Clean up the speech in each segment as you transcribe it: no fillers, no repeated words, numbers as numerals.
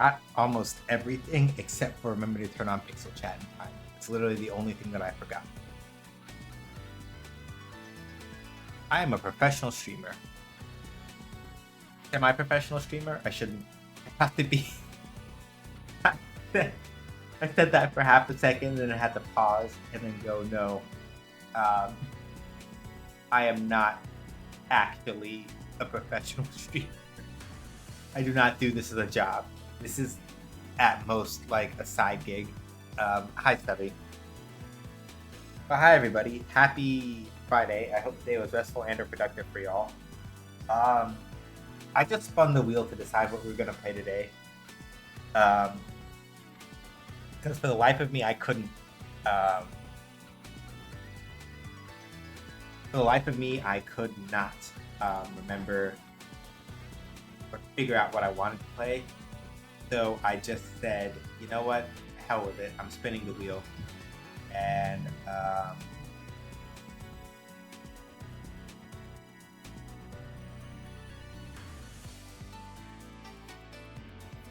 got almost everything except for remember to turn on pixel chat in time. It's literally the only thing that I forgot. I am a professional streamer. Am I a professional streamer? I shouldn't have to be. I said that for half a second, and I had to pause and then go, no. I am not actually a professional streamer. I do not do this as a job. This is at most like a side gig. Hi, Stubby. But hi, everybody. Happy Friday. I hope today was restful and or productive for y'all. I just spun the wheel to decide what we were going to play today. Because for the life of me, I couldn't. For the life of me, I could not remember or figure out what I wanted to play. So I just said, you know what? Hell with it. I'm spinning the wheel. And I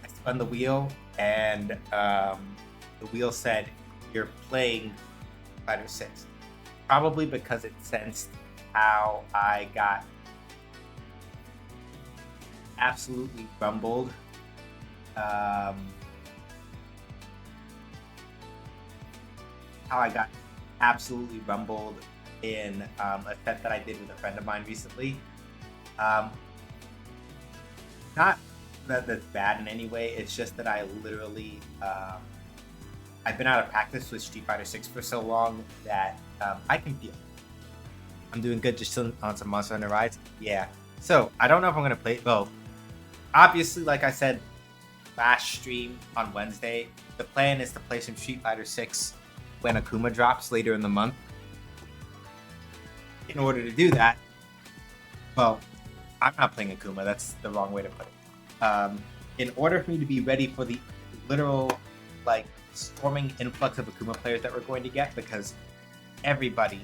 spun the wheel, and the wheel said, you're playing Fighter 6. Probably because it sensed how I got absolutely rumbled. How I got absolutely rumbled in a set that I did with a friend of mine recently. Not that that's bad in any way. It's just that I literally I've been out of practice with Street Fighter 6 for so long that I can feel. I'm doing good just on some Monster Hunter rides. Yeah. So I don't know if I'm gonna play. Well, obviously, like I said last stream on Wednesday, the plan is to play some Street Fighter 6 when Akuma drops later in the month. In order to do that, well, I'm not playing Akuma. That's the wrong way to put it. In order for me to be ready for the literal, like, storming influx of Akuma players that we're going to get, because everybody,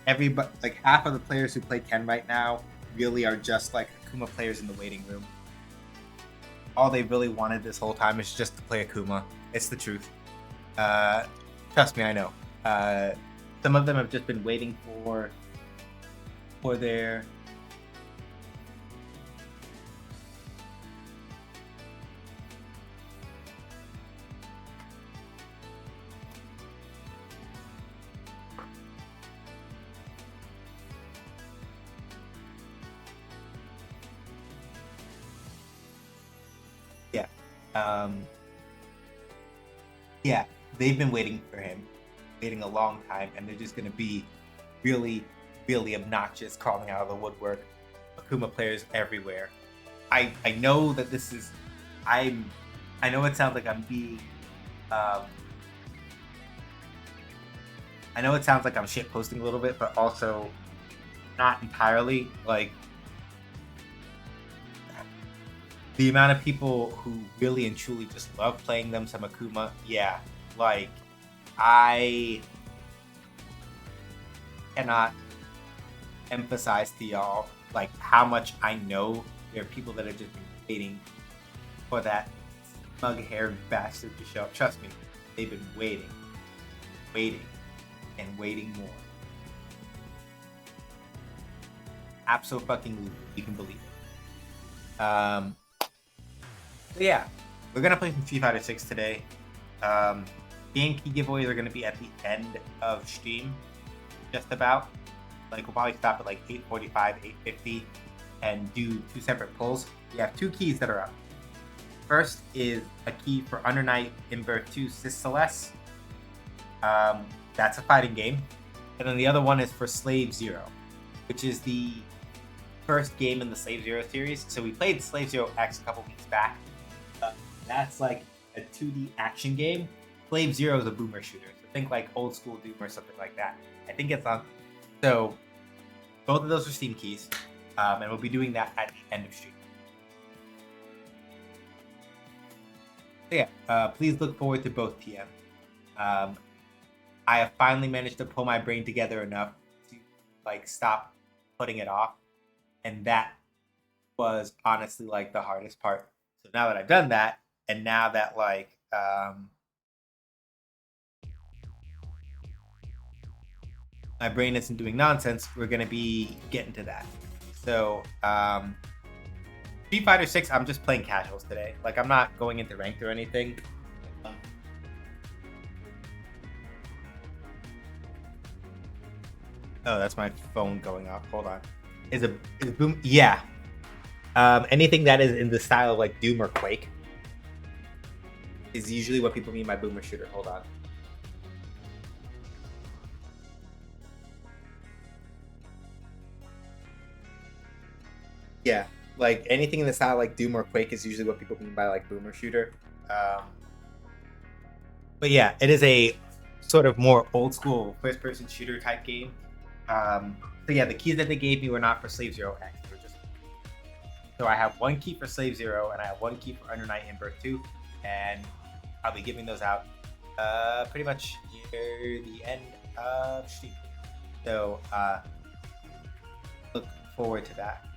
like half of the players who play Ken right now really are just like Akuma players in the waiting room. All they really wanted this whole time is just to play Akuma. It's the truth. Trust me, I know. Some of them have just been waiting for their yeah, they've been waiting for him, waiting a long time, and they're just going to be really, really obnoxious, crawling out of the woodwork. Akuma players everywhere. I know that this is, I know it sounds like I'm being, I know it sounds like I'm shit posting a little bit, but also not entirely. Like, the amount of people who really and truly just love playing them some Akuma, yeah, like, I cannot emphasize to y'all, like, how much I know there are people that have just been waiting for that smug-haired bastard to show up. Trust me, they've been waiting, and waiting more. Absolutely, you can believe it. So yeah, we're gonna play some Street Fighter 6 today. Game key giveaways are gonna be at the end of stream, just about. Like, we'll probably stop at like 8:45, 8:50, and do two separate pulls. We have two keys that are up. First is a key for Under Night Ember 2 Sis Celeste. That's a fighting game. And then the other one is for Slave Zero, which is the first game in the Slave Zero series. So we played Slave Zero X a couple weeks back. That's like a 2D action game. Slave Zero is a boomer shooter. So think like old school Doom or something like that. I think it's on. So both of those are Steam keys. And we'll be doing that at the end of stream. So yeah, please look forward to both PM. I have finally managed to pull my brain together enough to like stop putting it off. And that was honestly like the hardest part. So now that I've done that, and now that like my brain isn't doing nonsense, we're gonna be getting to that. So Street Fighter 6, I'm just playing casuals today. Like I'm not going into ranked or anything. Oh, that's my phone going off. Hold on. Is Boom? Yeah. Anything that is in the style of like Doom or Quake is usually what people mean by boomer shooter. Hold on. Yeah, like anything in the style like Doom or Quake is usually what people mean by like boomer shooter. But yeah, it is a sort of more old school first person shooter type game. So yeah, the keys that they gave me were not for Slave Zero X. They were just so I have one key for Slave Zero and I have one key for Under Night and Birth 2, and I'll be giving those out pretty much near the end of stream. So look forward to that.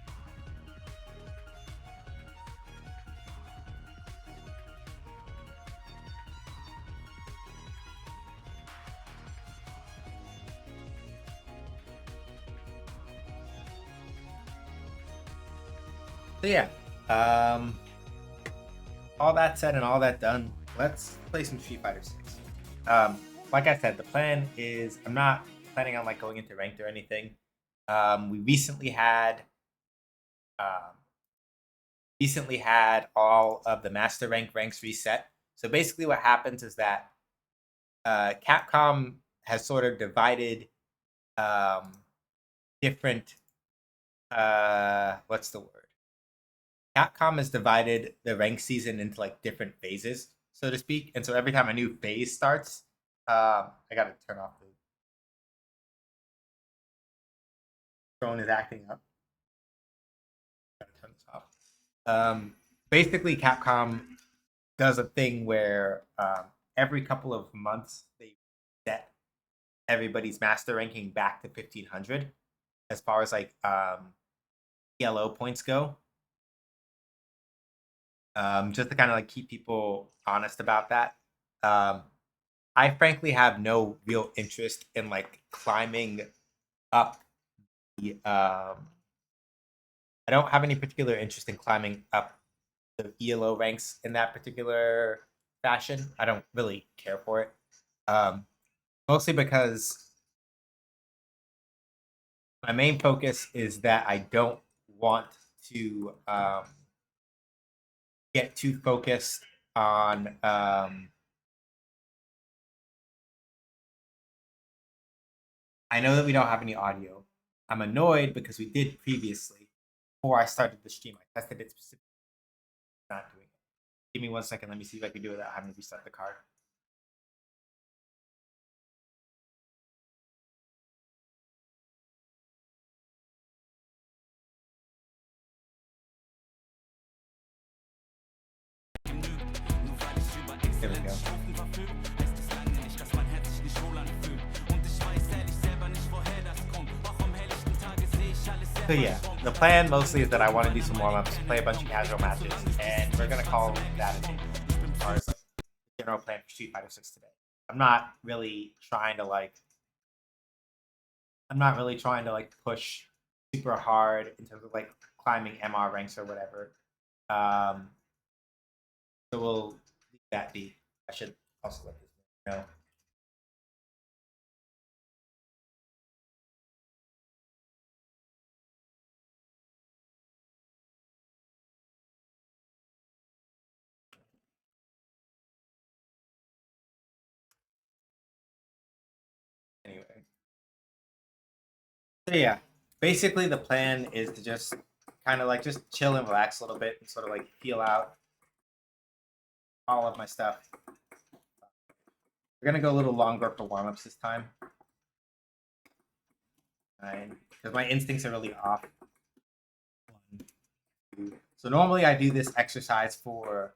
So yeah, all that said and all that done, let's play some Street Fighter 6. Like I said, the plan is I'm not planning on like going into ranked or anything. We recently had all of the master ranks reset. So basically, what happens is that Capcom has sort of divided different. What's the word? Capcom has divided the rank season into like different phases, so to speak. And so every time a new phase starts, I gotta turn off the phone is acting up. Gotta turn this off. Basically, Capcom does a thing where every couple of months they set everybody's master ranking back to 1500 as far as like ELO points go. Just to kind of like keep people honest about that. I frankly have no real interest in like climbing up the. I don't have any particular interest in climbing up the ELO ranks in that particular fashion. I don't really care for it. Mostly because my main focus is that I don't want to get too focused on I know that we don't have any audio. I'm annoyed because we did previously before I started the stream. I tested it specifically, not doing it. Give me 1 second. Let me see if I can do it without having to reset the card. There we go. So yeah, the plan mostly is that I want to do some warm-ups, play a bunch of casual matches, and we're gonna call that a day as far as like the general plan for Street Fighter 6 today. I'm not really trying to push super hard in terms of like climbing MR ranks or whatever. So we'll leave that be. I should also let this know. Anyway. So yeah, basically the plan is to just kind of like just chill and relax a little bit and sort of like feel out all of my stuff. We're gonna go a little longer for warm-ups this time. Because my instincts are really off. 1, 2. So normally I do this exercise for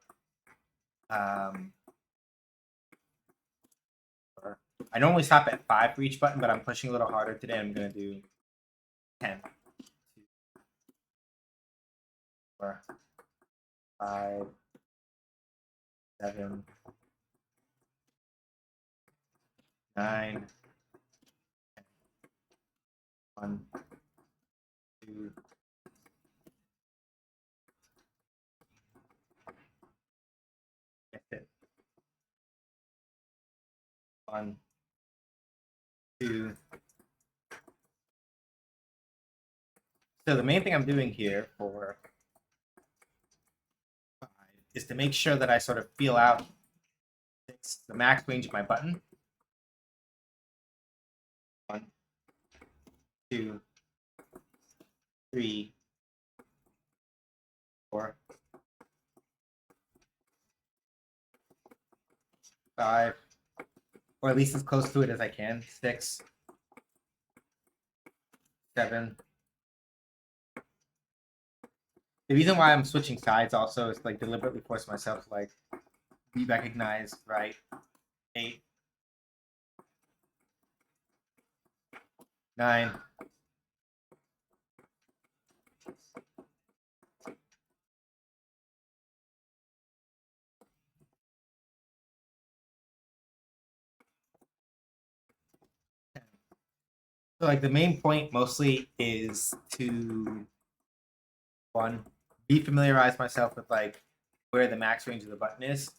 I normally stop at 5 for each button, but I'm pushing a little harder today. I'm gonna do 10, 2, 4, 5, 7, 9, 1, 2, get it. 1, 2. So the main thing I'm doing here for 5 is to make sure that I sort of feel out the max range of my button. 1, 2, 3, 4, 5, or at least as close to it as I can. 6, 7. The reason why I'm switching sides also is like deliberately force myself to like be recognized, right? 8, 9. So like the main point mostly is to 1, refamiliarize myself with like where the max range of the button is,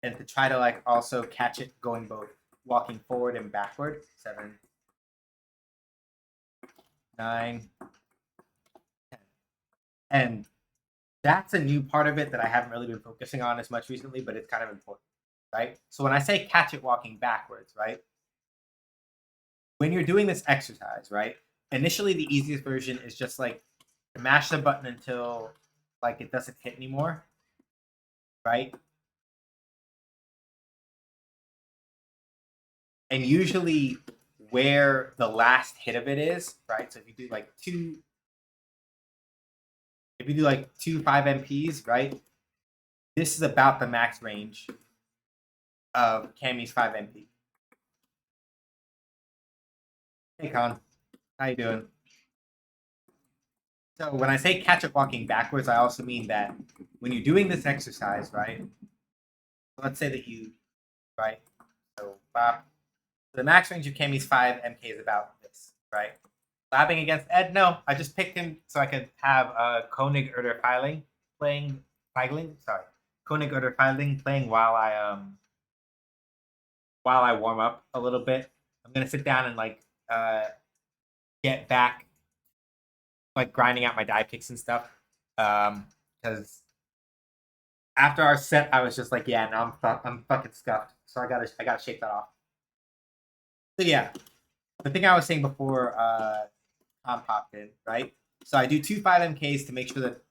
and to try to like also catch it going both walking forward and backward. 7, 9, 10. And that's a new part of it that I haven't really been focusing on as much recently, but it's kind of important, right? So when I say catch it walking backwards, right? When you're doing this exercise, right? Initially, the easiest version is just like mash the button until like it doesn't hit anymore, right? And usually where the last hit of it is, right? So if you do like two 5 MPs, right? This is about the max range of Cammy's 5 MP. Hey Con, how you doing? So when I say catch it walking backwards, I also mean that when you're doing this exercise, right? Let's say that you, right? So the max range of Cammy's 5 MK is about this, right? Labbing against Ed? No, I just picked him so I could have Koenig Erder Filing playing, Koenig Erder Filing playing while I warm up a little bit. I'm gonna sit down and like get back, like grinding out my dive kicks and stuff. Because after our set, I was just like, yeah, now I'm fucking scuffed. So I gotta shake that off. So yeah, the thing I was saying before Tom popped in, right? So I do 2 5 MKs to make sure that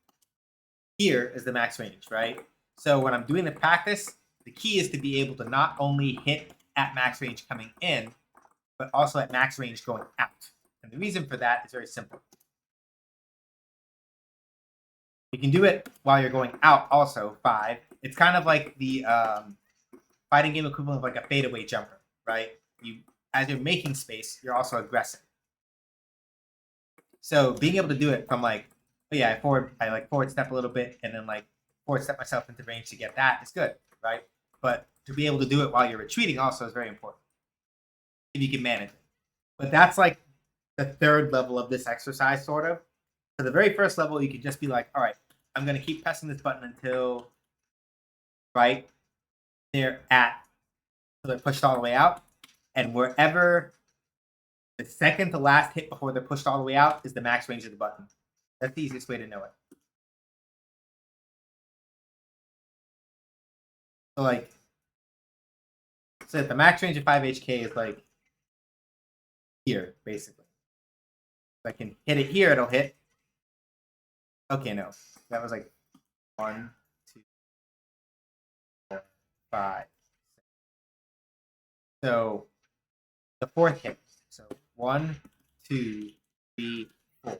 here is the max range, right? So when I'm doing the practice, the key is to be able to not only hit at max range coming in, but also at max range going out. And the reason for that is very simple. You can do it while you're going out also, 5. It's kind of like the fighting game equivalent of like a fadeaway jumper, right? As you're making space, you're also aggressive. So being able to do it from like, oh yeah, I like forward step a little bit and then like forward step myself into range to get that is good, right? But to be able to do it while you're retreating also is very important if you can manage it. But that's like the third level of this exercise, sort of. For the very first level, you can just be like, all right, I'm going to keep pressing this button until, right, they're pushed all the way out. And wherever the second to last hit before they're pushed all the way out is the max range of the button. That's the easiest way to know it. So like, so the max range of 5 HK is like here, basically. If I can hit it here, it'll hit. Okay, no. That was like 1, 2, 4, 5. So the fourth hit. So 1, 2, 3, 4.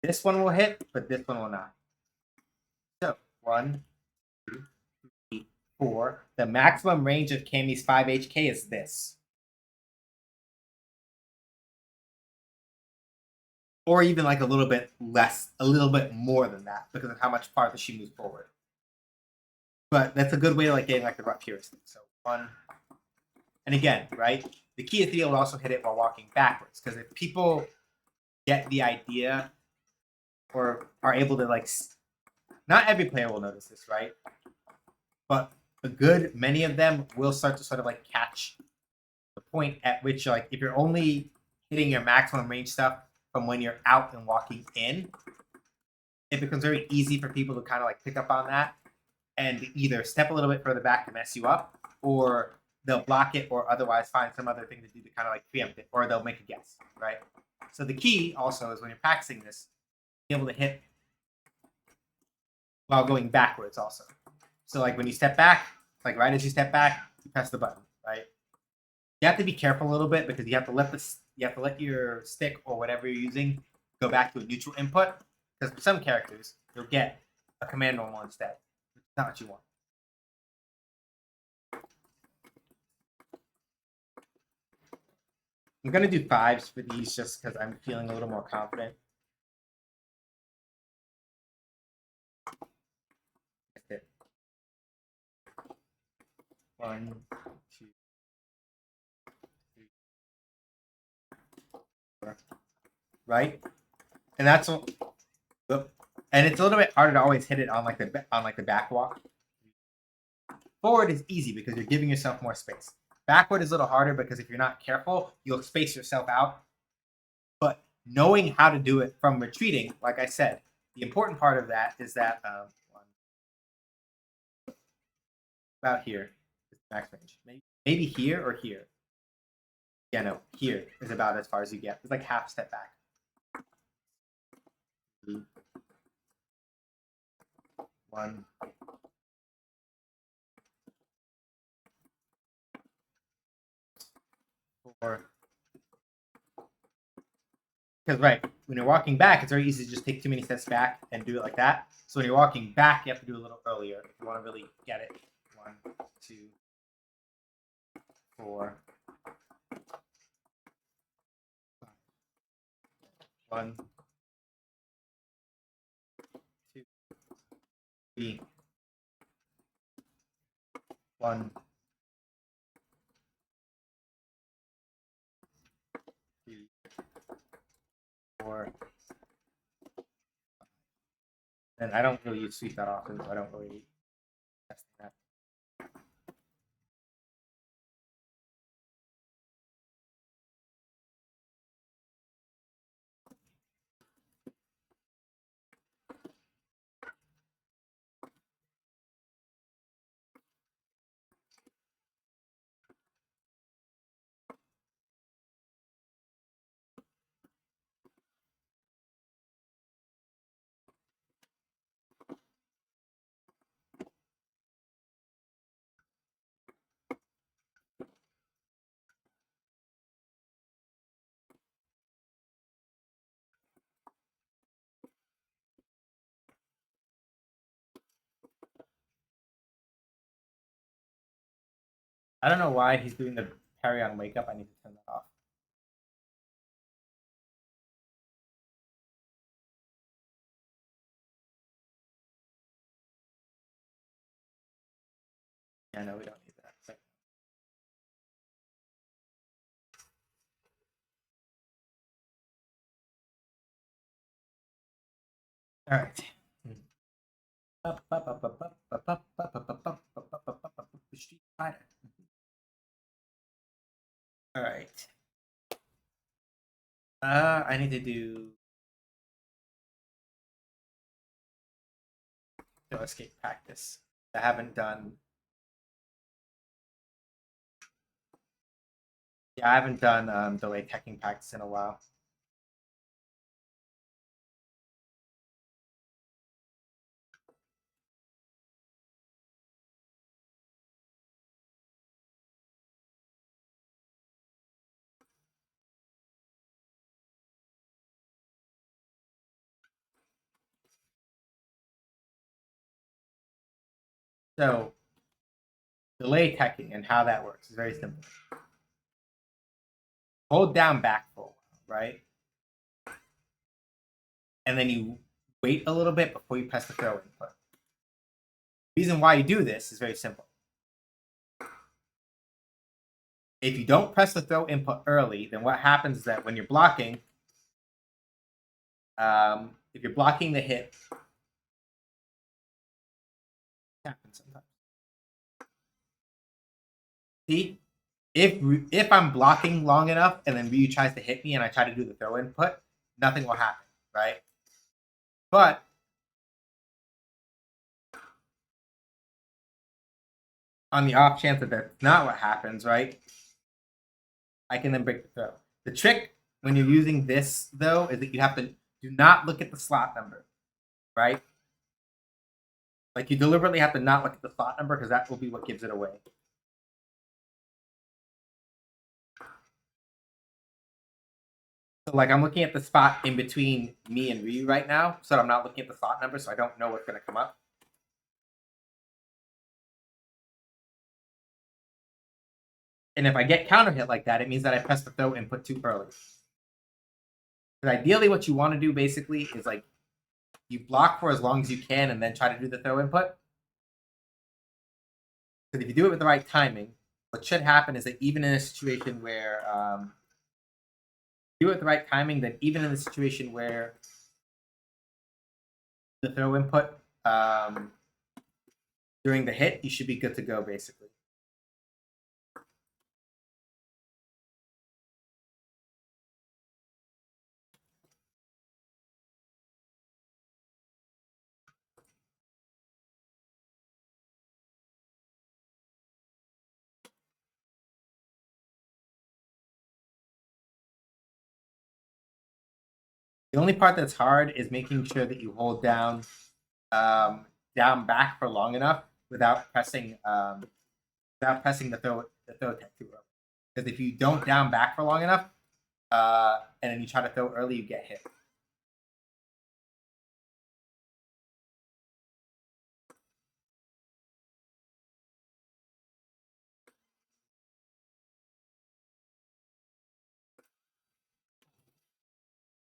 This one will hit, but this one will not. So 1, 2, 3, 4. The maximum range of Cammy's 5 HK is this. Or even like a little bit less, a little bit more than that because of how much farther she moves forward. But that's a good way to like getting like the rough heuristic. So 1, and again, right? The key is to be able to also hit it while walking backwards, because if people get the idea or are able to like, not every player will notice this, right? But a good many of them will start to sort of like catch the point at which, like, if you're only hitting your maximum range stuff from when you're out and walking in, it becomes very easy for people to kind of like pick up on that and either step a little bit further back to mess you up, or they'll block it or otherwise find some other thing to do to kind of like preempt it, or they'll make a guess, right? So the key also is when you're practicing this, be able to hit while going backwards also. So like when you step back, like right as you step back, you press the button, right? You have to be careful a little bit because you have to let your stick or whatever you're using go back to a neutral input, because for some characters you'll get a command normal instead, which is not what you want. I'm gonna do 5s for these just because I'm feeling a little more confident. That's it. 1, 2, 3, 4. Right, and that's and it's a little bit harder to always hit it on like the back walk. Forward is easy because you're giving yourself more space. Backward is a little harder because if you're not careful, you'll space yourself out. But knowing how to do it from retreating, like I said, the important part of that is that about here is max range. Maybe here or here. Yeah, no, here is about as far as you get. It's like half step back. 1. Four. Because right, when you're walking back, it's very easy to just take too many steps back and do it like that. So when you're walking back, you have to do a little earlier if you want to really get it. 1, 2, 4. 1, 2, 3. 1, 2, 4. And I don't really use sweep that often, so I don't really test that. I don't know why he's doing the parry on wake up. I need to turn that off. Yeah, no, we don't need that. So. All right. Street Fighter. All right. I need to do escape practice. I haven't done. Yeah, I haven't done delay teching practice in a while. So delay teching and how that works is very simple. Hold down back for a while, right? And then you wait a little bit before you press the throw input. The reason why you do this is very simple. If you don't press the throw input early, then what happens is that when you're blocking, if you're blocking the hit, it happens sometimes. See, if I'm blocking long enough and then Ryu tries to hit me and I try to do the throw input, nothing will happen, right? But on the off chance that that's not what happens, right? I can then break the throw. The trick when you're using this, though, is that you have to do not look at the slot number, right? Like, you deliberately have to not look at the slot number because that will be what gives it away. So, like, I'm looking at the spot in between me and Ryu right now, so I'm not looking at the slot number, so I don't know what's going to come up. And if I get counter hit like that, it means that I pressed the throw input too early. Because ideally, what you want to do basically is like you block for as long as you can and then try to do the throw input. Because if you do it with the right timing, what should happen is that even in a situation where you do it with the right timing, then even in the situation where the throw input during the hit, you should be good to go basically. The only part that's hard is making sure that you hold down back for long enough without pressing the throw tech too early. Because if you don't down back for long enough, and then you try to throw early, you get hit.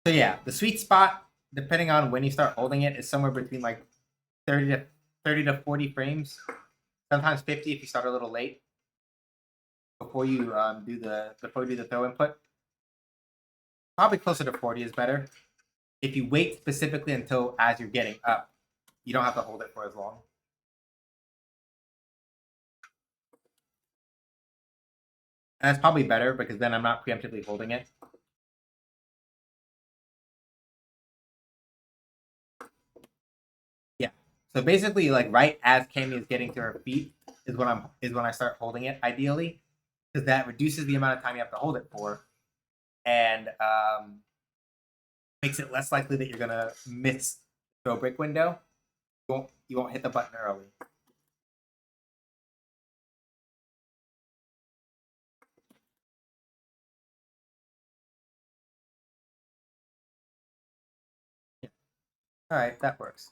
So yeah, the sweet spot, depending on when you start holding it, is somewhere between like 30 to 40 frames. Sometimes 50 if you start a little late before you do the throw input. Probably closer to 40 is better. If you wait specifically until as you're getting up, you don't have to hold it for as long. And that's probably better because then I'm not preemptively holding it. Yeah. So basically, like right as Cammy is getting to her feet is when I start holding it ideally, because that reduces the amount of time you have to hold it for, and makes it less likely that you're gonna miss the throw break window. You won't hit the button early. Yeah. All right, that works.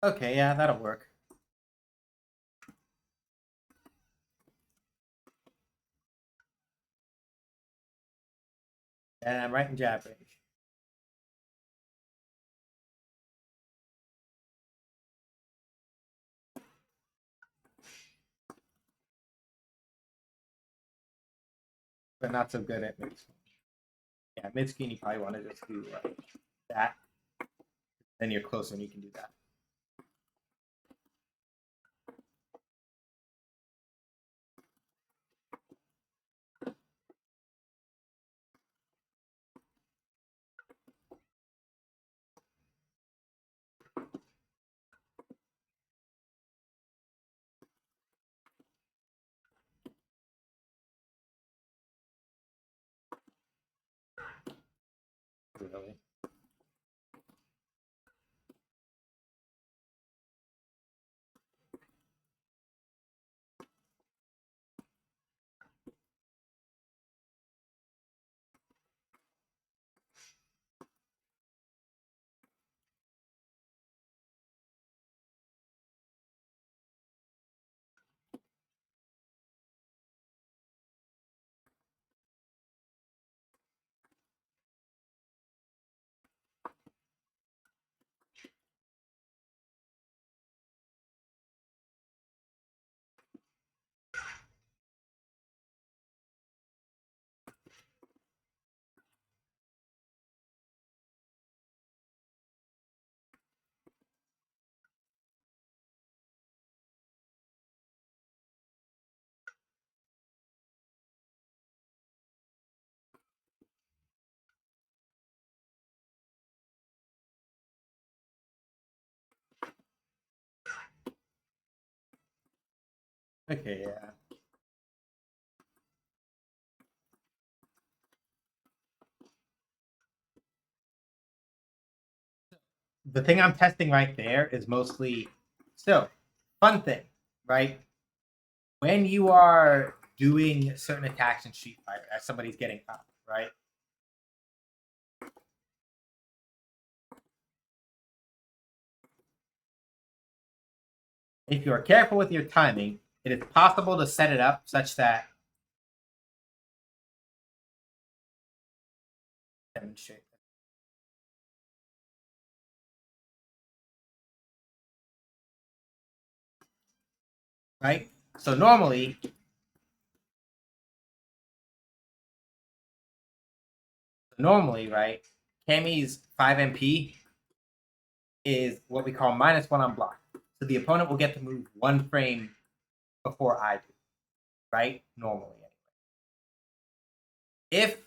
Okay, yeah, that'll work. And I'm right in jab range. But not so good at mid screen. Yeah, mid screen you probably want to just do like that. Then you're closer and you can do that. really. Okay, yeah. The thing I'm testing right there is mostly so fun thing, right? When you are doing certain attacks in Street Fighter as somebody's getting up, right? If you are careful with your timing, it is possible to set it up such that demonstrate. Right? So normally right, Cammy's 5 MP is what we call -1 on block. So the opponent will get to move 1 frame before I do, right? Normally, anyway. If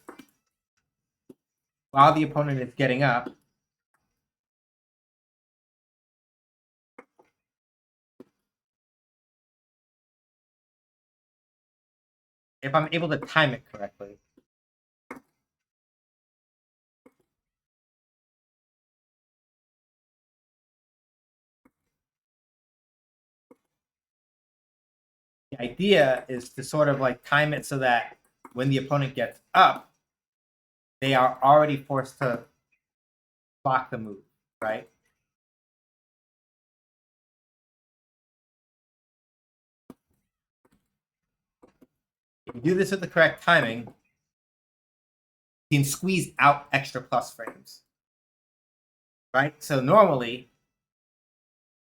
while the opponent is getting up, if I'm able to time it correctly, the idea is to sort of like time it so that when the opponent gets up, they are already forced to block the move, right? If you do this with the correct timing, you can squeeze out extra plus frames, right? So normally,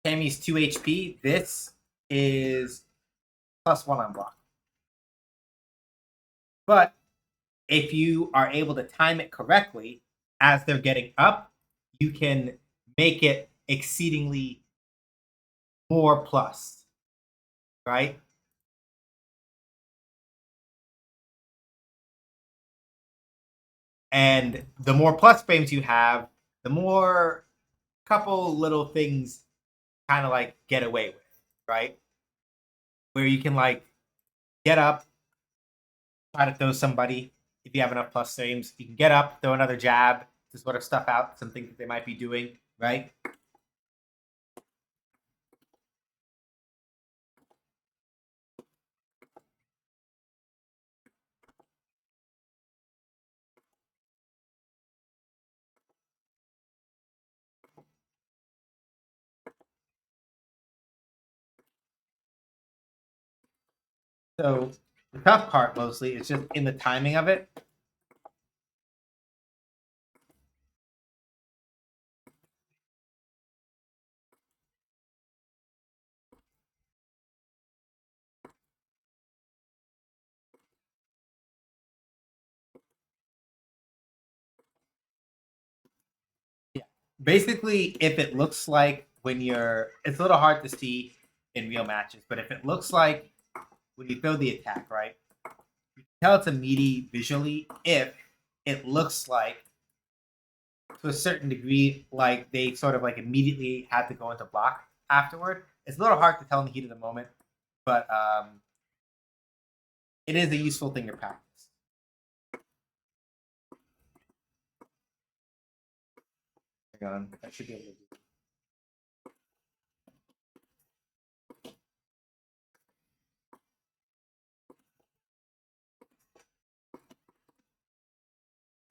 Cammy's 2 HP, this is +1 on block. But if you are able to time it correctly as they're getting up, you can make it exceedingly more plus, right? And the more plus frames you have, the more couple little things kind of like get away with, right? Where you can like get up, try to throw somebody. If you have enough plus frames, you can get up, throw another jab to sort of stuff out something that they might be doing, right? So the tough part mostly is just in the timing of it. Yeah. Basically, if it looks like when you're, it's a little hard to see in real matches, but if it looks like when you throw the attack, right, you can tell it's a meaty visually if it looks like to a certain degree like they sort of like immediately had to go into block afterward. It's a little hard to tell in the heat of the moment, but it is a useful thing to practice. on. I should be able to do it.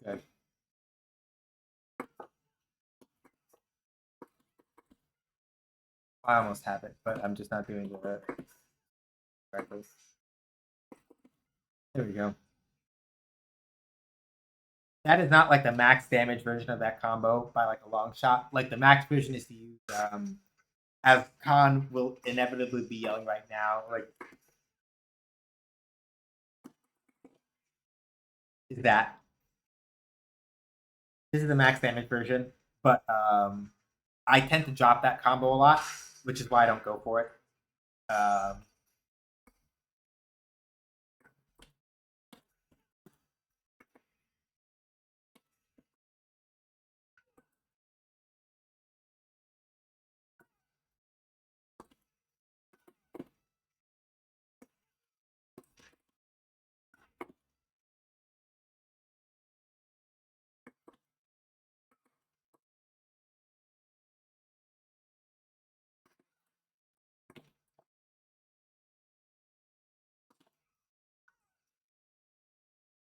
Good. I almost have it, but I'm just not doing it correctly. There we go. That is not like the max damage version of that combo by like a long shot. Like the max version is to use, as Khan will inevitably be yelling right now, like is that this is the max damage version, but I tend to drop that combo a lot, which is why I don't go for it.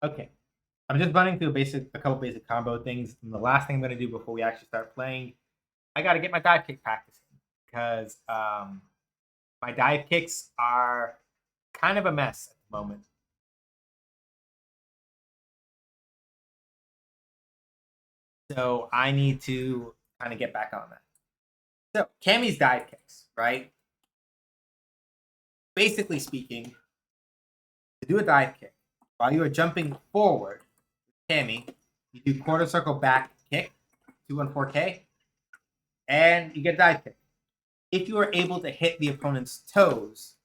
Okay, I'm just running through a couple basic combo things. And the last thing I'm going to do before we actually start playing, I got to get my dive kick practicing because my dive kicks are kind of a mess at the moment. So I need to kind of get back on that. So Cammy's dive kicks, right? Basically speaking, to do a dive kick, while you are jumping forward, Cammy, you do quarter circle back kick, 214K, and you get a dive kick. If you are able to hit the opponent's toes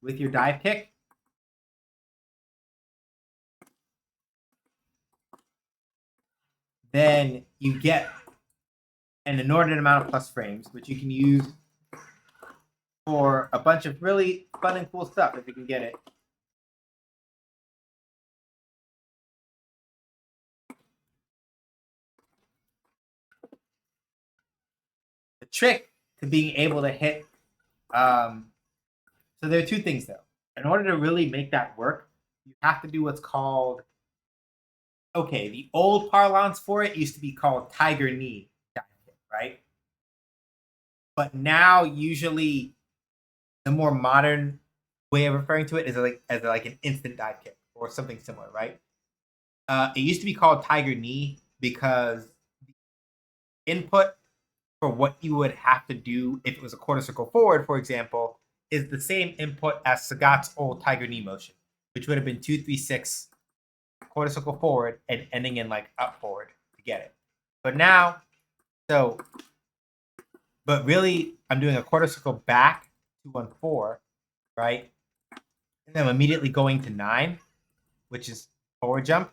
with your dive kick, then you get an inordinate amount of plus frames, which you can use for a bunch of really fun and cool stuff if you can get it. The trick to being able to hit, so there are two things though. In order to really make that work, you have to do what's called, okay, the old parlance for it used to be called tiger knee, right? But now usually the more modern way of referring to it is as like an instant dive kick or something similar, right? It used to be called tiger knee because the input for what you would have to do if it was a quarter circle forward, for example, is the same input as Sagat's old tiger knee motion, which would have been 236 quarter circle forward and ending in like up forward to get it. But now, but really, I'm doing a quarter circle back 214, right? And then I'm immediately going to 9, which is forward jump,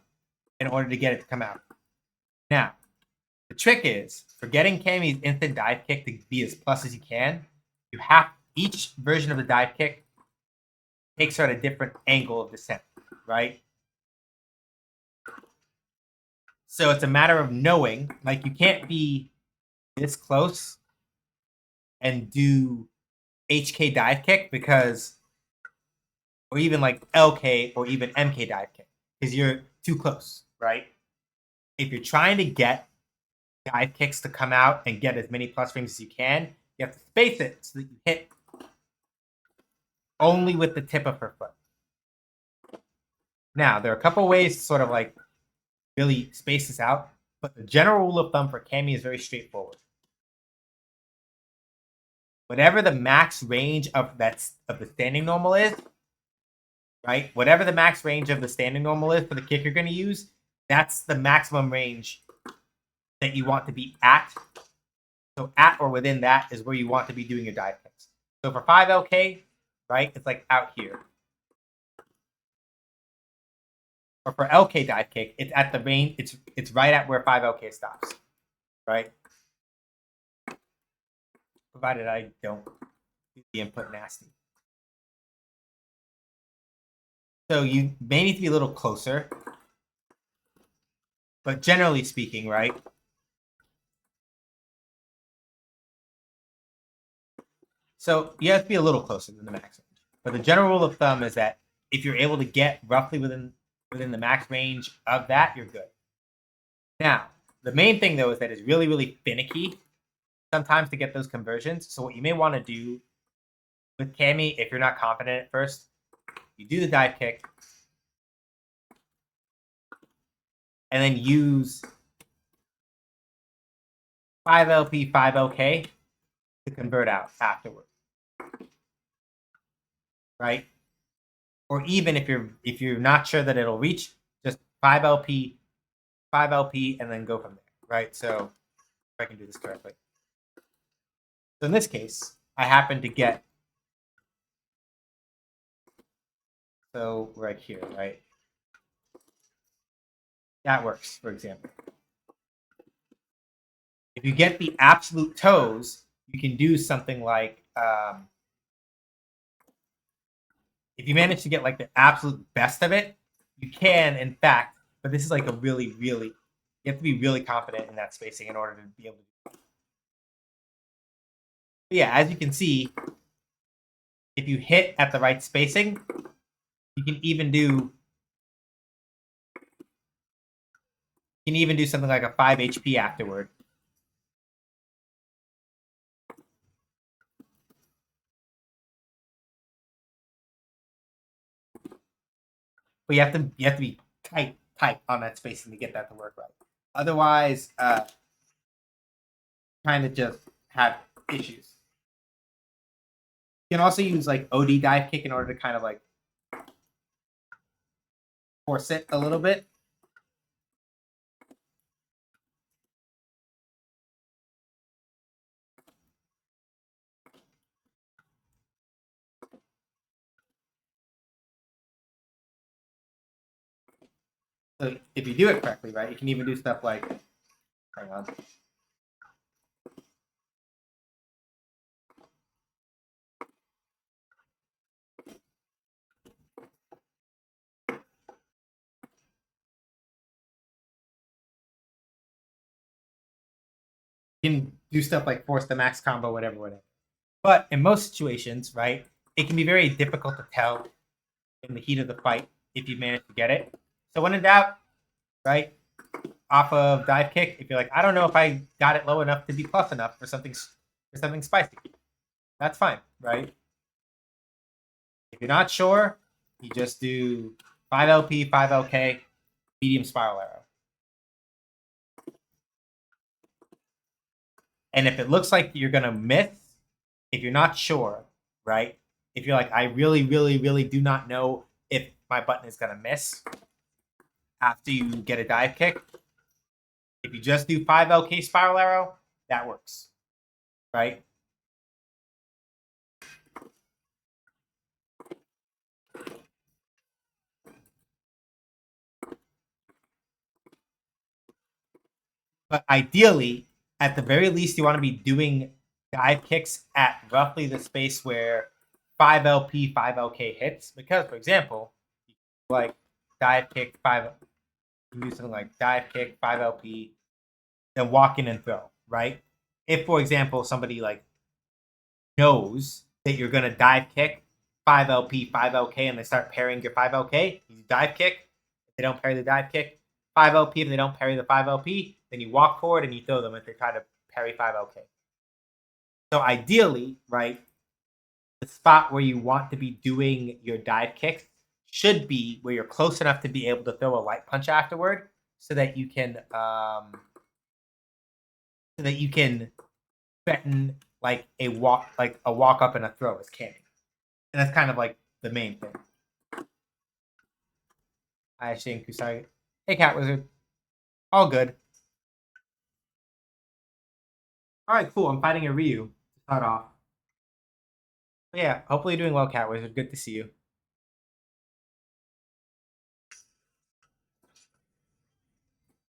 in order to get it to come out. Now, the trick is for getting Cammy's instant dive kick to be as plus as you can, you have each version of the dive kick takes her at a different angle of descent, right? So it's a matter of knowing, like you can't be this close and do HK dive kick because, or even like LK or even MK dive kick, because you're too close, right? If you're trying to get dive kicks to come out and get as many plus frames as you can, you have to space it so that you hit only with the tip of her foot. Now, there are a couple ways to sort of like really space this out, but the general rule of thumb for Cammy is very straightforward. Whatever the max range of the standing normal is, right? Whatever the max range of the standing normal is for the kick you're going to use, that's the maximum range that you want to be at. So at or within that is where you want to be doing your dive kicks. So for 5LK, right, it's like out here. Or for LK dive kick, it's at the range, it's right at where 5LK stops, right? Provided I don't do the input nasty. So you may need to be a little closer, but generally speaking, right, So you have to be a little closer than the max range. But the general rule of thumb is that if you're able to get roughly within the max range of that, you're good. Now, the main thing though is that it's really, really finicky sometimes to get those conversions. So what you may want to do with Cami, if you're not confident at first, you do the dive kick and then use 5LP, 5LK to convert out afterward. Right? Or even if you're not sure that it'll reach, just 5LP, 5LP, and then go from there. Right? So if I can do this correctly. So in this case, I happen to get right here, right? That works, for example. If you get the absolute toes, you can do something like if you manage to get like the absolute best of it, you can, in fact, but this is like a really, really, you have to be really confident in that spacing in order to be able to do it. But yeah, as you can see, if you hit at the right spacing, you can even do something like a 5 HP afterward. But you have to be tight on that spacing to get that to work right. Otherwise, kind of just have issues. You can also use like OD dive kick in order to kind of like force it a little bit. So if you do it correctly, right, you can even do stuff like, hang on. You can do stuff like force the max combo, whatever. But in most situations, right, it can be very difficult to tell in the heat of the fight if you manage to get it. So when in doubt, right, off of dive kick, if you're like, I don't know if I got it low enough to be plus enough for something spicy, that's fine, right? If you're not sure, you just do 5LP, 5LK, medium spiral arrow. And if it looks like you're gonna miss, if you're not sure, right? If you're like, I really, really, really do not know if my button is gonna miss after you get a dive kick, if you just do 5LK spiral arrow, that works, right? But ideally, at the very least, you want to be doing dive kicks at roughly the space where 5LP, 5LK hits. Because, for example, like dive kick, you do something like dive kick, 5LP, then walk in and throw, right? If, for example, somebody like knows that you're going to dive kick 5LP, 5LK, and they start parrying your 5LK, you dive kick. If they don't parry the dive kick, 5LP. If they don't parry the 5LP, then you walk forward and you throw them if they try to parry 5LK. So ideally, right, the spot where you want to be doing your dive kicks should be where you're close enough to be able to throw a light punch afterward, so that you can threaten like a walk up and a throw as canning. And that's kind of like the main thing. Hi, Shane Kusai. Hey, Cat Wizard. All good. All right, cool. I'm fighting a Ryu to start off. But yeah, hopefully you're doing well, Cat Wizard. Good to see you.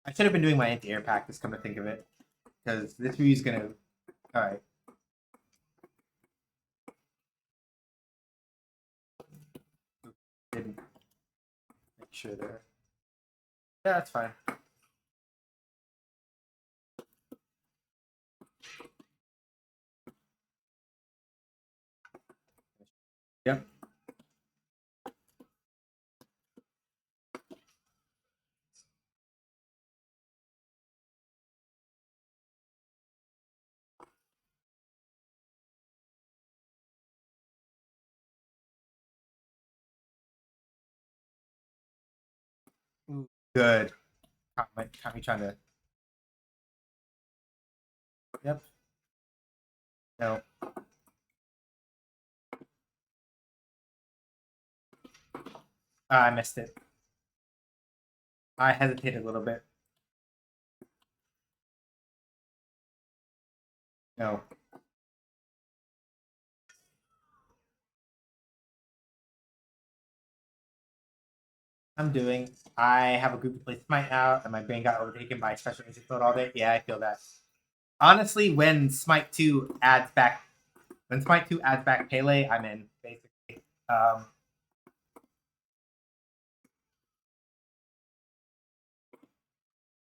I should have been doing my anti-air practice, come to think of it. Because this Ryu's gonna... Alright. Didn't make sure there. Yeah, that's fine. Yep. Ooh, good. Caught me trying to. Yep. No. I missed it. I hesitated a little bit. No. I'm doing. I have a group to play Smite now, and my brain got overtaken by special music mode all day. Yeah, I feel that. Honestly, when Smite 2 adds back Pele, I'm in, basically.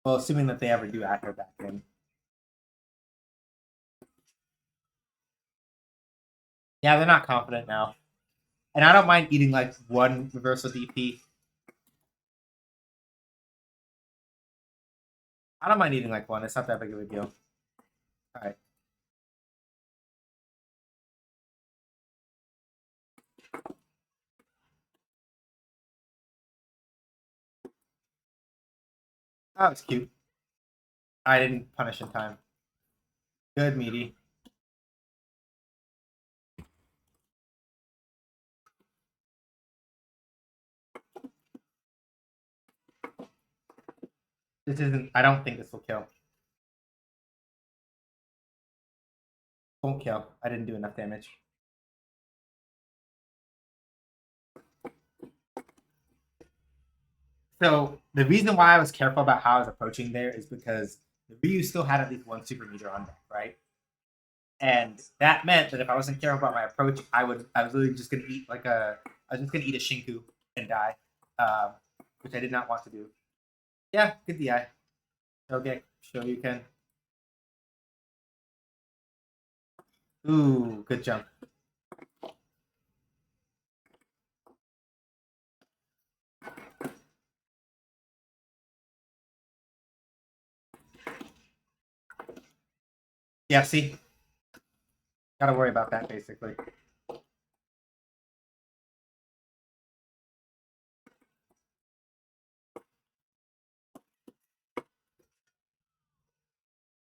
Well, assuming that they ever do add her back in. Yeah, they're not confident now. And I don't mind eating like one reversal DP. I don't mind eating like one. It's not that big of a deal. All right. That was cute. I didn't punish in time. Good, meaty. This isn't. I don't think this will kill. Won't kill. I didn't do enough damage. So the reason why I was careful about how I was approaching there is because the Ryu still had at least one super meter on deck, right? And that meant that if I wasn't careful about my approach, I was literally just gonna eat I was just gonna eat a Shinku and die, which I did not want to do. Yeah, good DI. Okay, show you can. Ooh, good jump. Yeah, see, gotta worry about that basically.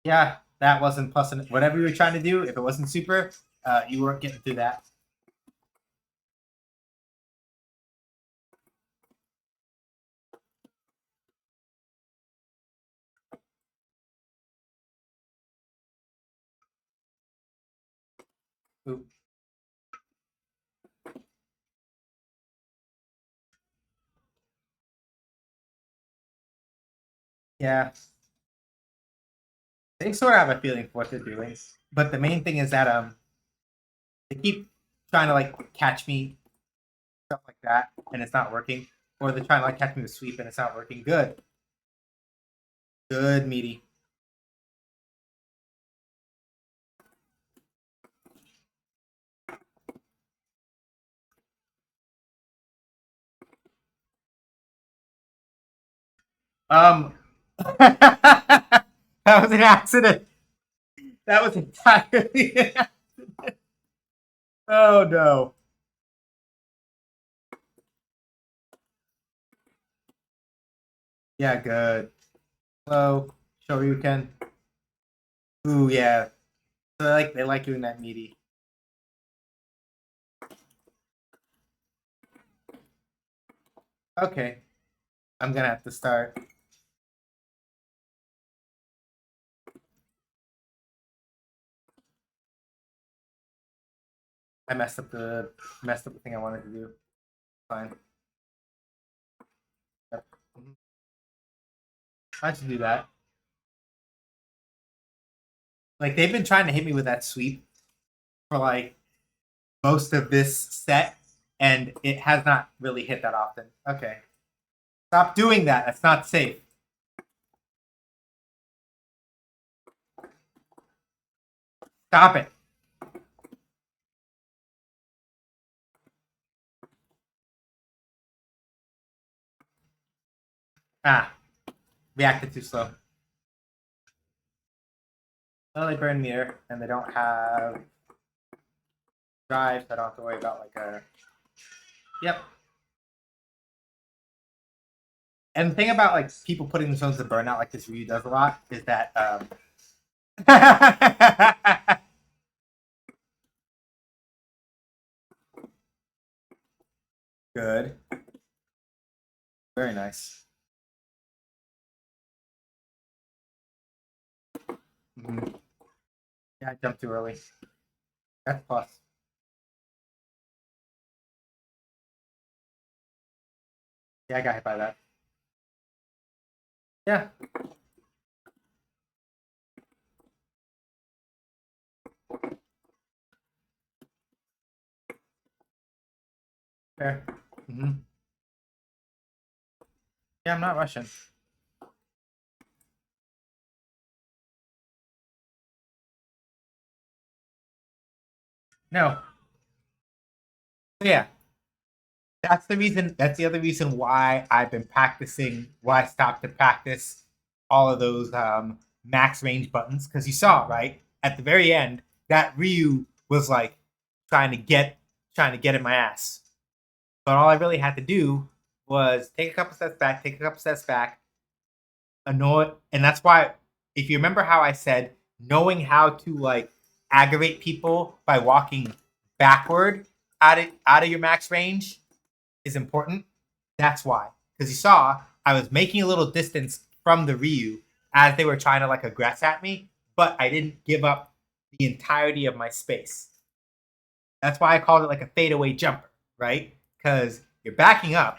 Yeah, that wasn't plus whatever you were trying to do. If it wasn't super, you weren't getting through that. Ooh. Yeah, they sort of have a feeling for what they're doing, but the main thing is that they keep trying to like catch me, stuff like that, and it's not working. Or they're trying to like catch me with sweep and it's not working. Good, good, meaty. Um, that was an accident. That was entirely an accident. Oh no. Yeah, good. Hello, Shoryuken. Ooh, yeah. So they like doing that meaty. Okay, I'm gonna have to start. I messed up the thing I wanted to do. Fine. Yep. I should do that. Like they've been trying to hit me with that sweep for like most of this set, and it has not really hit that often. Okay. Stop doing that. That's not safe. Stop it. Ah, reacted too slow. Well, they burn meter, and they don't have drive, so I don't have to worry about like a. Yep. And the thing about like people putting themselves to burnout, like this Ryu does a lot, is that good, very nice. Mm-hmm. Yeah, I jumped too early. That's plus. Yeah, I got hit by that. Yeah. Fair. Mm-hmm. Yeah, I'm not rushing. No. Yeah. That's the reason. That's the other reason why I've been practicing. Why I stopped to practice all of those max range buttons, because you saw right at the very end that Ryu was like trying to get trying to get in my ass. But all I really had to do was take a couple steps back, take a couple steps back, annoy, and that's why if you remember how I said knowing how to like aggravate people by walking backward out of your max range is important. That's why. Because you saw I was making a little distance from the Ryu as they were trying to like aggress at me, but I didn't give up the entirety of my space. That's why I called it like a fadeaway jumper, right? Because you're backing up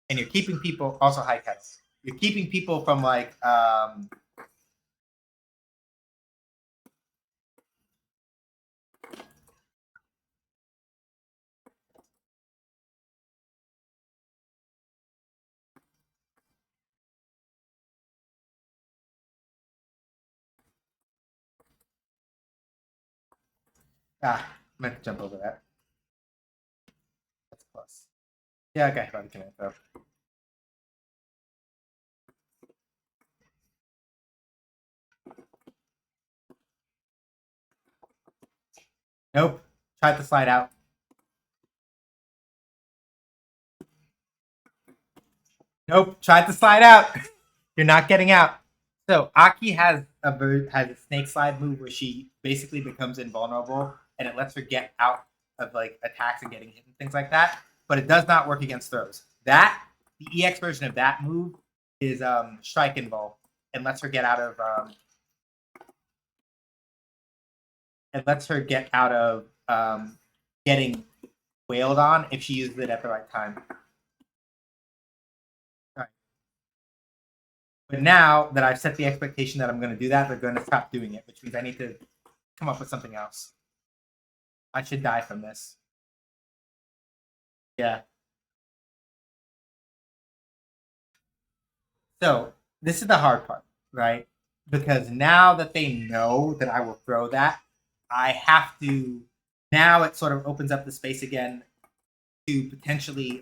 and you're keeping people also high cuts. You're keeping people from like I meant to jump over that. That's a plus. Yeah, okay, about the command throw. Nope. Tried to slide out. Nope. Tried to slide out. You're not getting out. So Aki has a snake slide move where she basically becomes invulnerable and it lets her get out of like attacks and getting hit and things like that. But it does not work against throws. The EX version of that move is strike invul and lets her get out of getting wailed on if she uses it at the right time. Right. But now that I've set the expectation that I'm going to do that, they're going to stop doing it, which means I need to come up with something else. I should die from this. Yeah. So this is the hard part, right? Because now that they know that I will throw that, I have to. Now it sort of opens up the space again to potentially.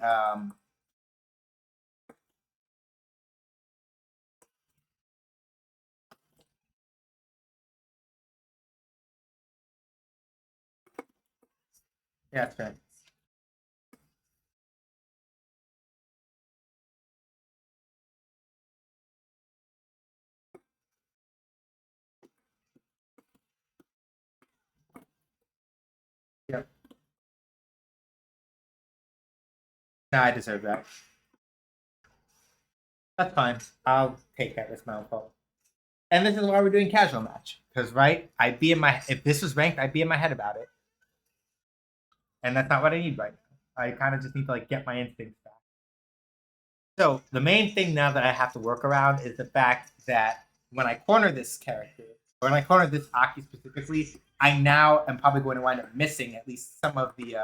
Yeah, that's fair. Yep. No, I deserve that. That's fine. I'll take that. It's my own fault. And this is why we're doing casual match. Because right, I'd be in my if this was ranked, I'd be in my head about it. And that's not what I need right now. I kind of just need to like get my instincts back. So the main thing now that I have to work around is the fact that when I corner this character, or when I corner this Aki specifically, I now am probably going to wind up missing at least some of the.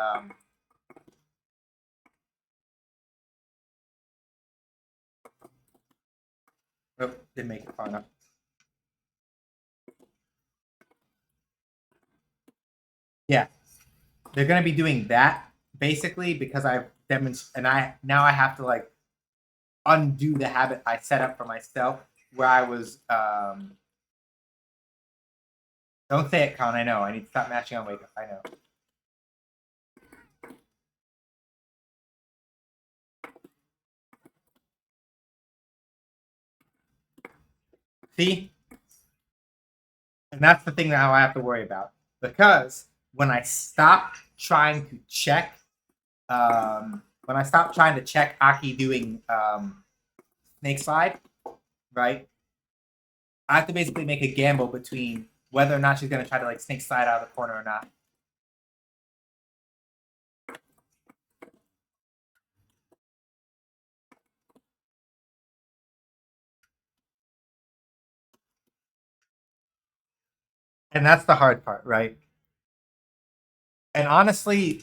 Oh, didn't make it far enough. Yeah, they're going to be doing that basically because I've demonstrated, and I have to like undo the habit I set up for myself where I was don't say it, Colin. I know. I need to stop matching on wake up. I know. See? And that's the thing that I have to worry about. Because when I stop trying to check, Aki doing snake slide, right? I have to basically make a gamble between whether or not she's going to try to like snake slide out of the corner or not. And that's the hard part, right? And honestly,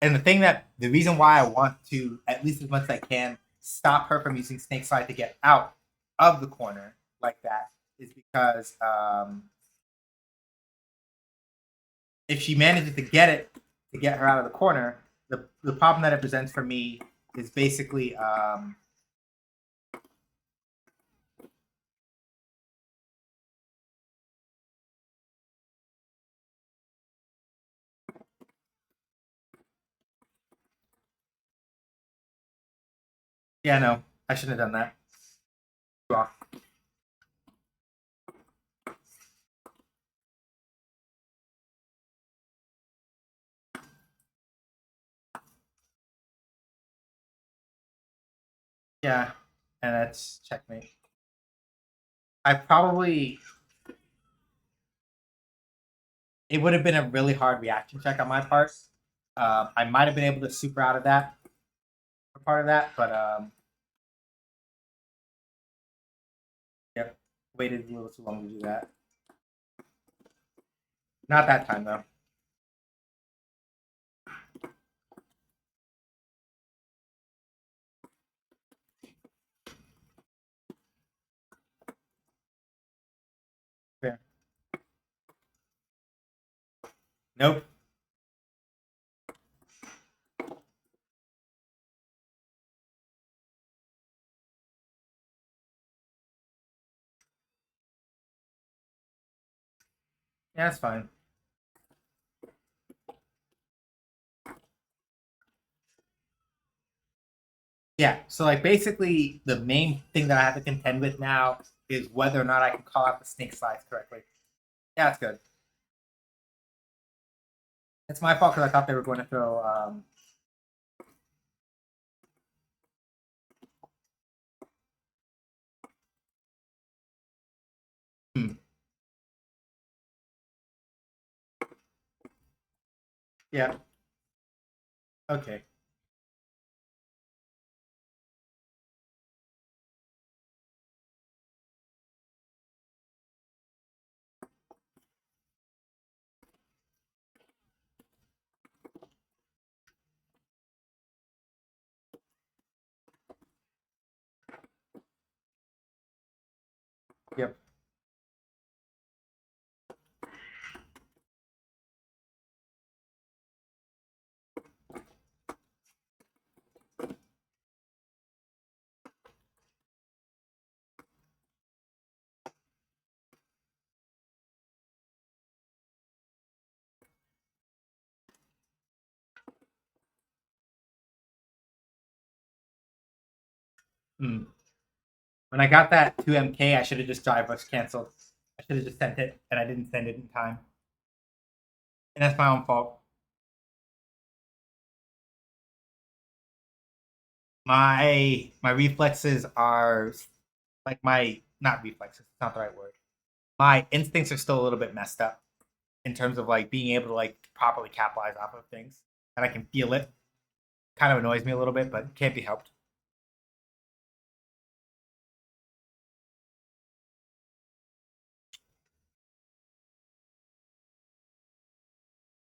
and the reason why I want to, at least as much as I can, stop her from using snake slide to get out of the corner like that is because if she manages to get her out of the corner, the problem that it presents for me is basically yeah, no, I shouldn't have done that. Well, yeah, and that's checkmate. I probably it would have been a really hard reaction check on my part. I might have been able to super out of that for part of that, but yep, waited a little too long to do that. Not that time though. Fair. Nope. Yeah, that's fine. Yeah, so like basically the main thing that I have to contend with now is whether or not I can call out the snake slides correctly. Yeah, that's good. It's my fault because I thought they were going to throw. Hmm. Yeah. Okay. Yep. Hmm. When I got that 2MK, I should have just drive rush canceled. I should have just sent it, and I didn't send it in time. And that's my own fault. My reflexes are like my not reflexes. It's not the right word. My instincts are still a little bit messed up in terms of like being able to like properly capitalize off of things, and I can feel it. Kind of annoys me a little bit, but can't be helped.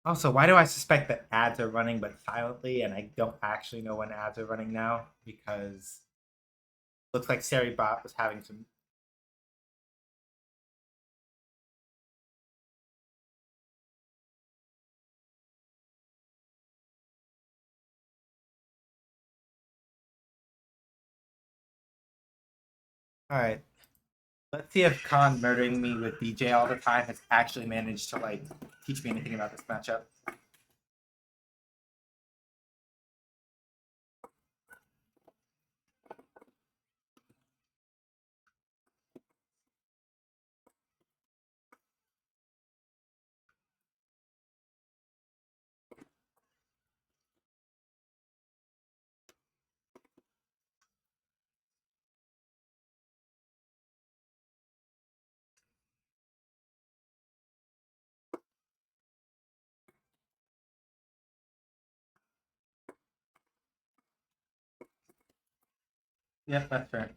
Also, why do I suspect that ads are running but silently, and I don't actually know when ads are running now because it looks like Seribot was having some. All right. Let's see if Khan murdering me with DJ all the time has actually managed to like teach me anything about this matchup. Yep, that's fair.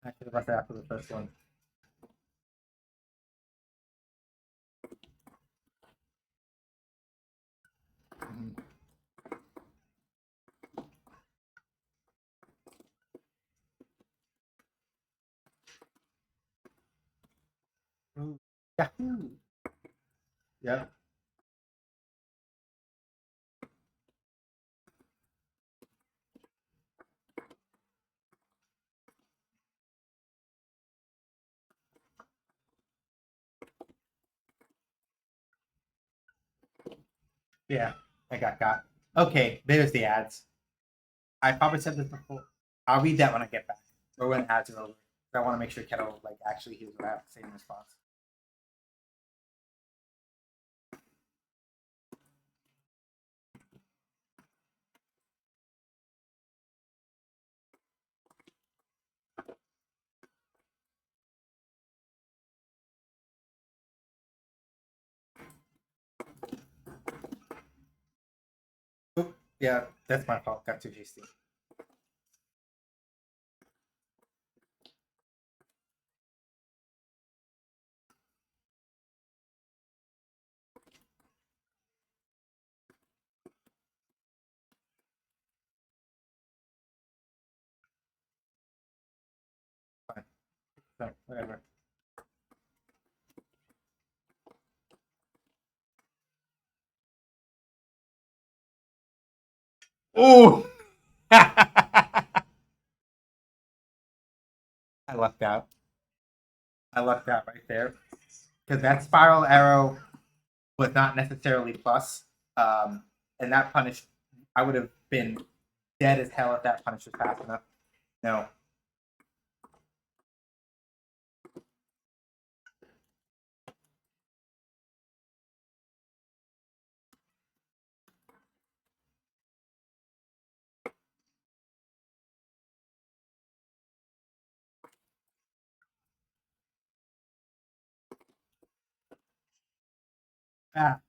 I should have left that after the first one. Mhm. Ooh. Yahoo! Yep. Yeah, I got. Okay, there's the ads. I probably said this before. I'll read that when I get back, or when ads are over. I want to make sure Kettle like actually hears what I have to say in response. Oop, yeah, that's my fault. Got too hasty. Fine. So, whatever. Oh! I lucked out. I lucked out right there because that spiral arrow was not necessarily plus, and that punish I would have been dead as hell if that punish was fast enough. No. Ah.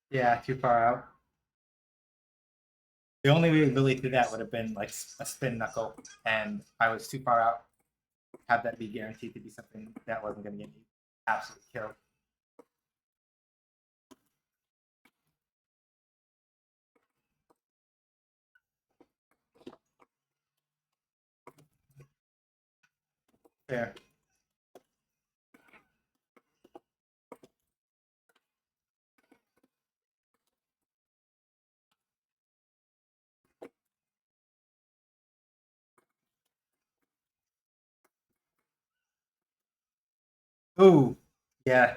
Yeah, too far out. The only way really through that would have been like a spin knuckle, and I was too far out. Have that be guaranteed to be something that wasn't going to get me absolutely killed. Fair. Ooh, yeah,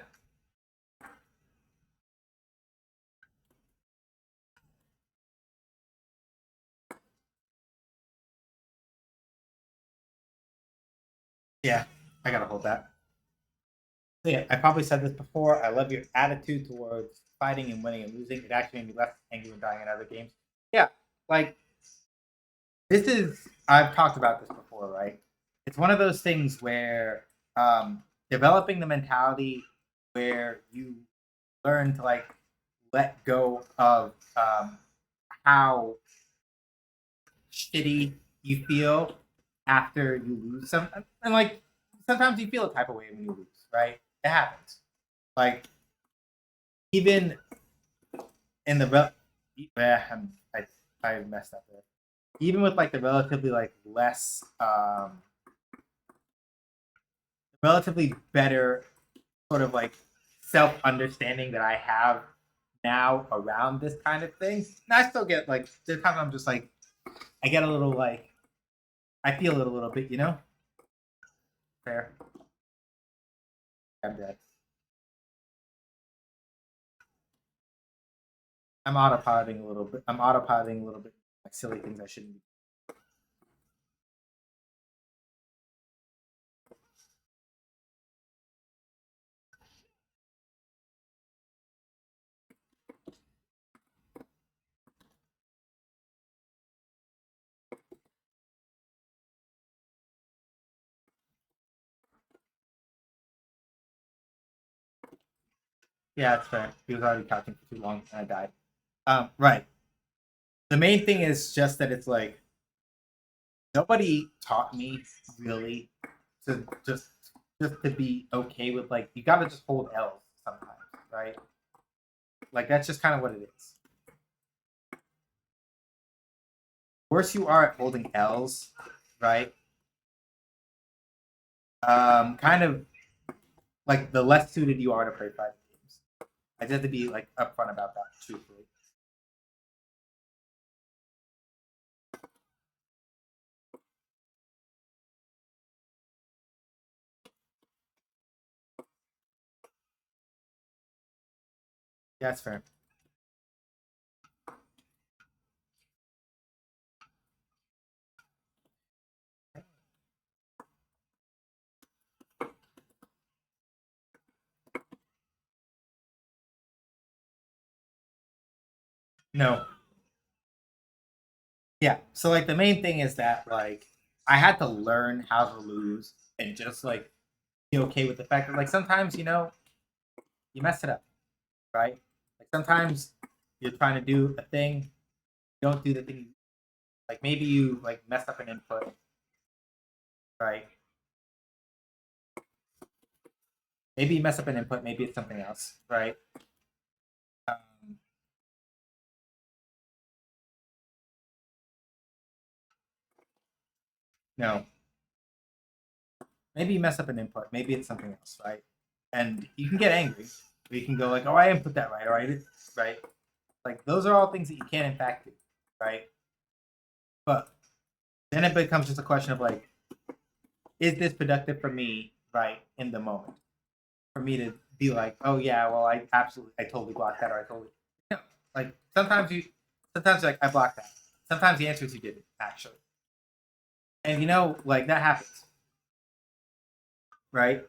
yeah. I gotta hold that. So yeah, I probably said this before. I love your attitude towards fighting and winning and losing. It actually made me less angry when dying in other games. Yeah, like this is I've talked about this before, right? It's one of those things where developing the mentality where you learn to like let go of how shitty you feel after you lose some, and like sometimes you feel a type of way when you lose, right? It happens. Like even in the I messed up there. Even with like the relatively like less relatively better sort of like self understanding that I have now around this kind of thing. And I still get like there's times I'm just like I get a little like I feel it a little bit, you know? Fair. I'm dead. I'm autopiloting a little bit. I'm autopiloting a little bit like silly things I shouldn't be. Yeah, that's fair. He was already couching for too long and I died. Right. The main thing is just that it's like nobody taught me really to just to be okay with like you gotta just hold L's sometimes, right? Like that's just kind of what it is. Worse you are at holding L's, right? Kind of like the less suited you are to play fighting games. I just have to be like upfront about that, truthfully. Yeah, that's fair. No. Yeah. So like the main thing is that like I had to learn how to lose and just like be okay with the fact that like sometimes, you know, you mess it up, right? Like sometimes you're trying to do a thing, you don't do the thing like maybe you like mess up an input, right? Maybe you mess up an input, maybe it's something else, right? Um, no, maybe you mess up an input, maybe it's something else, right? And you can get angry. Or you can go like, "Oh, I didn't put that right," or "I did," right? Like those are all things that you can in fact do, right? But then it becomes just a question of like, is this productive for me, right, in the moment? For me to be like, "Oh yeah, well I totally blocked that," or "I totally," you know, like sometimes like I blocked that. Sometimes the answer is you didn't actually, and you know, like that happens, right?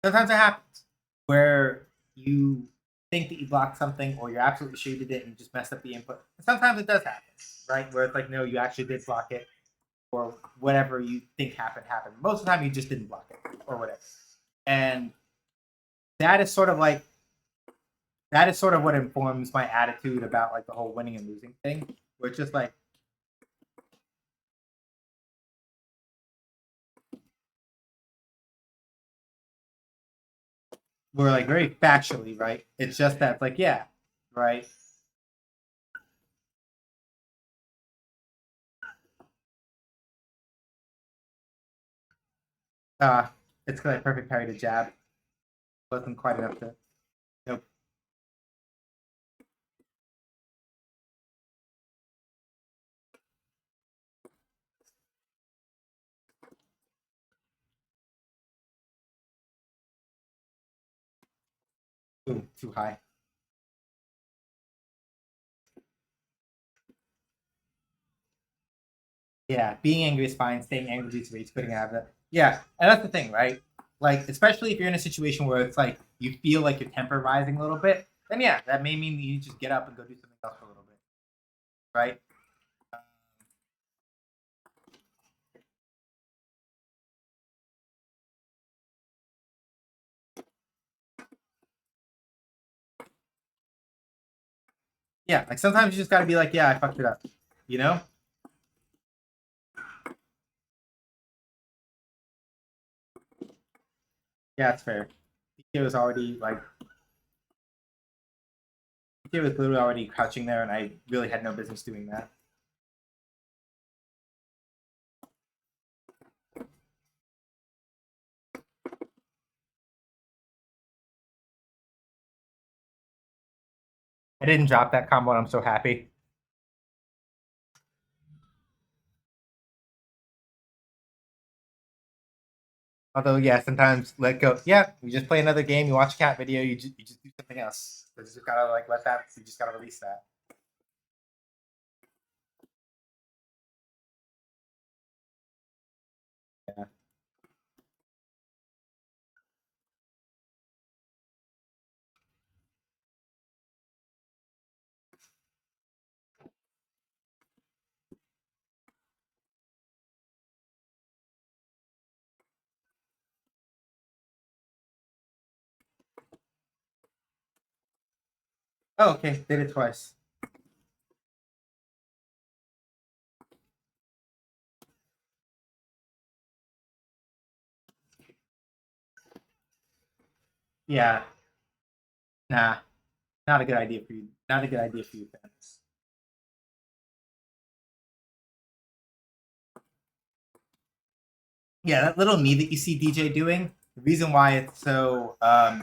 Sometimes it happens where you think that you blocked something or you're absolutely sure you did it and you just messed up the input. And sometimes it does happen, right? Where it's like, no, you actually did block it or whatever you think happened. Most of the time you just didn't block it or whatever. And that is sort of like that is sort of what informs my attitude about like the whole winning and losing thing. Where it's just like we're like very factually, right? It's just that like, yeah, right. Uh it's because I perfect parried a jab. Wasn't quite enough to nope. Ooh, too high. Yeah, being angry is fine. Staying angry is rage quitting out of it. Yeah, and that's the thing, right? Like, especially if you're in a situation where it's like you feel like your temper rising a little bit, then yeah, that may mean you just get up and go do something else for a little bit, right? Yeah, like sometimes you just got to be like, yeah, I fucked it up, you know? Yeah, it's fair. PK was already like PK was literally already crouching there, and I really had no business doing that. I didn't drop that combo, and I'm so happy. Although, yeah, sometimes let go. Yeah, you just play another game. You watch a cat video. You just do something else. You just gotta like let that. You just gotta release that. Yeah. Oh, okay. Did it twice. Yeah. Nah. Not a good idea for you. Not a good idea for you, fans. Yeah, that little knee that you see DJ doing. The reason why it's so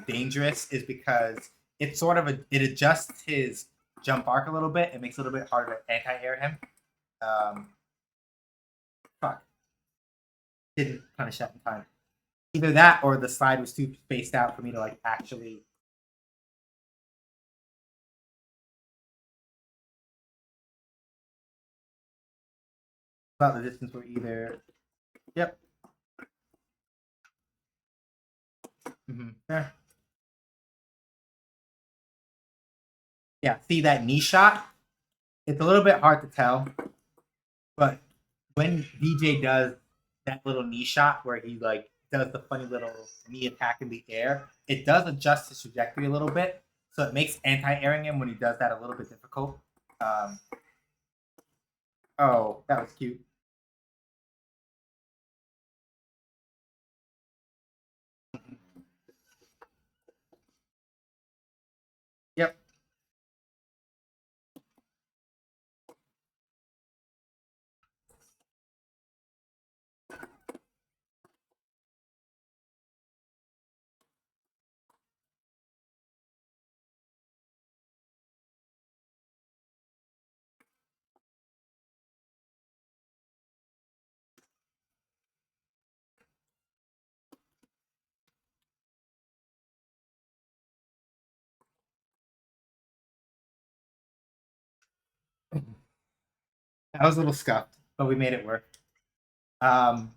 dangerous is because it's sort of it adjusts his jump arc a little bit. It makes it a little bit harder to anti-air him. Um, fuck. Didn't punish that in time. Either that or the slide was too spaced out for me to like actually. About the distance were either. Yep. Yeah. Yeah. See that knee shot? It's a little bit hard to tell, but when DJ does that little knee shot where he like does the funny little knee attack in the air, it does adjust his trajectory a little bit, so it makes anti-airing him when he does that a little bit difficult. Oh, that was cute. Yep. That was a little scuffed, but we made it work. Um,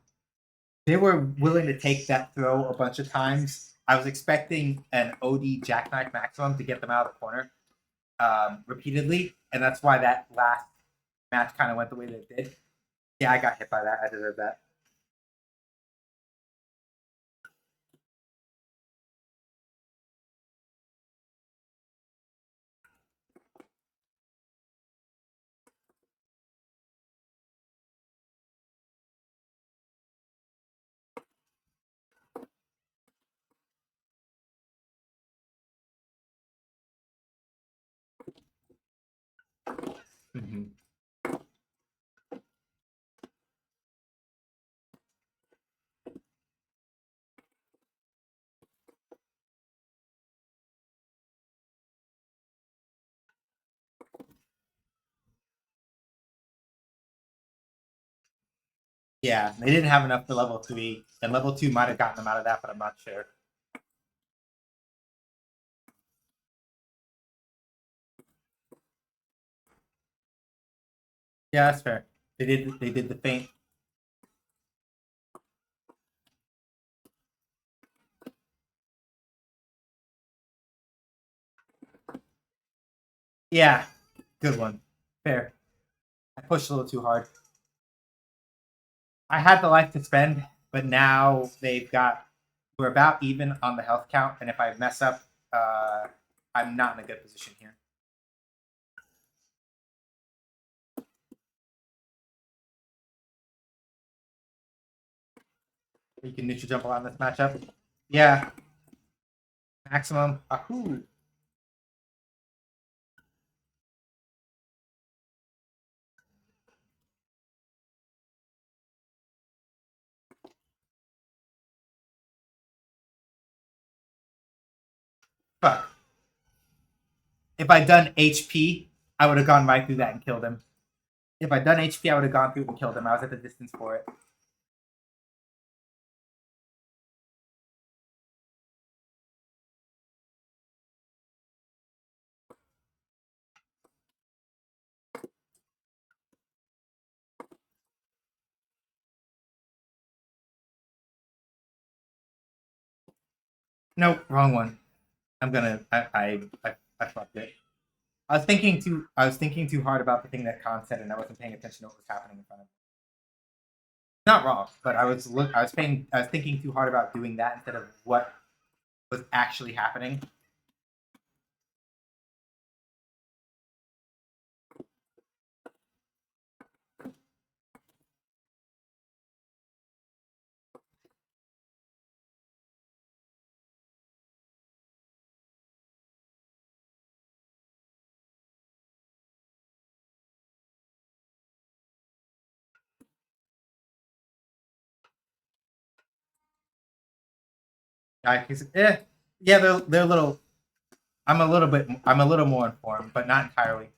they were willing to take that throw a bunch of times. I was expecting an OD jackknife maximum to get them out of the corner repeatedly, and that's why that last match kind of went the way that it did. Yeah, I got hit by that. I deserve that. Mm-hmm. Yeah, they didn't have enough for level 3, and level 2 might have gotten them out of that, but I'm not sure. Yeah, that's fair. They did the feint. Yeah, good one. Fair. I pushed a little too hard. I had the life to spend, but now we're about even on the health count, and if I mess up, I'm not in a good position here. You can neutral jump a lot in this matchup. Yeah. Maximum. Ahoo. Fuck. If I'd done HP, I would have gone right through that and killed him. If I'd done HP, I would have gone through and killed him. I was at the distance for it. Nope, wrong one. I'm gonna. I fucked it. I was thinking too hard about the thing that Khan said, and I wasn't paying attention to what was happening in front of me. Not wrong, but I was thinking too hard about doing that instead of what was actually happening. Yeah, they're a little. I'm a little more informed, but not entirely.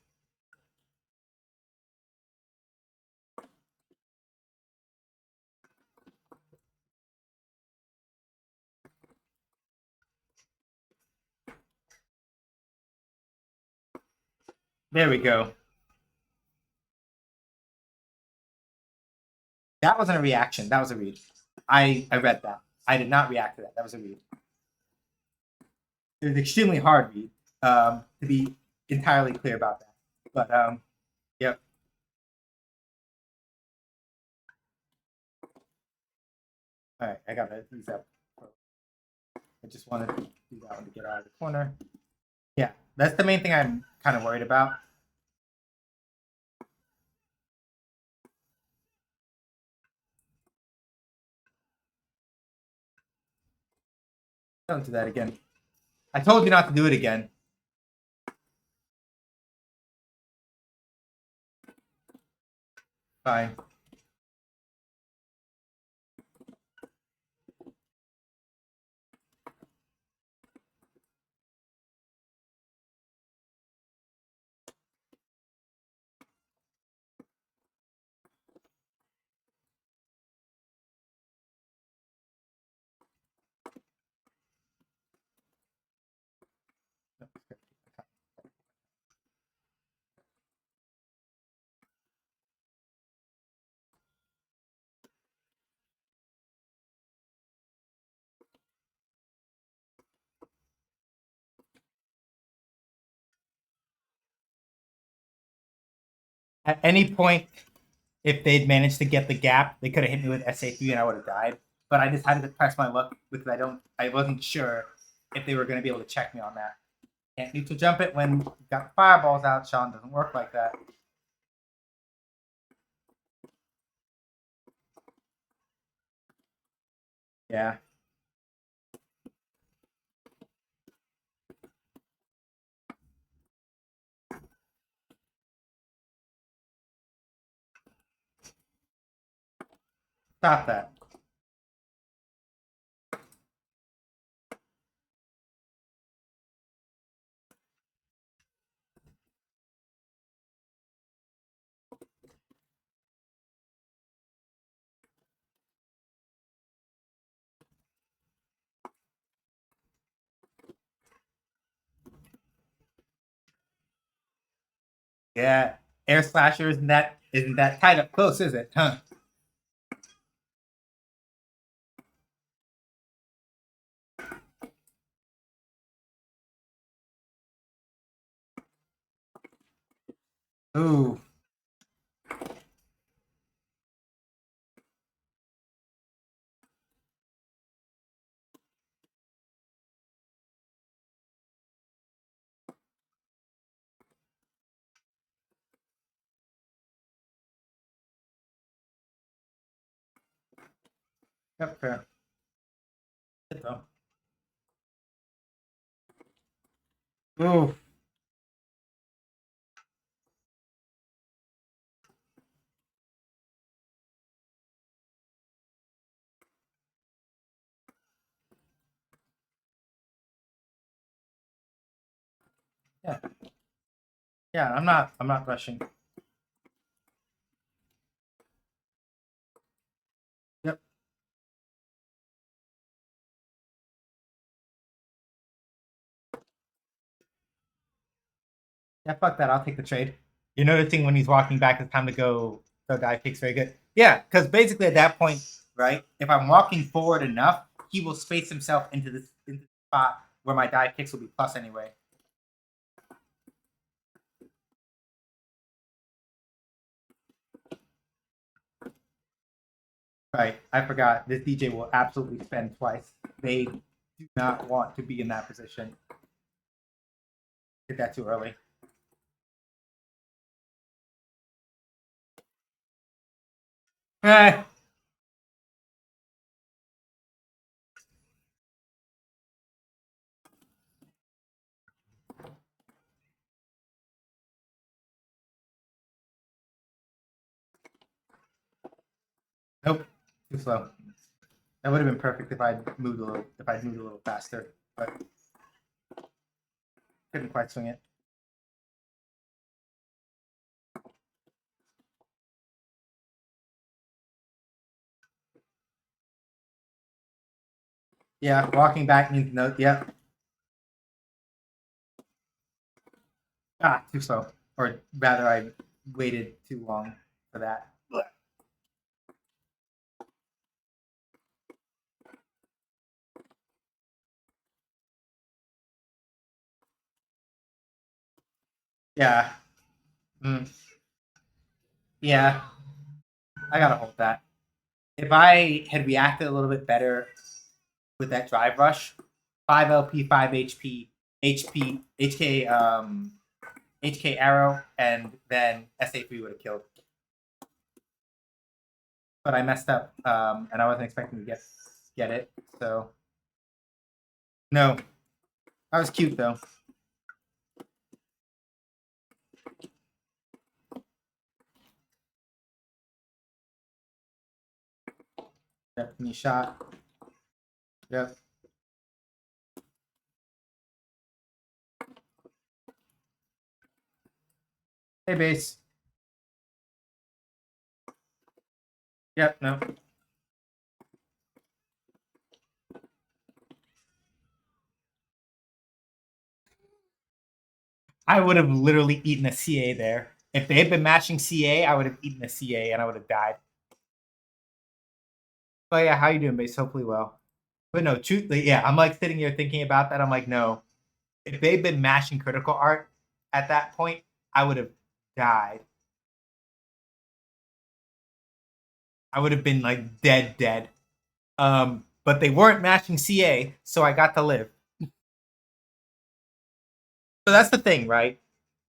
There we go. That wasn't a reaction. That was a read. I read that. I did not react to that. That was a read. It was extremely hard read. To be entirely clear about that. But yep. All right, I gotta use that. I just wanted to do that one to get out of the corner. Yeah, that's the main thing I'm kind of worried about. Don't do that again. I told you not to do it again. Fine. At any point, if they'd managed to get the gap, they could have hit me with SA3 and I would have died. But I decided to press my luck because I wasn't sure if they were going to be able to check me on that. Can't neutral jump it when you've got fireballs out, Sean. Doesn't work like that. Yeah. Stop that. Yeah. Air slasher isn't that tight up close, is it? Huh? Ooh. Yep, fair. Good though. Ooh. Yeah. Yeah, I'm not rushing. Yep. Yeah, fuck that. I'll take the trade. You're noticing when he's walking back, it's time to go. The guy kicks very good. Yeah, because basically at that point, right? If I'm walking forward enough, he will space himself into the spot where my die kicks will be plus anyway. Right. I forgot. This DJ will absolutely spend twice. They do not want to be in that position. Did that too early. Eh. Nope. Too slow. That would have been perfect if I'd moved a little faster, but couldn't quite swing it. Yeah, walking back means no. Yeah. Ah, too slow. Or rather, I waited too long for that. Yeah. Mm. Yeah. I gotta hold that. If I had reacted a little bit better with that drive rush, 5 LP, 5 HP, HK, HK arrow, and then SA3 would have killed. But I messed up, and I wasn't expecting to get it. So no, that was cute though. Yep, knee shot. Yep. Hey, base. Yep. No. I would have literally eaten a CA there. If they had been matching CA, I would have eaten a CA and I would have died. But yeah, how you doing, base? Hopefully well. But no, truthfully, yeah, I'm like sitting here thinking about that. I'm like, no, if they'd been mashing critical art at that point, I would have died. I would have been like dead. But they weren't mashing CA, so I got to live. So that's the thing, right?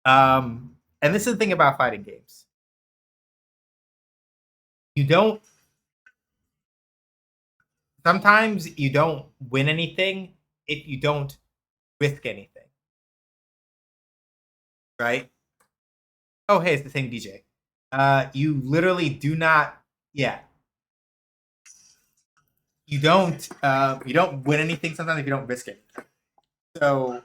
And this is the thing about fighting games. You don't sometimes you don't win anything if you don't risk anything. Right? Oh hey, it's the same DJ. You literally do not yeah. You don't win anything sometimes if you don't risk it. So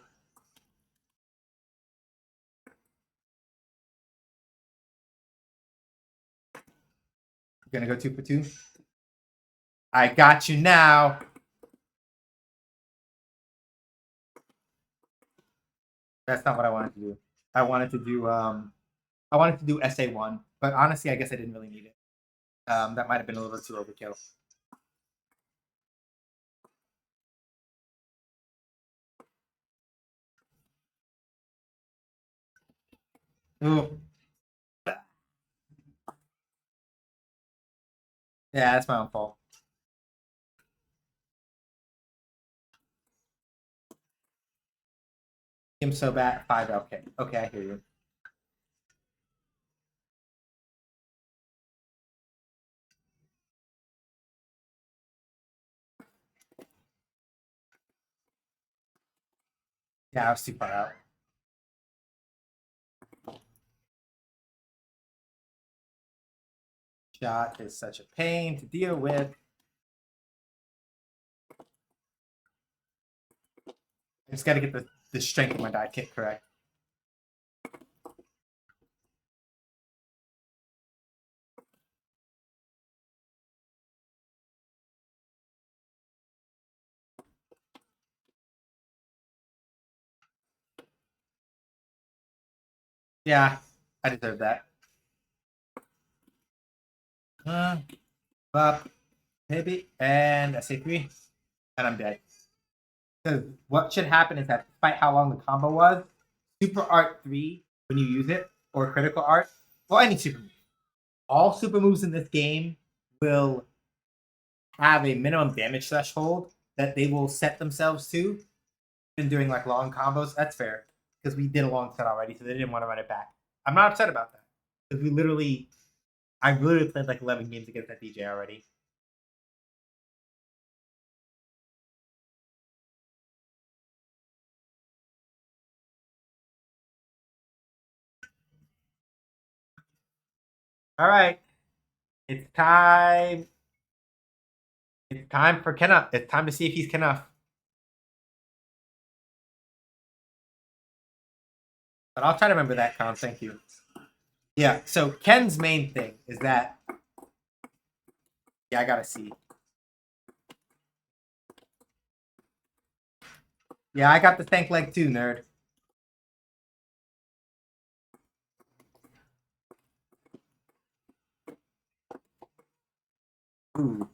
you're gonna go 2 for 2. I got you now. That's not what I wanted to do. I wanted to do SA1, but honestly I guess I didn't really need it. That might have been a little bit too overkill. Ooh. Yeah, that's my own fault. I'm so bad. 5 okay. Okay, I hear you. Yeah, I was too far out. Shot is such a pain to deal with. I just got to get the strength of my die kick correct. Yeah, I deserve that. Up, maybe, and I say 3, and I'm dead. Because what should happen is that despite how long the combo was, Super Art 3, when you use it, or Critical Art, well, any super move, all super moves in this game will have a minimum damage threshold that they will set themselves to. And doing like long combos, that's fair because we did a long set already, so they didn't want to run it back. I'm not upset about that because I literally played like 11 games against that DJ already. All right, it's time. It's time for Kenneth. It's time to see if he's Kenneth. But I'll try to remember that, Con. Thank you. Yeah, so Ken's main thing is that. Yeah, I gotta see. Yeah, I got the thank leg too, nerd. Ooh.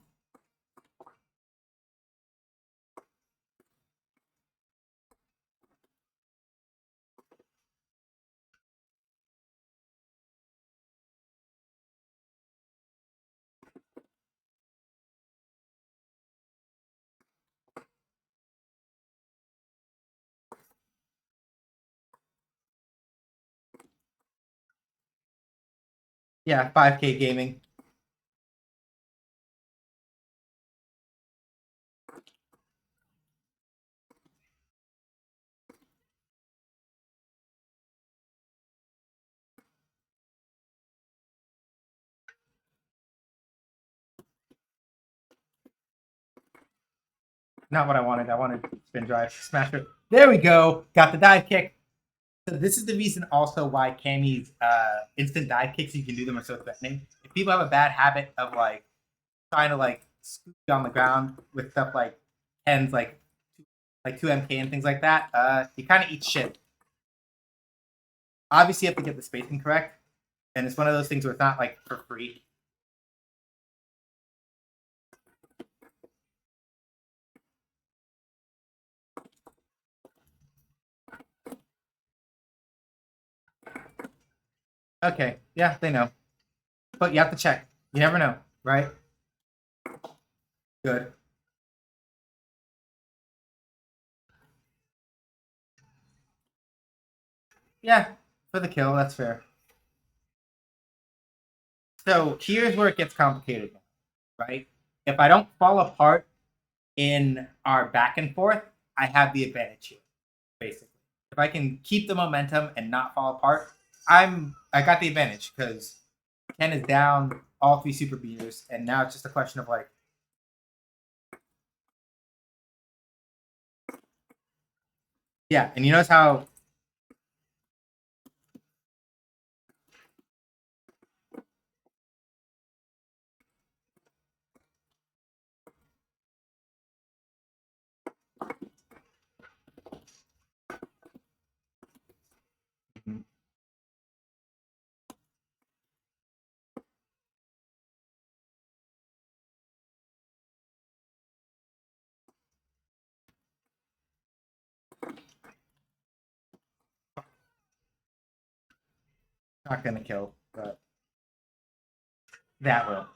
Yeah, 5K gaming. Not what I wanted. I wanted spin drive, smasher. There we go. Got the dive kick. So this is the reason also why Cammy's instant dive kicks, you can do them, are so threatening. If people have a bad habit of like trying to like scoop you on the ground with stuff like Ken's like 2MK and things like that, you kind of eat shit. Obviously, you have to get the spacing correct, and it's one of those things where it's not like for free. Okay, yeah, they know. But you have to check. You never know, right? Good. Yeah, for the kill, that's fair. So here's where it gets complicated, right? If I don't fall apart in our back and forth, I have the advantage here, basically. If I can keep the momentum and not fall apart, I got the advantage because Ken is down all 3 super beaters, and now it's just a question of like. Yeah, and you notice how. Not gonna kill, but that will.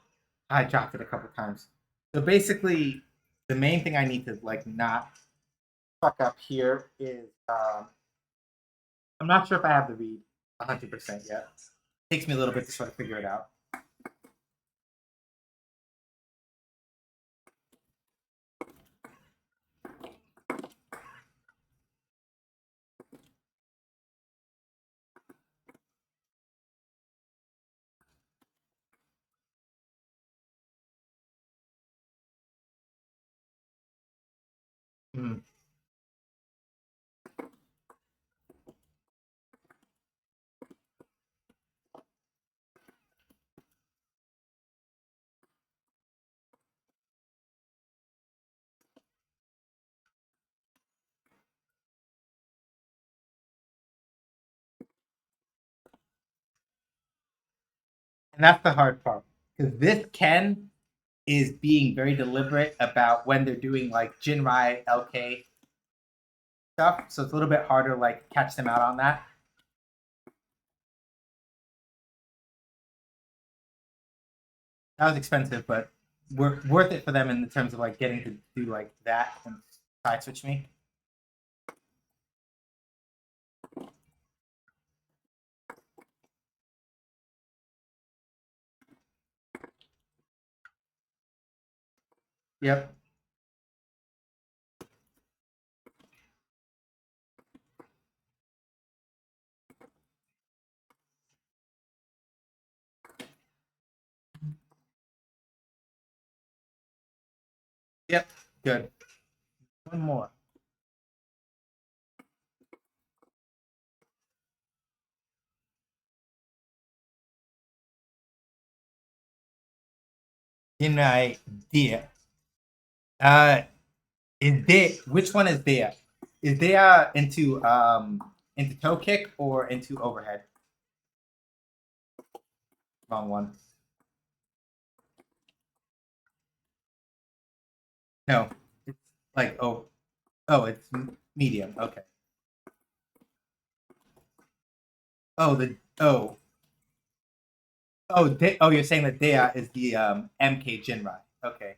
I dropped it a couple times. So basically, the main thing I need to like not fuck up here is I'm not sure if I have the read 100% yet. It takes me a little bit to sort of figure it out. Mm. And that's the hard part. Because this Ken is being very deliberate about when they're doing like Jinrai LK stuff. So it's a little bit harder to like catch them out on that. That was expensive, but worth it for them in terms of like getting to do like that and side switch me. Yep. Yep. Good. One more. In idea. Uh, is there which one is there? Is there into toe kick or into overhead? Wrong one. No, it's like it's medium. Okay. Oh the oh you're saying that there is the MK Jinrai. Okay.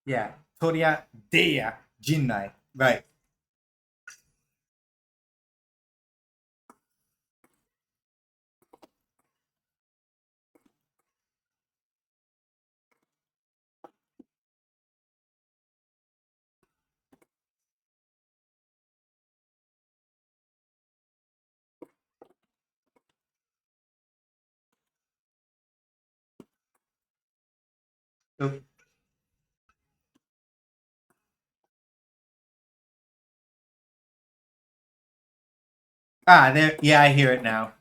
Yeah. Toria Deya Jinrai. Right. So, there. Yeah, I hear it now.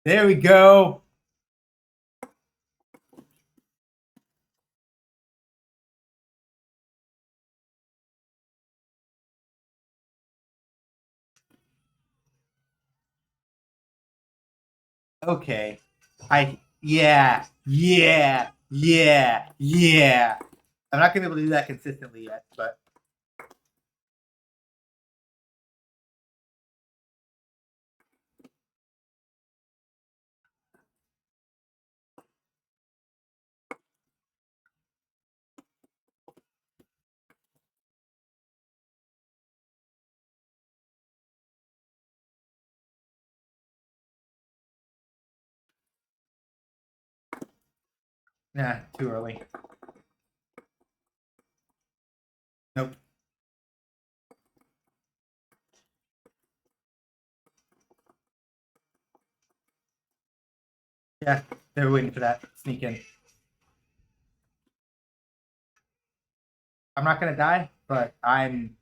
There we go. Okay. Yeah. I'm not gonna be able to do that consistently yet, but nah, too early. Nope. Yeah, they were waiting for that sneak in. I'm not gonna die, but I'm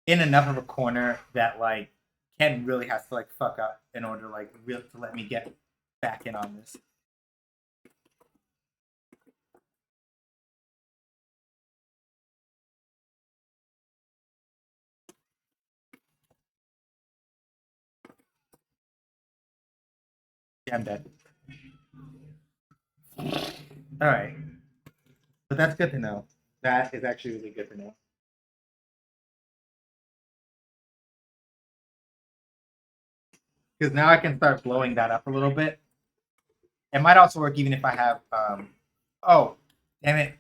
in enough of a corner that like Ken really has to like fuck up in order to like to let me get back in on this. Yeah, I'm dead. All right, but that's good to know. That is actually really good to know. Because now I can start blowing that up a little bit. It might also work even if I have oh, damn it.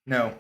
No.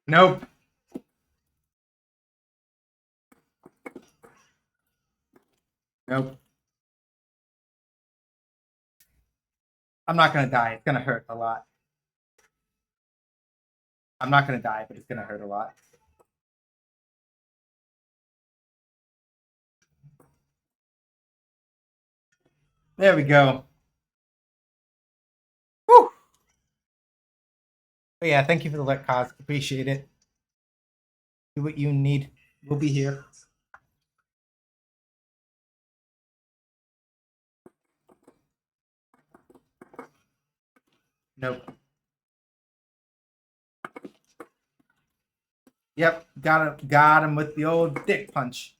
Nope. Nope. I'm not gonna die. It's gonna hurt a lot. I'm not gonna die, but it's gonna hurt a lot. There we go. Whew. But yeah, thank you for the let cause. Appreciate it. Do what you need. We'll be here. Nope. Yep, got him with the old dick punch.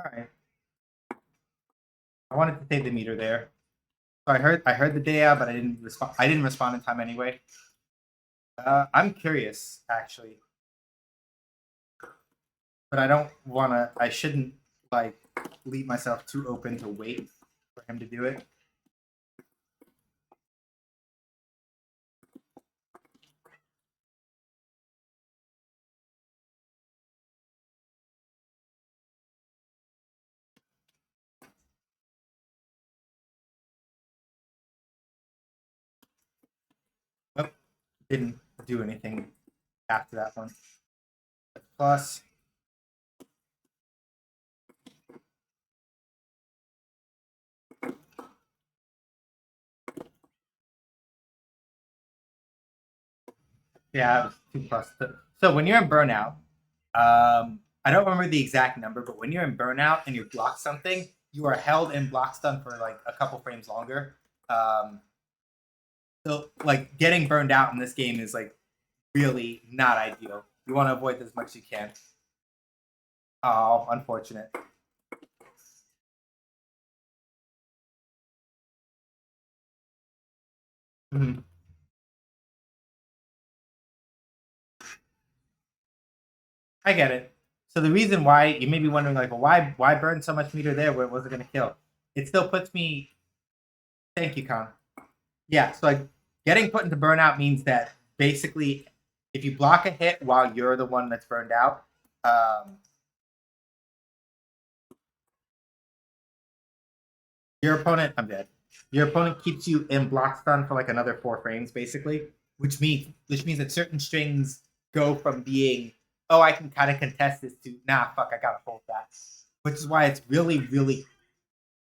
All right. I wanted to save the meter there. So I heard the day out, but I didn't respond. I didn't respond in time anyway. I'm curious actually, but I don't wanna. I shouldn't like leave myself too open to wait for him to do it. Nope, didn't do anything after that one. Plus, yeah, it was 2+. So when you're in burnout, I don't remember the exact number, but when you're in burnout and you block something, you are held in block stun for like a couple frames longer. So like getting burned out in this game is like really not ideal. You want to avoid this as much as you can. Oh, unfortunate. Mm-hmm. I get it. So the reason why you may be wondering, like, well, why burn so much meter there? Where was it going to kill? It still puts me. Thank you, Con. Yeah. So like, getting put into burnout means that basically, if you block a hit while you're the one that's burned out, your opponent. I'm dead. Your opponent keeps you in block stun for like another 4 frames, basically, which means that certain strings go from being, oh, I can kind of contest this to, nah, fuck, I gotta hold that. Which is why it's really, really,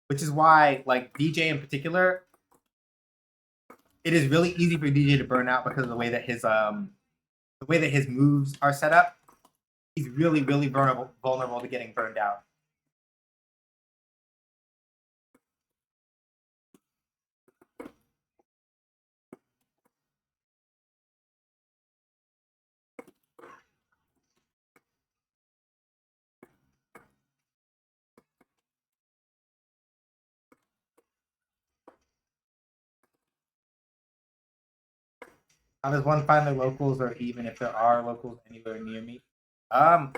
which is why like DJ in particular, it is really easy for DJ to burn out because of the way that his moves are set up. He's really, really vulnerable to getting burned out. How does one find the locals, or even if there are locals anywhere near me? Um,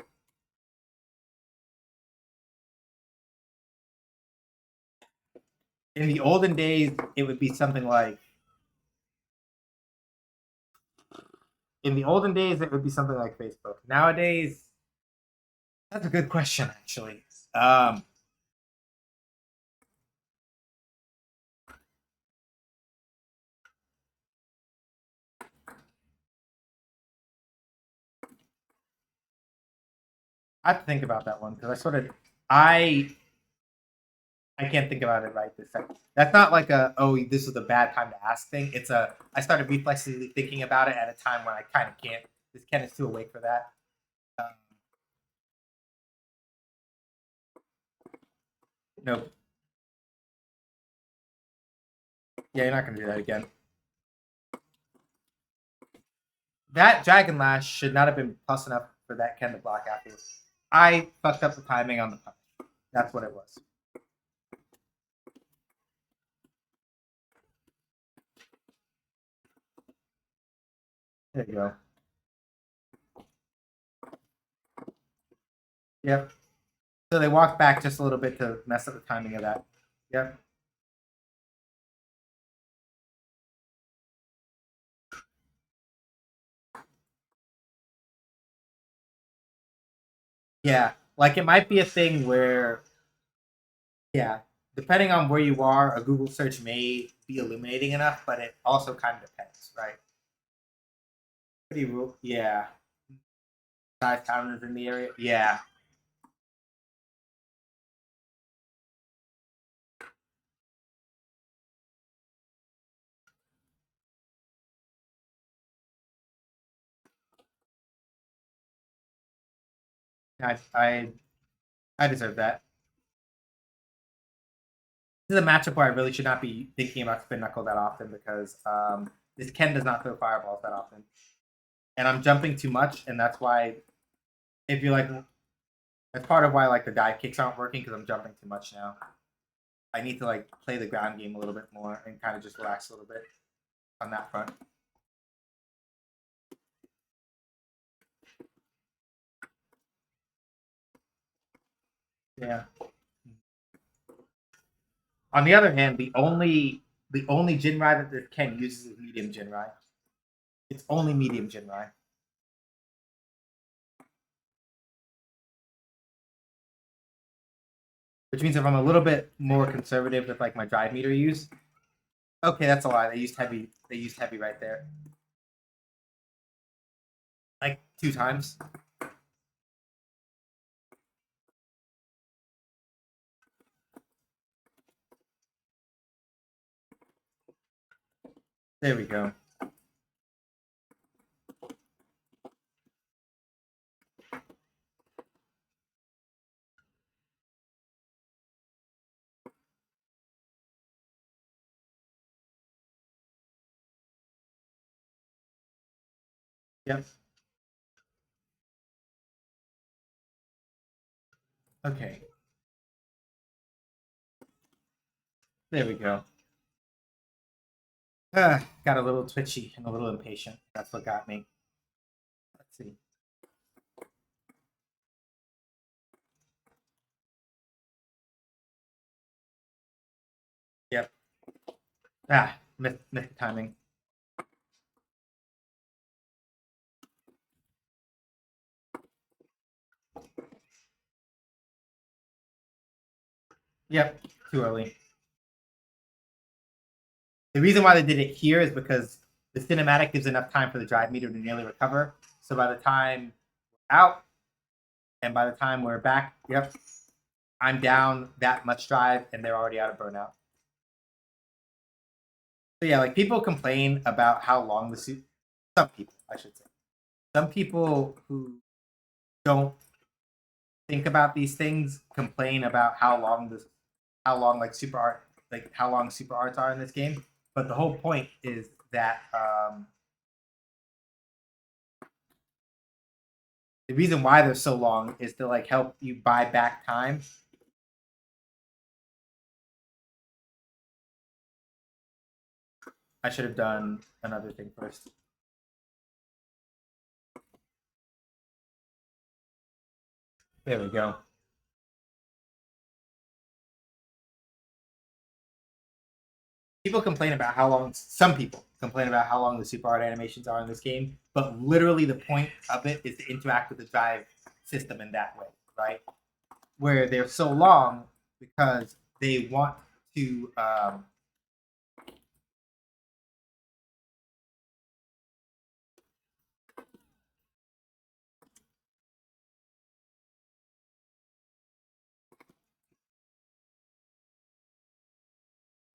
In the olden days, it would be something like. In the olden days, it would be something like Facebook. Nowadays, that's a good question, actually. I have to think about that one because I I can't think about it right this second. That's not like a this is a bad time to ask thing. It's a I started reflexively thinking about it at a time when I kind of can't. This Ken is too awake for that. Um, nope. Yeah, you're not gonna do that again. That Dragon Lash should not have been plus enough for that Ken to block afterwards. I fucked up the timing on the punch. That's what it was. There you go. Yep. So they walked back just a little bit to mess up the timing of that. Yep. Yeah. Like it might be a thing where, yeah, depending on where you are, a Google search may be illuminating enough, but it also kind of depends, right? Pretty rule. Yeah. Size town is in the area. Yeah. I I I deserve that. This is a matchup where I really should not be thinking about spin knuckle that often because this Ken does not throw fireballs that often, and I'm jumping too much, and that's why if you're like that's part of why like the dive kicks aren't working because I'm jumping too much now. I need to like play the ground game a little bit more and kind of just relax a little bit on that front. Yeah. On the other hand, the only Jinrai that this Ken uses is medium Jinrai. It's only medium Jinrai. Which means if I'm a little bit more conservative with like my drive meter use, okay, that's a lie. They used heavy. They used heavy right there, like 2 times. There we go. Yep. Okay. There we go. Got a little twitchy and a little impatient. That's what got me. Let's see. Yep. Missed the timing. Yep. Too early. The reason why they did it here is because the cinematic gives enough time for the drive meter to nearly recover. So by the time we're out and by the time we're back, yep, I'm down that much drive and they're already out of burnout. So yeah, like people complain about how long the suit. Some people, I should say, some people who don't think about these things complain about how long like super art, like how long super arts are in this game. But the whole point is that the reason why they're so long is to like help you buy back time. I should have done another thing first. There we go. people complain about how long. Some people complain about how long the super art animations are in this game, but literally the point of it is to interact with the drive system in that way, right? Where they're so long because they want to.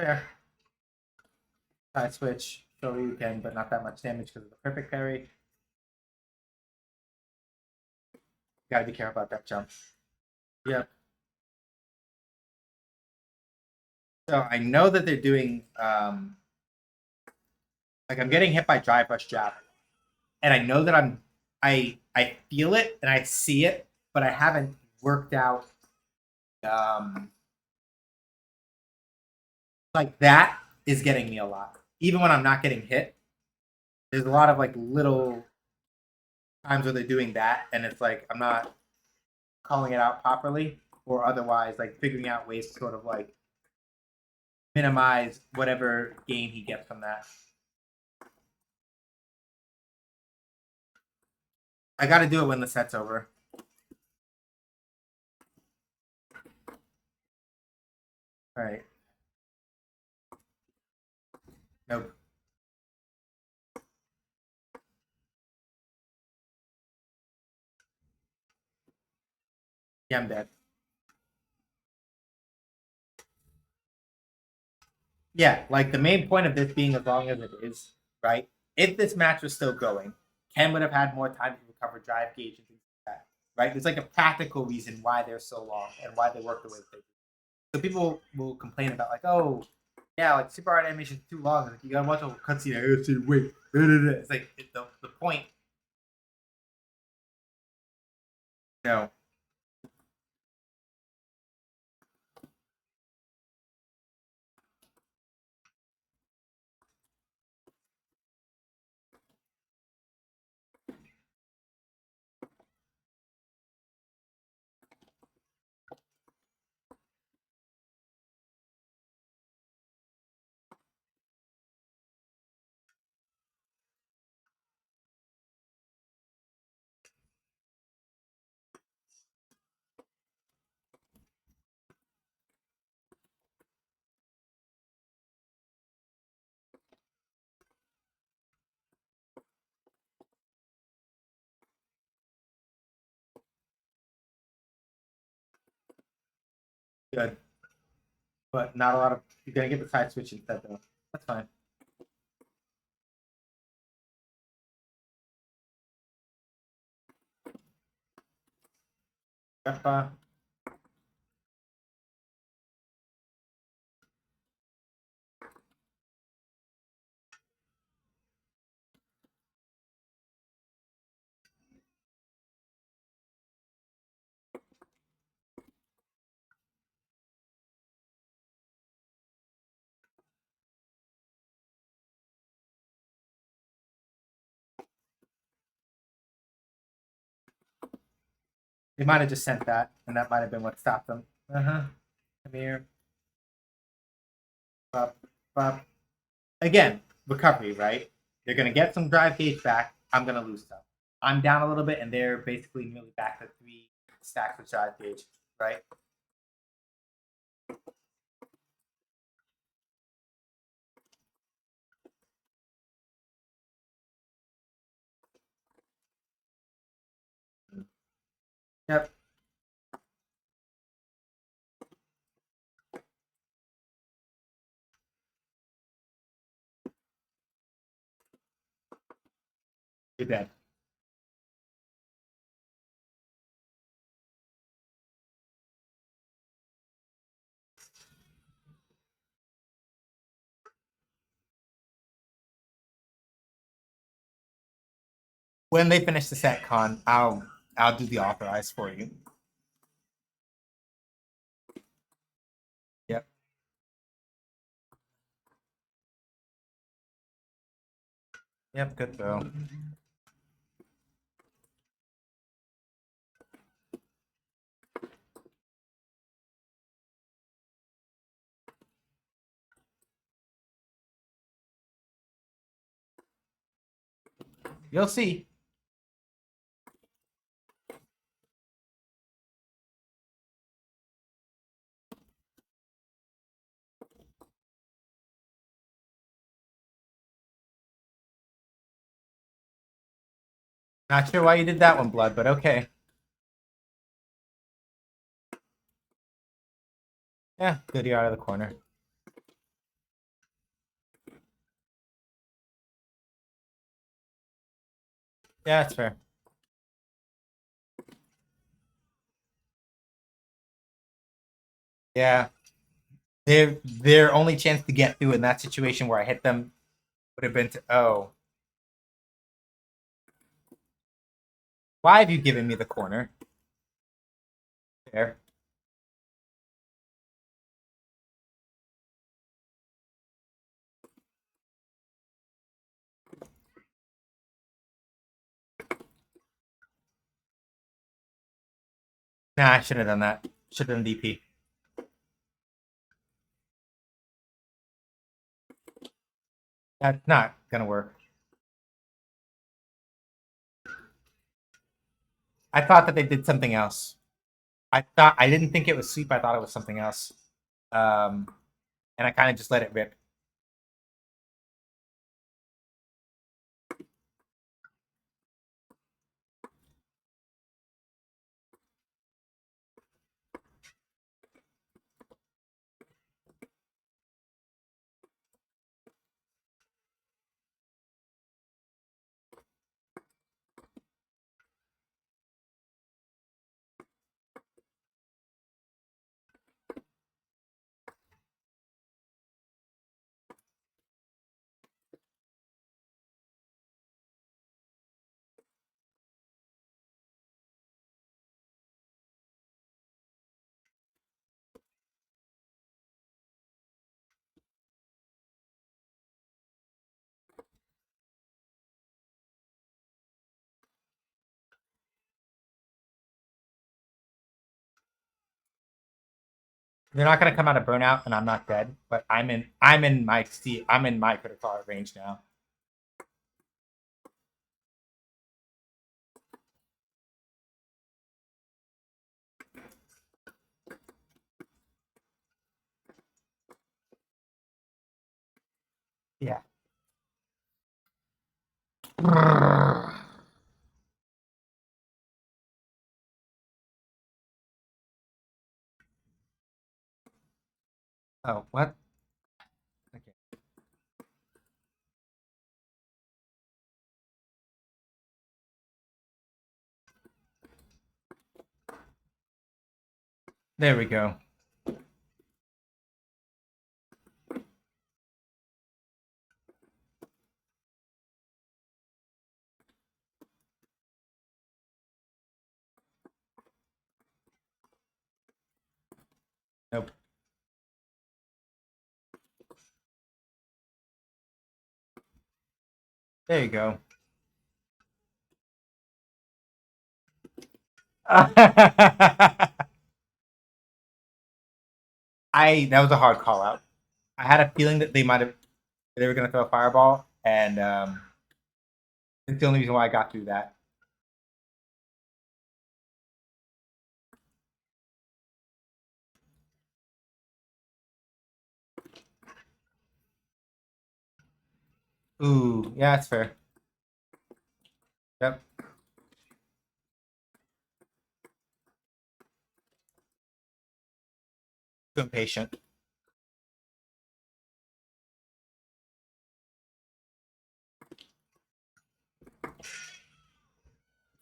There. Side switch, show you can, but not that much damage because of the perfect parry. Gotta be careful about that jump. Yep. So I know that they're doing like I'm getting hit by drive rush jab, and I know that I feel it and I see it, but I haven't worked out like that is getting me a lot. Even when I'm not getting hit, there's a lot of like little times where they're doing that, and it's like I'm not calling it out properly, or otherwise like figuring out ways to sort of like minimize whatever gain he gets from that. I got to do it when the set's over. All right. Nope. Yeah, I'm dead. Yeah, like the main point of this being as long as it is, right? If this match was still going, Ken would have had more time to recover drive gauge and things like that, right? There's like a practical reason why they're so long and why they work the way they do. So people will complain about like, oh, yeah, like super art animation is too long. Like you gotta watch a cutscene. I gotta see wait. It's like the point. No, good, but not a lot of. You're gonna get the side switch instead though. That's fine. Yep, they might have just sent that, and that might have been what stopped them. Come here. Up, up. Again, recovery, right? They're gonna get some drive gauge back. I'm gonna lose some. I'm down a little bit, and they're basically nearly back to 3 stacks of drive gauge, right? Yep. You're dead. When they finish the set con, I'll do the authorize for you. Yep. Yep. Good throw. You'll see. Not sure why you did that one, Blood, but okay. Yeah, good you're out of the corner. Yeah, that's fair. Yeah. Their only chance to get through in that situation where I hit them would have been to why have you given me the corner? There. Nah, I should have done that. Should have done DP. That's not gonna work. I thought that they did something else. I didn't think it was sweep. I thought it was something else. Um, and I kind of just let it rip. They're not gonna come out of burnout, and I'm not dead. But I'm in my critical range now. Yeah. Oh, what? Okay. There we go. Nope. There you go. That was a hard call out. I had a feeling that they were gonna throw a fireball, and it's the only reason why I got through that. Ooh, yeah, that's fair. Yep. Too impatient.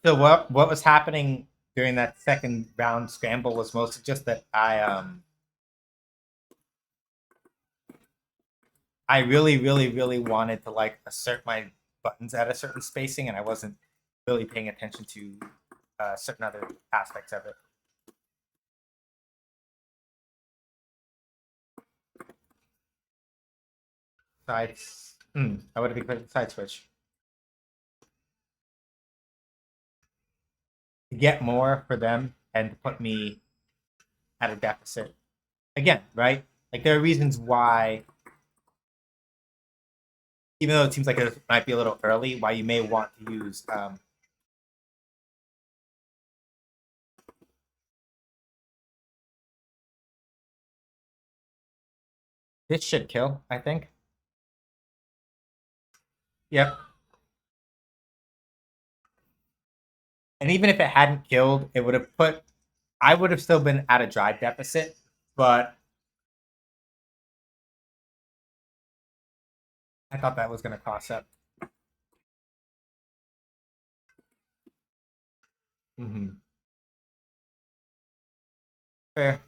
So what was happening during that second round scramble was mostly just that I really wanted to like assert my buttons at a certain spacing, and I wasn't really paying attention to certain other aspects of it. Sides. I would have clicked side switch to get more for them and to put me at a deficit again, right? Like there are reasons why even though it seems like it might be a little early, why you may want to use this should kill, I think. Yep. And even if it hadn't killed, it would have put. I would have still been at a drive deficit, but I thought that was going to cross up. Mm-hmm. Fair.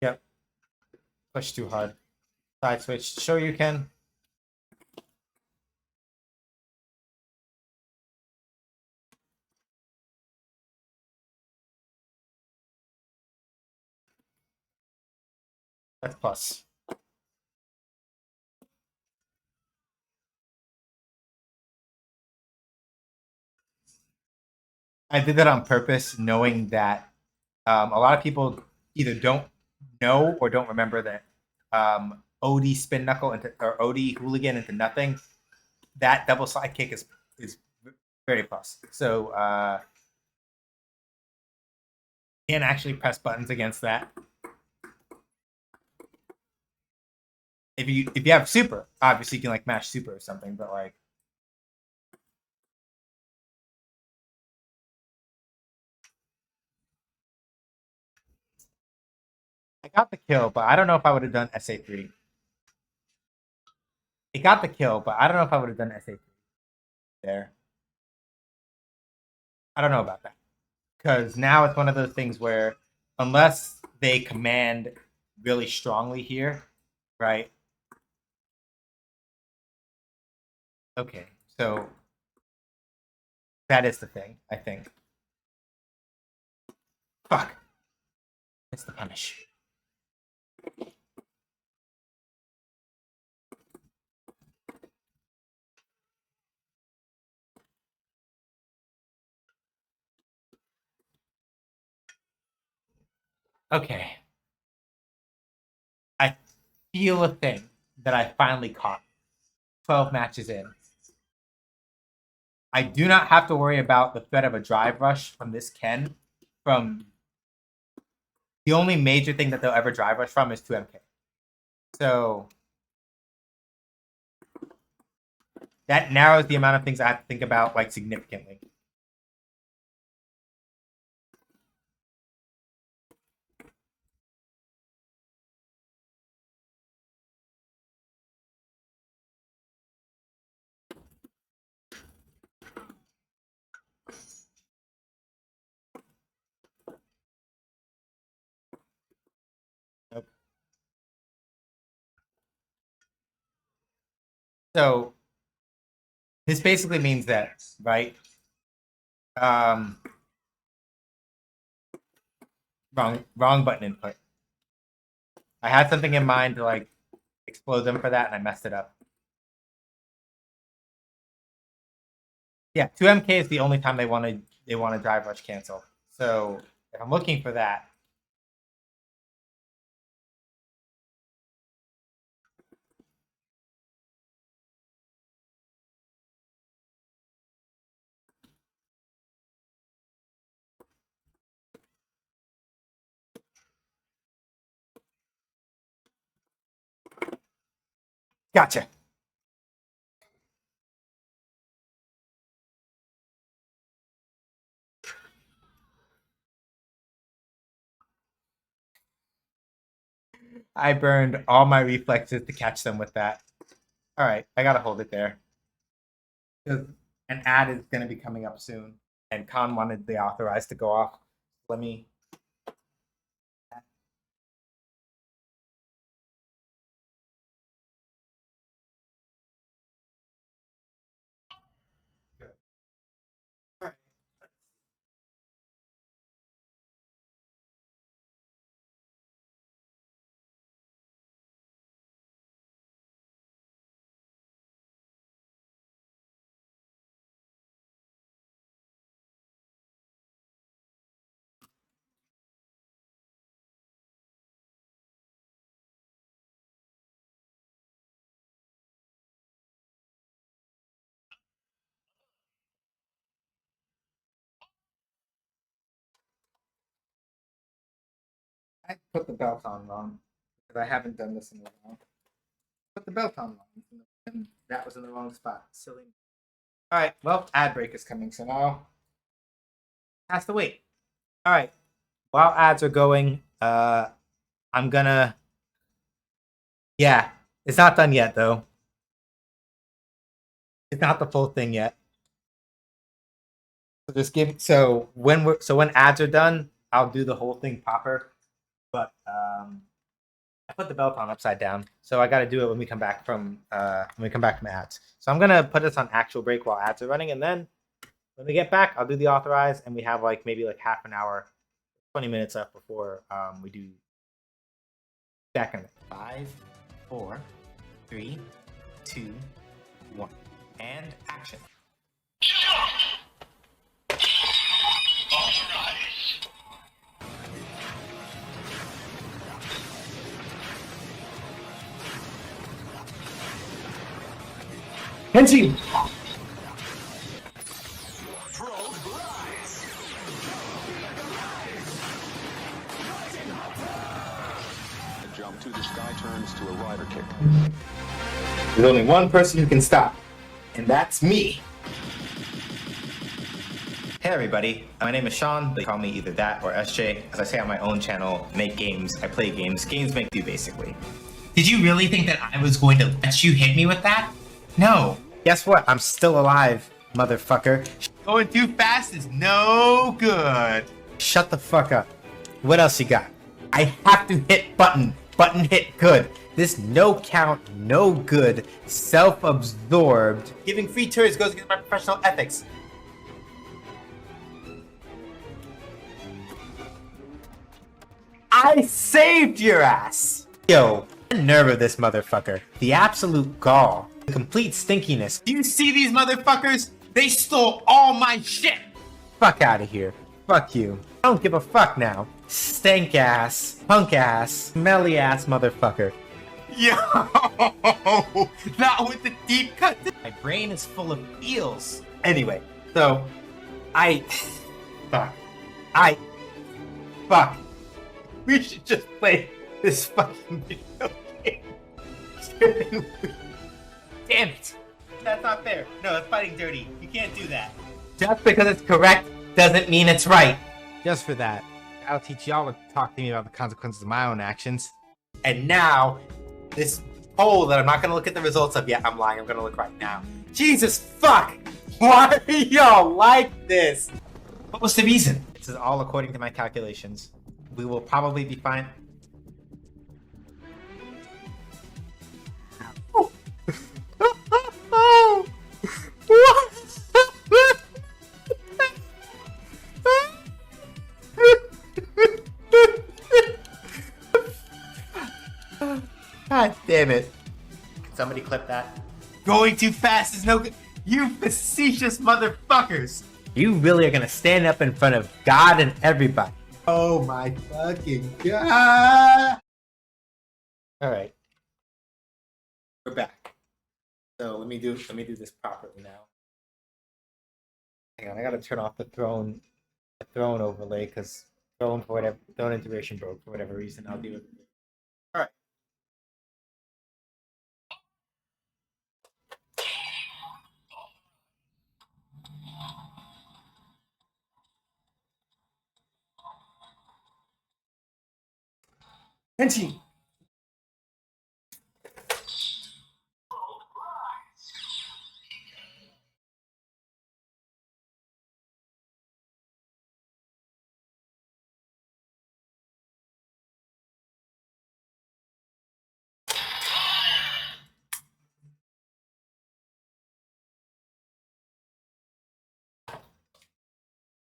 Yep. Push too hard. Side switch. Sure you can. That's plus. I did that on purpose, knowing that a lot of people either don't know or don't remember that OD spin knuckle into or OD hooligan into nothing. That double side kick is very plus. So can't actually press buttons against that. If you have super, obviously you can like mash super or something, but like I got the kill, but I don't know if I would have done SA3. It got the kill, but I don't know if I would have done SA3 there. I don't know about that. Because now it's one of those things where unless they command really strongly here, right? Okay, so that is the thing, I think. Fuck. It's the punish. Okay. I feel a thing that I finally caught 12 matches in. I do not have to worry about the threat of a drive rush from this Ken. From the only major thing that they'll ever drive rush from is 2MK. So that narrows the amount of things I have to think about like significantly. Nope. So this basically means that, right? Um, wrong button input. I had something in mind to like explode them for that, and I messed it up. Yeah, 2MK is the only time they want to drive rush cancel. So if I'm looking for that, gotcha. I burned all my reflexes to catch them with that. All right, I gotta hold it there because an ad is gonna be coming up soon, and Khan wanted the authorized to go off. Let me. I put the belt on wrong because I haven't done this in a while. Put the belt on wrong. And that was in the wrong spot. Silly. All right. Well, ad break is coming, so now has to wait. All right. While ads are going, I'm gonna. Yeah, it's not done yet though. It's not the full thing yet. So just give. So when ads are done, I'll do the whole thing proper. But I put the belt on upside down, so I got to do it when we come back from ads. So I'm gonna put this on actual break while ads are running, and then when we get back, I'll do the authorize, and we have maybe half an hour, 20 minutes left before we do back in 5, 4, 3, 2, 1, and action. Henty! The jump to the sky turns to a rider kick. There's only one person who can stop, and that's me. Hey everybody, my name is Sean. They call me either that or SJ. As I say on my own channel, make games, I play games. Games make you basically. Did you really think that I was going to let you hit me with that? No. Guess what? I'm still alive, motherfucker. Going too fast is no good. Shut the fuck up. What else you got? I have to hit button. Button hit good. This no count, no good, self-absorbed. Giving free turns goes against my professional ethics. I saved your ass! Yo, the nerve of this motherfucker. The absolute gall. The complete stinkiness. Do you see these motherfuckers? They stole all my shit! Fuck out of here. Fuck you. I don't give a fuck now. Stank ass, punk ass, smelly ass motherfucker. Yo! Not with the deep cut. My brain is full of eels. Anyway, so fuck. We should just play this fucking video game. Damn it! That's not fair. No, that's fighting dirty. You can't do that. Just because it's correct doesn't mean it's right. Just for that, I'll teach y'all to talk to me about the consequences of my own actions. And now, this poll that I'm not going to look at the results of yet, I'm lying, I'm going to look right now. Jesus fuck! Why are y'all like this? What was the reason? This is all according to my calculations. We will probably be fine. God damn it. Can somebody clip that? Going too fast is no good. You facetious motherfuckers. You really are gonna stand up in front of God and everybody. Oh my fucking God. Alright. We're back. So let me do this properly now. Hang on, I gotta turn off the throne overlay because throne integration broke for whatever reason. I'll do it. Alright. Henty!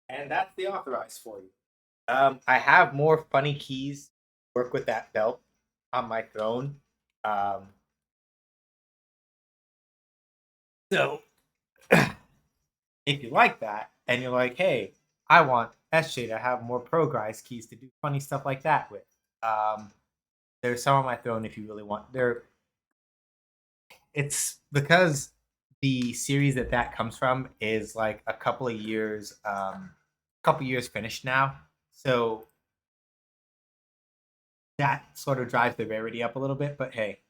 And that's the authorize for you. I have more funny keys to work with that belt on my throne. So, if you like that, and you're like, hey, I want SJ to have more progress keys to do funny stuff like that with. There's some on my throne if you really want. It's because the series that comes from is like a couple years finished now. So that sort of drives the rarity up a little bit, but hey.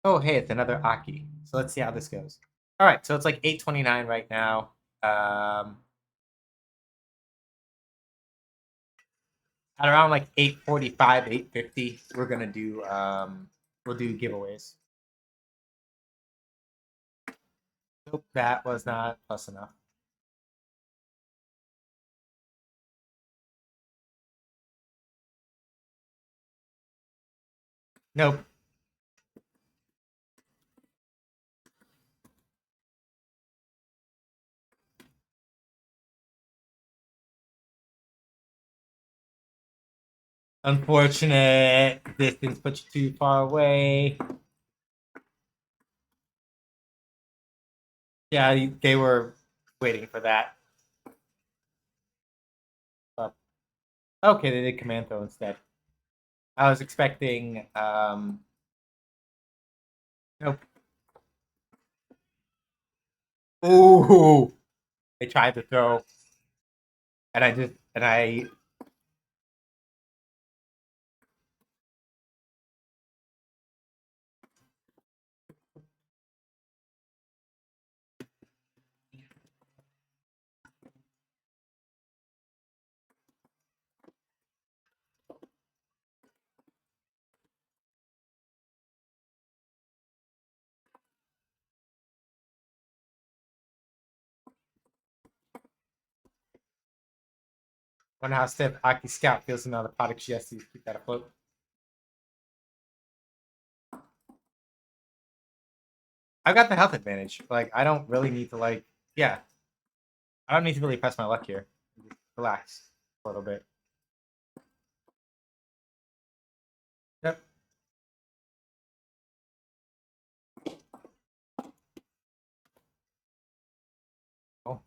Oh, hey, it's another Aki. So let's see how this goes. All right, so it's like 8:29 right now. At around like 8:45, 8:50, we're gonna do we'll do giveaways. Nope, that was not plus enough. Nope. Unfortunate. Distance puts you too far away. Yeah, they were waiting for that. But, okay, they did command throw instead. I was expecting. Nope. Ooh, they tried to throw, and I. Wonder how stiff Aki Scout feels in all the products she has to keep that afloat. I've got the health advantage. Like, I don't really need to yeah. I don't need to really press my luck here. Just relax a little bit. Yep. Oh,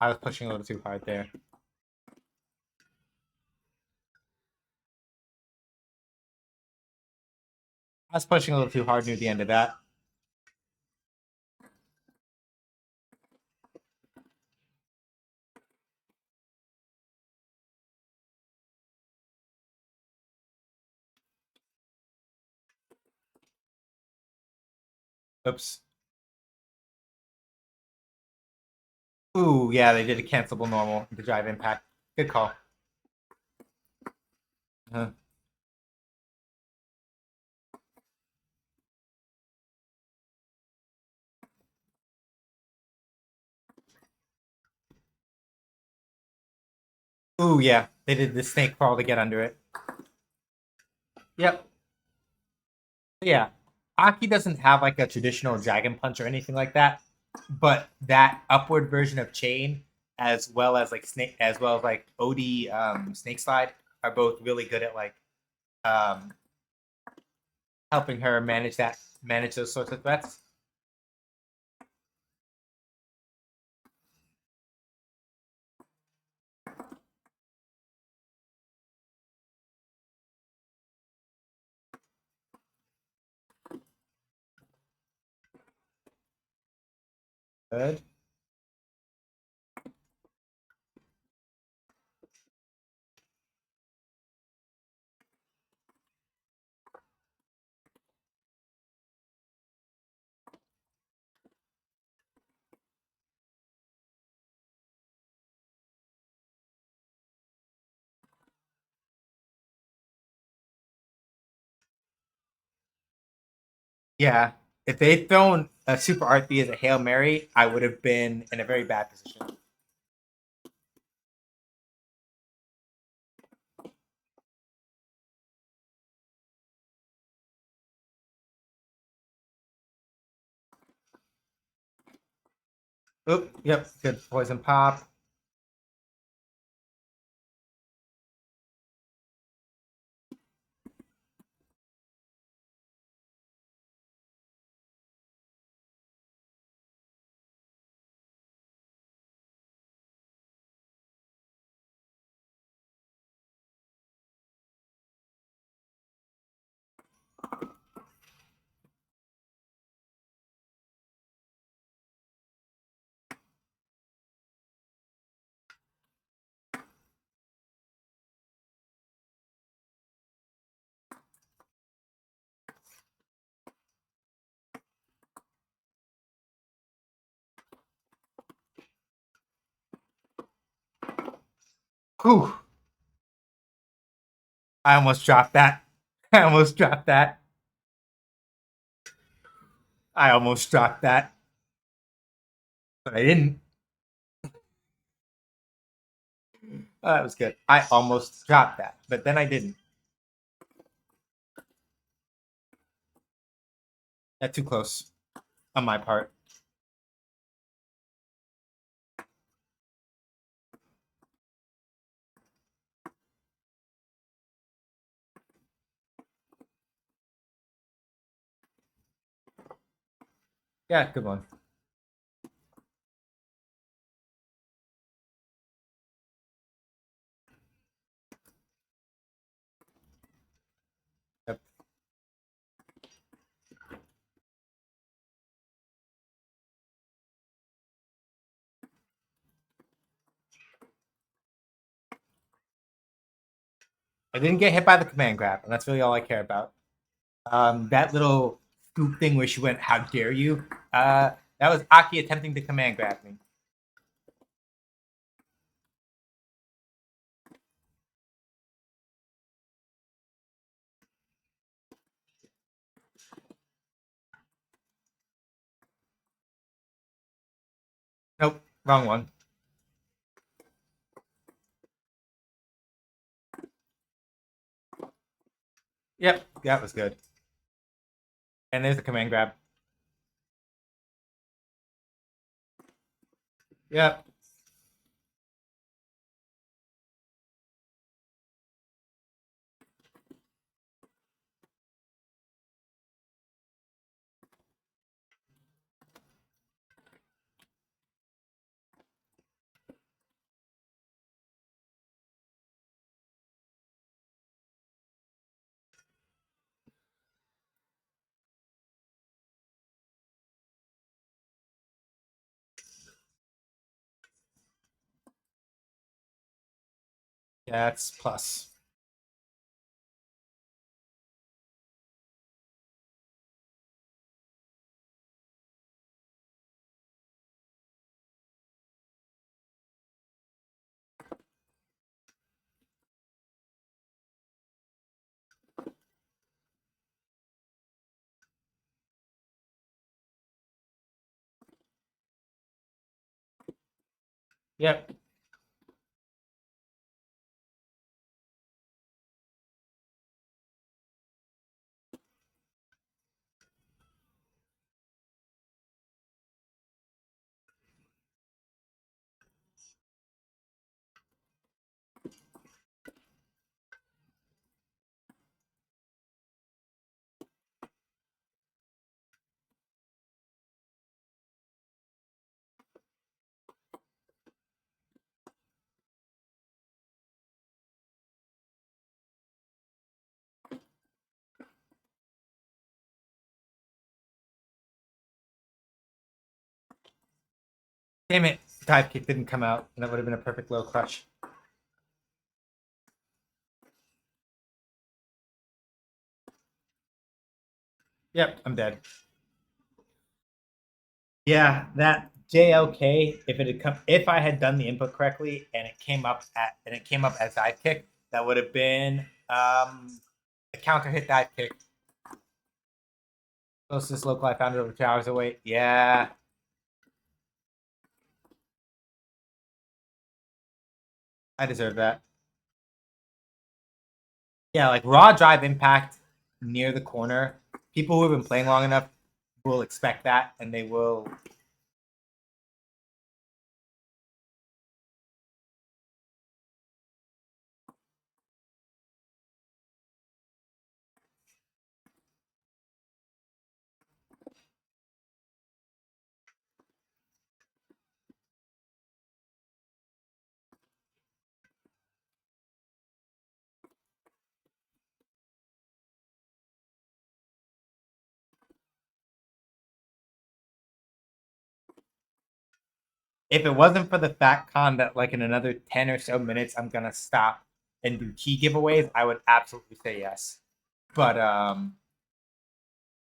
I was pushing a little too hard there. I was pushing a little too hard near the end of that. Oops. Ooh, yeah, they did a cancelable normal to drive impact. Good call. Uh-huh. Ooh, yeah, they did the snake crawl to get under it. Yep. Yeah, Aki doesn't have like a traditional dragon punch or anything like that, but that upward version of chain, as well as like snake, as well as like Odie snake slide, are both really good at like um, helping her manage those sorts of threats. Good. Yeah, if they'd thrown a super RP as a hail mary, I would have been in a very bad position. Oop, yep, good poison pop. Whew. I almost dropped that. I almost dropped that. I almost dropped that. But I didn't. Oh, that was good. I almost dropped that, but then I didn't. That's too close on my part. Yeah, good one. Yep. I didn't get hit by the command grab, and that's really all I care about. That little scoop thing where she went, "How dare you?" That was Aki attempting to command grab me. Nope, wrong one. Yep, that was good. And there's the command grab. Yep. Yeah, that's plus. Yep. Damn it. Dive kick didn't come out, and that would have been a perfect low crush. Yep, I'm dead. Yeah, that JLK, if I had done the input correctly and it came up as dive kick, that would have been a counter hit dive kick. Closest local I found it over 2 hours away. Yeah. I deserve that. Yeah, like raw drive impact near the corner. People who have been playing long enough will expect that, and they will. If it wasn't for the fact con that like in another 10 or so minutes I'm gonna stop and do key giveaways, I would absolutely say yes. But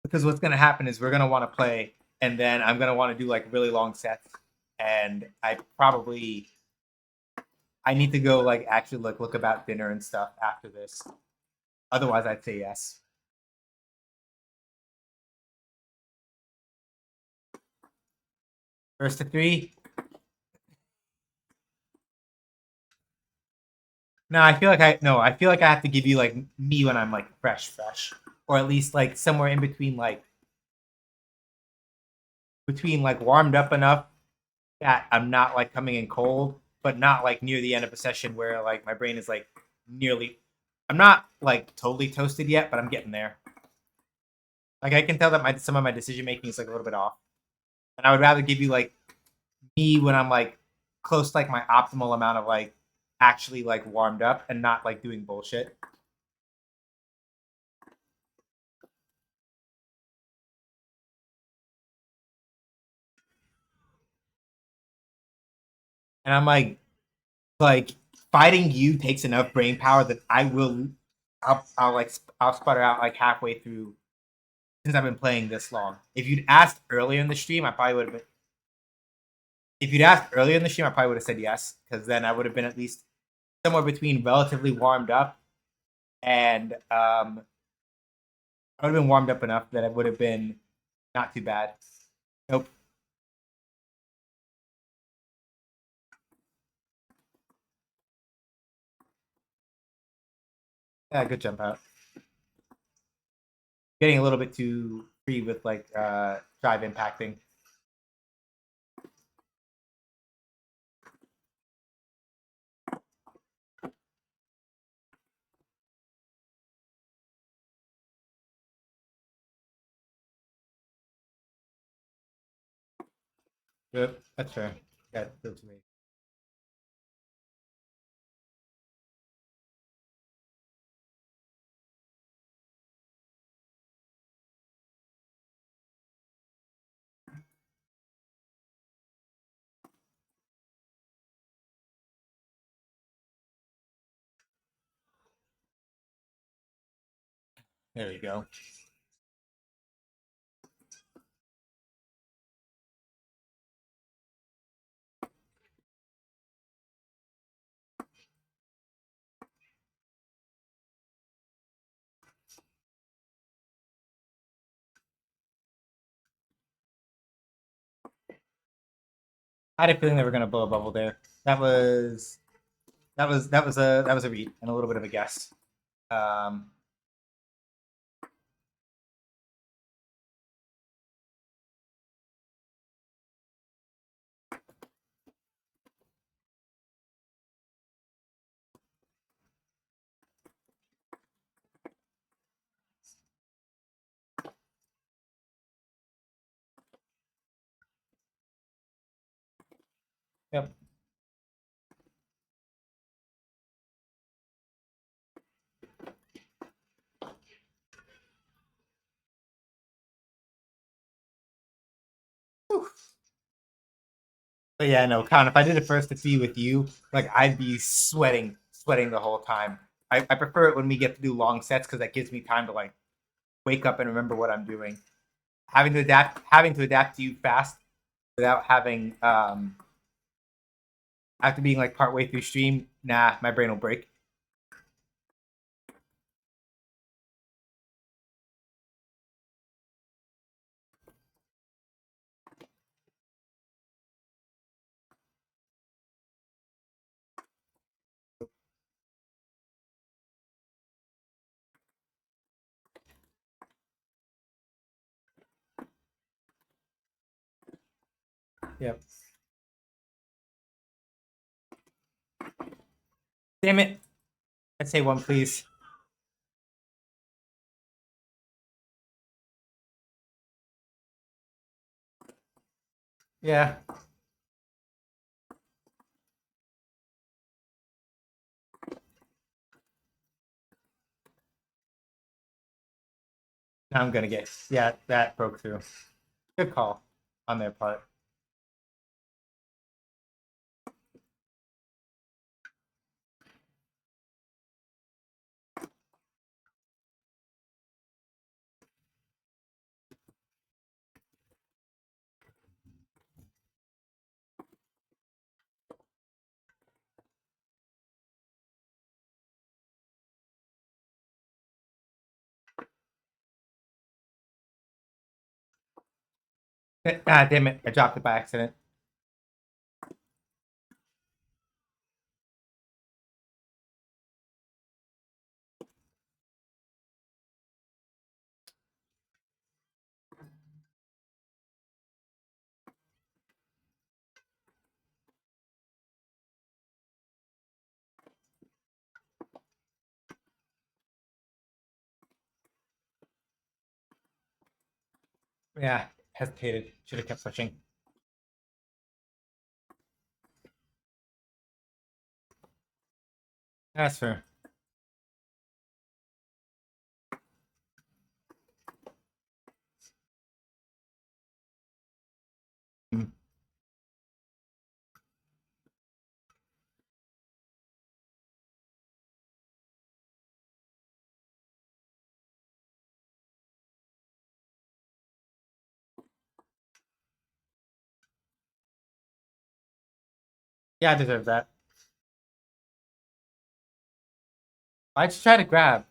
because what's gonna happen is we're gonna want to play, and then I'm gonna want to do like really long sets, and I need to go like actually look about dinner and stuff after this. Otherwise, I'd say yes. First to three. No, I feel like I feel like I have to give you like me when I'm like fresh, or at least like somewhere in between like warmed up enough that I'm not like coming in cold, but not like near the end of a session where like my brain is like nearly. I'm not like totally toasted yet, but I'm getting there. Like I can tell that some of my decision making is like a little bit off, and I would rather give you like me when I'm like close to like my optimal amount of like actually like warmed up and not like doing bullshit. And I'm like fighting you takes enough brain power that I'll sputter out like halfway through since I've been playing this long. If you'd asked earlier in the stream, I probably would have been. If you'd asked earlier in the stream, I probably would have said yes, because then I would have been at least somewhere between relatively warmed up and I would have been warmed up enough that it would have been not too bad. Nope. Yeah, good jump out. Getting a little bit too free with like drive impacting. Yep, that's fair. Yeah, that's me. There you go. I had a feeling they were gonna blow a bubble there. That was a read and a little bit of a guess. Um, yep. Whew. But yeah, no, Con, if I did it first to see with you, like I'd be sweating the whole time. I prefer it when we get to do long sets because that gives me time to like wake up and remember what I'm doing. Having to adapt to you fast without having after being like partway through stream, nah, my brain will break. Yep. Damn it. I'd say one, please. Yeah. Now I'm gonna get that broke through. Good call on their part. Ah, damn it. I dropped it by accident. Yeah, hesitated. Should have kept pushing. That's fair. Hmm. Yeah, I deserve that. Why'd you try to grab?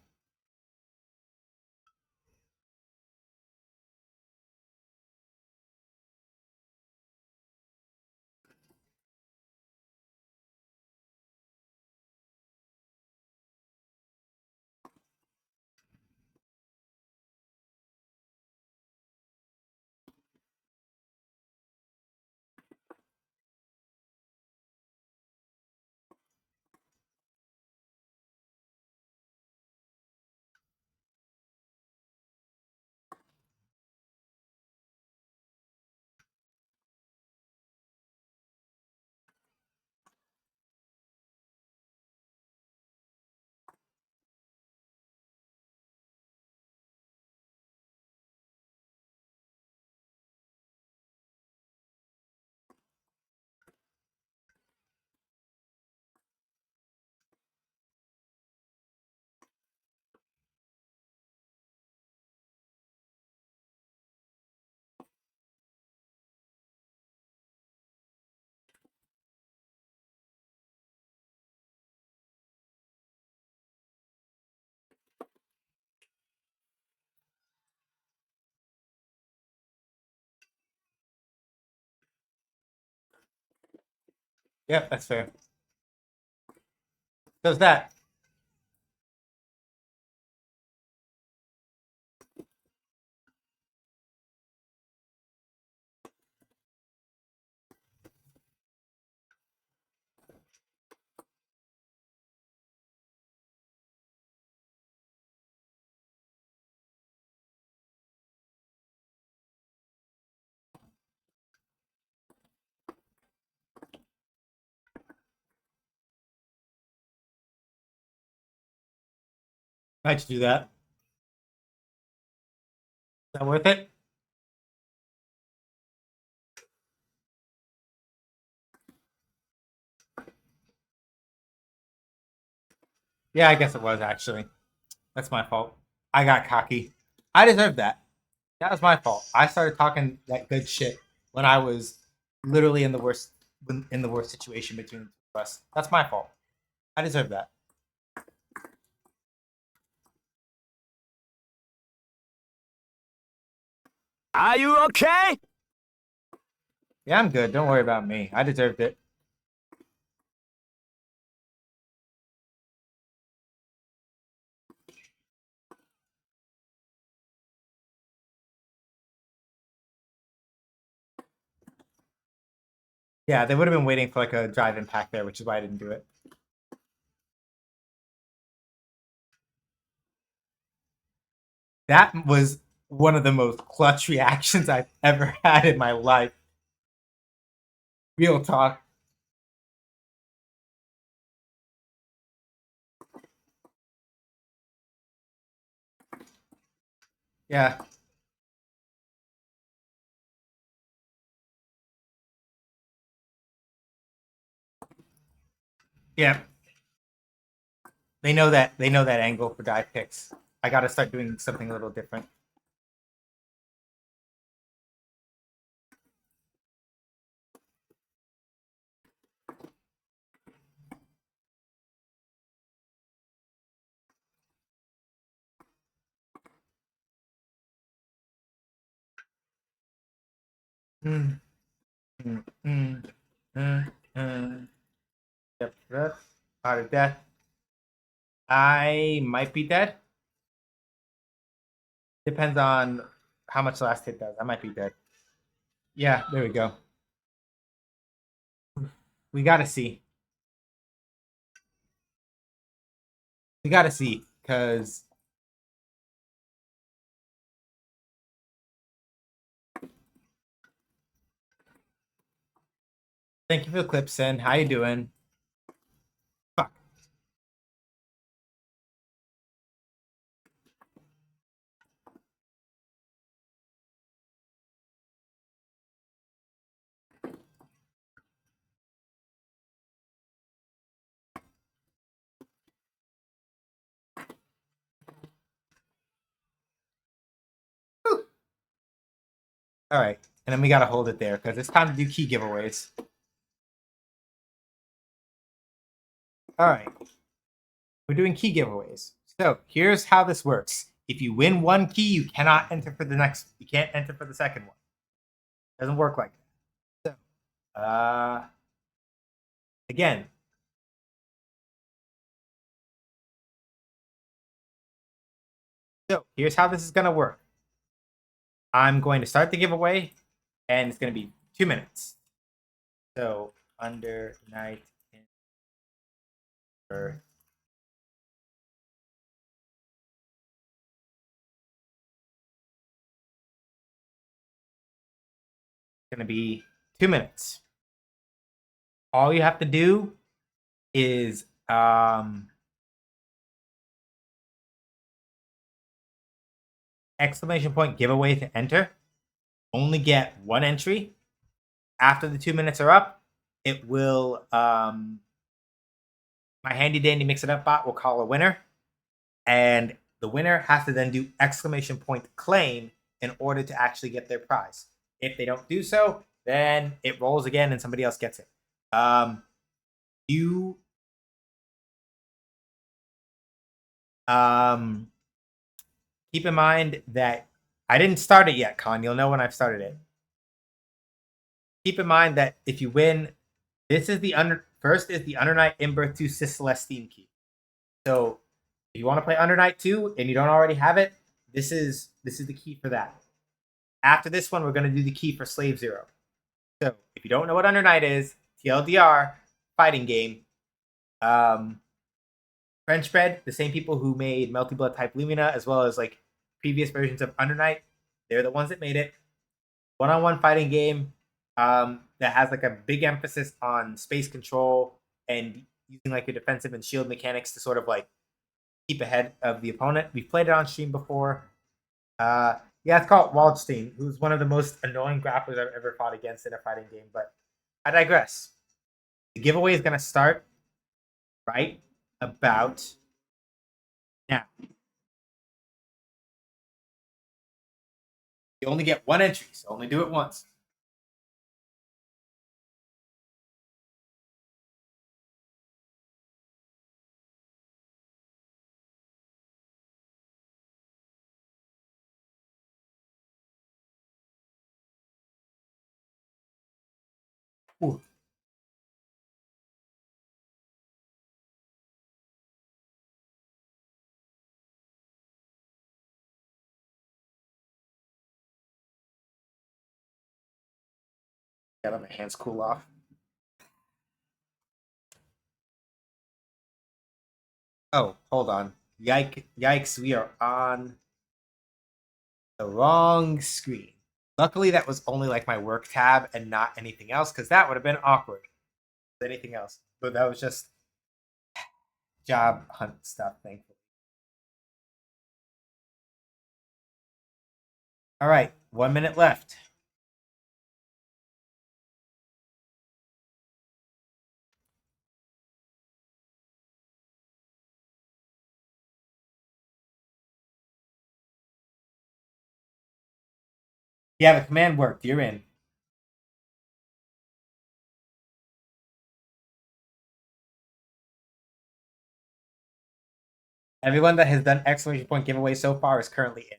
Yep, that's fair. Does that? Why'd you do that? Is that worth it? Yeah, I guess it was actually. That's my fault. I got cocky. I deserve that. That was my fault. I started talking that good shit when I was literally in the worst situation between the two of us. That's my fault. I deserve that. Are you okay? Yeah, I'm good. Don't worry about me. I deserved it. Yeah, they would have been waiting for like a drive impact there, which is why I didn't do it. That was one of the most clutch reactions I've ever had in my life. Real talk. Yeah. Yeah. They know that angle for dive picks. I gotta start doing something a little different. Mm, mm, mm, Yep, out of death. I might be dead. Depends on how much the last hit does. I might be dead. Yeah, there we go. We gotta see. We gotta see, because thank you for the clip, Sin. How you doing? Fuck. All right, and then we gotta hold it there because it's time to do key giveaways. All right, we're doing key giveaways. So here's how this works. If you win one key, you cannot enter for the next. You can't enter for the second one. Doesn't work like that. So, again, so here's how this is gonna work. I'm going to start the giveaway, and it's gonna be 2 minutes. So under night in Earth. Going to be 2 minutes. All you have to do is exclamation point giveaway to enter. Only get one entry. After the 2 minutes are up, it will my handy dandy mix it up bot will call a winner, and the winner has to then do exclamation point claim in order to actually get their prize. If they don't do so, then it rolls again and somebody else gets it. You keep in mind that I didn't start it yet, Con. You'll know when I've started it. Keep in mind that if you win, this is the first is the Undernight In-Birth 2 Sis Celestine key. So if you want to play Undernight 2 and you don't already have it, this is the key for that. After this one, we're going to do the key for Slave Zero. So if you don't know what Undernight is, TLDR, fighting game. French Bread, the same people who made Melty Blood Type Lumina, as well as like previous versions of Undernight, they're the ones that made it. One-on-one fighting game that has like a big emphasis on space control and using like your defensive and shield mechanics to sort of like keep ahead of the opponent. We've played it on stream before. Yeah, it's called Waldstein, who's one of the most annoying grapplers I've ever fought against in a fighting game. But I digress. The giveaway is going to start right about now. You only get one entry, so only do it once. Ooh. Gotta let my hands cool off. Oh, hold on. Yikes, we are on the wrong screen. Luckily, that was only like my work tab and not anything else, because that would have been awkward. Anything else. But that was just job hunt stuff, thankfully. All right, 1 minute left. Yeah, the command worked. You're in. Everyone that has done exclamation point giveaway so far is currently in.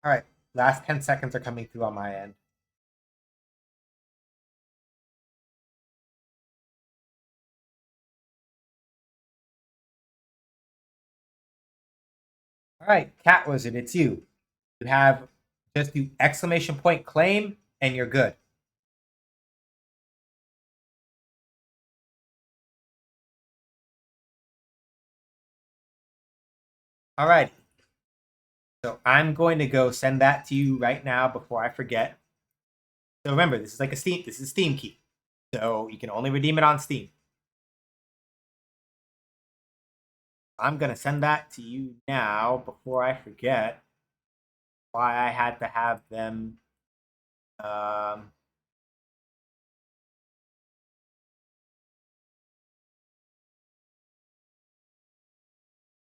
All right, last 10 seconds are coming through on my end. All right, Cat Wizard, it's you. You have just do exclamation point claim, and you're good. All right. So I'm going to go send that to you right now before I forget. So remember, this is like a Steam. This is Steam key, so you can only redeem it on Steam. I'm gonna send that to you now before I forget. Why I had to have them.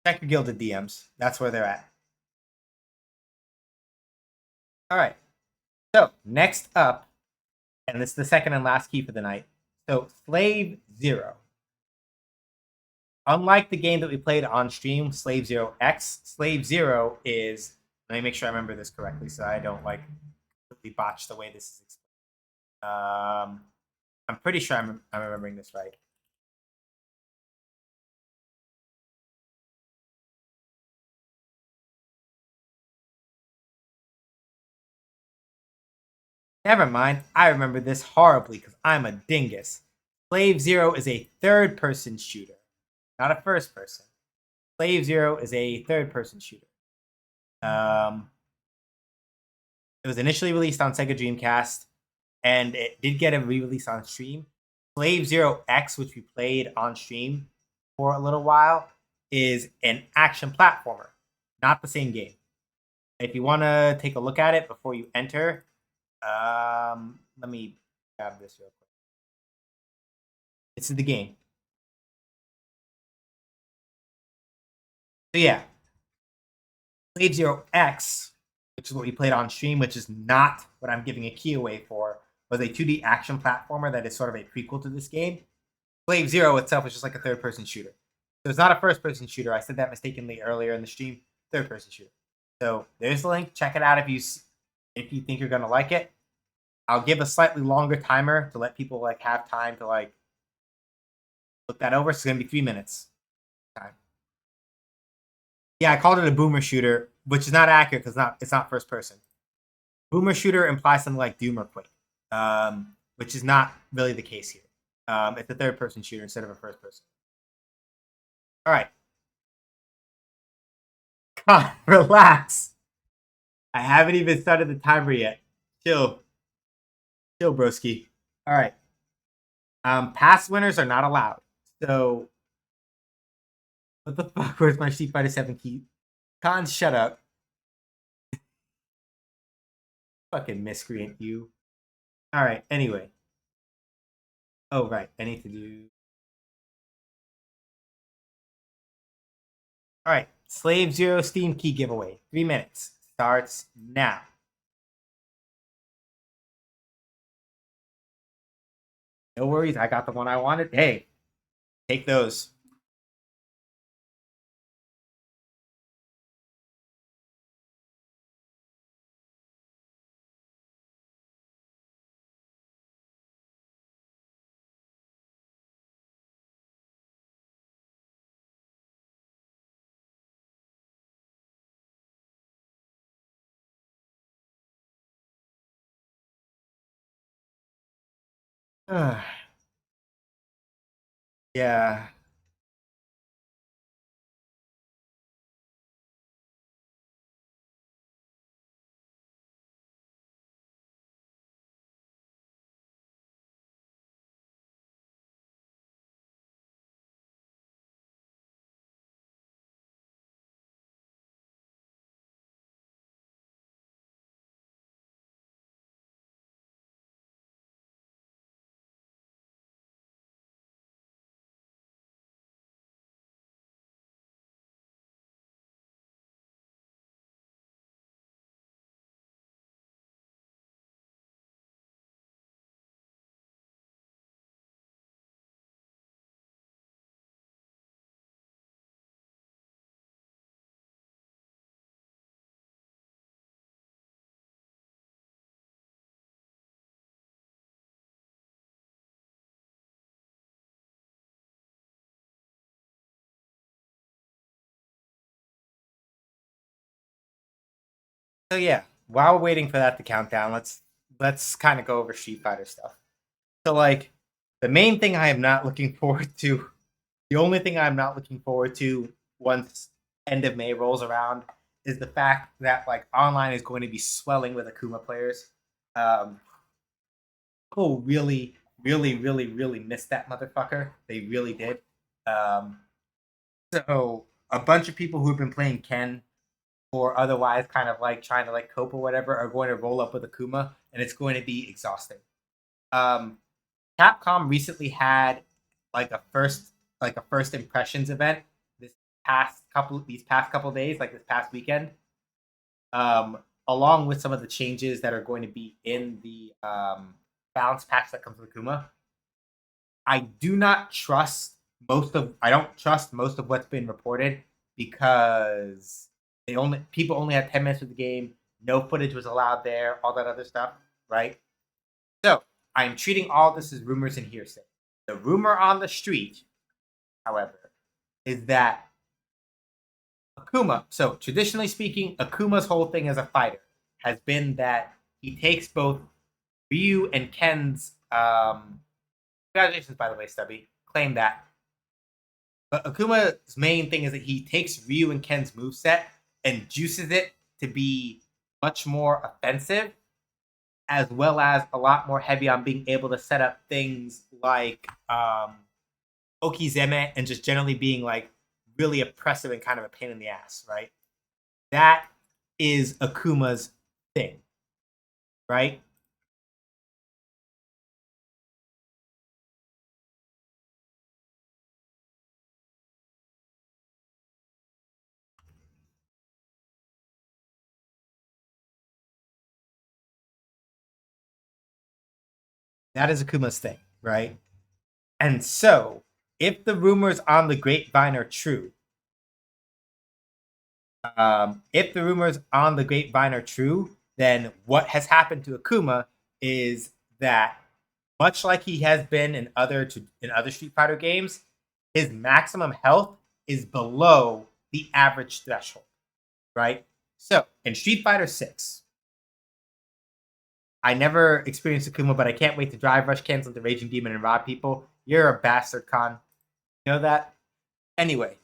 Check your Gilded DMs. That's where they're at. All right. So next up, and this is the second and last key for the night. So Slave Zero. Unlike the game that we played on stream, Slave Zero X, Slave Zero is. Let me make sure I remember this correctly, so I don't like completely botch the way this is explained. I'm pretty sure I'm remembering this right. Never mind, I remember this horribly because I'm a dingus. Slave Zero is a third-person shooter, not a first-person. Slave Zero is a third-person shooter. It was initially released on Sega Dreamcast, and it did get a re-release on stream. Slave Zero X, which we played on stream for a little while, is an action platformer, not the same game. If you want to take a look at it before you enter, let me grab this real quick. This is the game. So yeah, Slave Zero X, which is what we played on stream, which is not what I'm giving a key away for, was a 2D action platformer that is sort of a prequel to this game. Slave Zero itself is just like a third-person shooter. So it's not a first-person shooter. I said that mistakenly earlier in the stream. Third-person shooter. So there's the link. Check it out if you think you're gonna like it. I'll give a slightly longer timer to let people like have time to like look that over. So it's gonna be 3 minutes. Time. Yeah, I called it a boomer shooter, which is not accurate because it's not first person. Boomer shooter implies something like Doom or Quake, which is not really the case here. It's a third person shooter instead of a first person. All right. God, relax. I haven't even started the timer yet. Chill, broski. All right. Past winners are not allowed. So, what the fuck? Where's my Street Fighter 7 key? Con, shut up. Fucking miscreant, you. All right. Anyway. Oh right, I need to do. All right. Slave Zero Steam key giveaway. 3 minutes starts now. No worries, I got the one I wanted. Hey, take those. Yeah. So yeah, while we're waiting for that to count down, let's kind of go over Street Fighter stuff. So like the main thing I am not looking forward to, the only thing I'm not looking forward to once end of May rolls around is the fact that like online is going to be swelling with Akuma players. Um, People really, really, really, really missed that motherfucker. They really did. Um, so a bunch of people who've been playing Ken or otherwise kind of like trying to like cope or whatever are going to roll up with Akuma, and it's going to be exhausting. Um, Capcom recently had like a first impressions event these past couple days, like this past weekend. Along with some of the changes that are going to be in the balance packs that comes with Akuma. I don't trust most of what's been reported because people only had 10 minutes of the game, no footage was allowed there, all that other stuff, right? So I'm treating all this as rumors and hearsay. The rumor on the street, however, is that Akuma, so traditionally speaking, Akuma's whole thing as a fighter has been that he takes both Ryu and Ken's congratulations, by the way, Stubby. Claim that. But Akuma's main thing is that he takes Ryu and Ken's moveset and juices it to be much more offensive, as well as a lot more heavy on being able to set up things like Okizeme and just generally being like really oppressive and kind of a pain in the ass, right? That is Akuma's thing, right? That is Akuma's thing, right? And so, if the rumors on the grapevine are true, then what has happened to Akuma is that much like he has been in other Street Fighter games, his maximum health is below the average threshold, right? So in Street Fighter 6, I never experienced Akuma, but I can't wait to drive rush cancel the Raging Demon and rob people. You're a bastard, Khan. You know that? Anyway,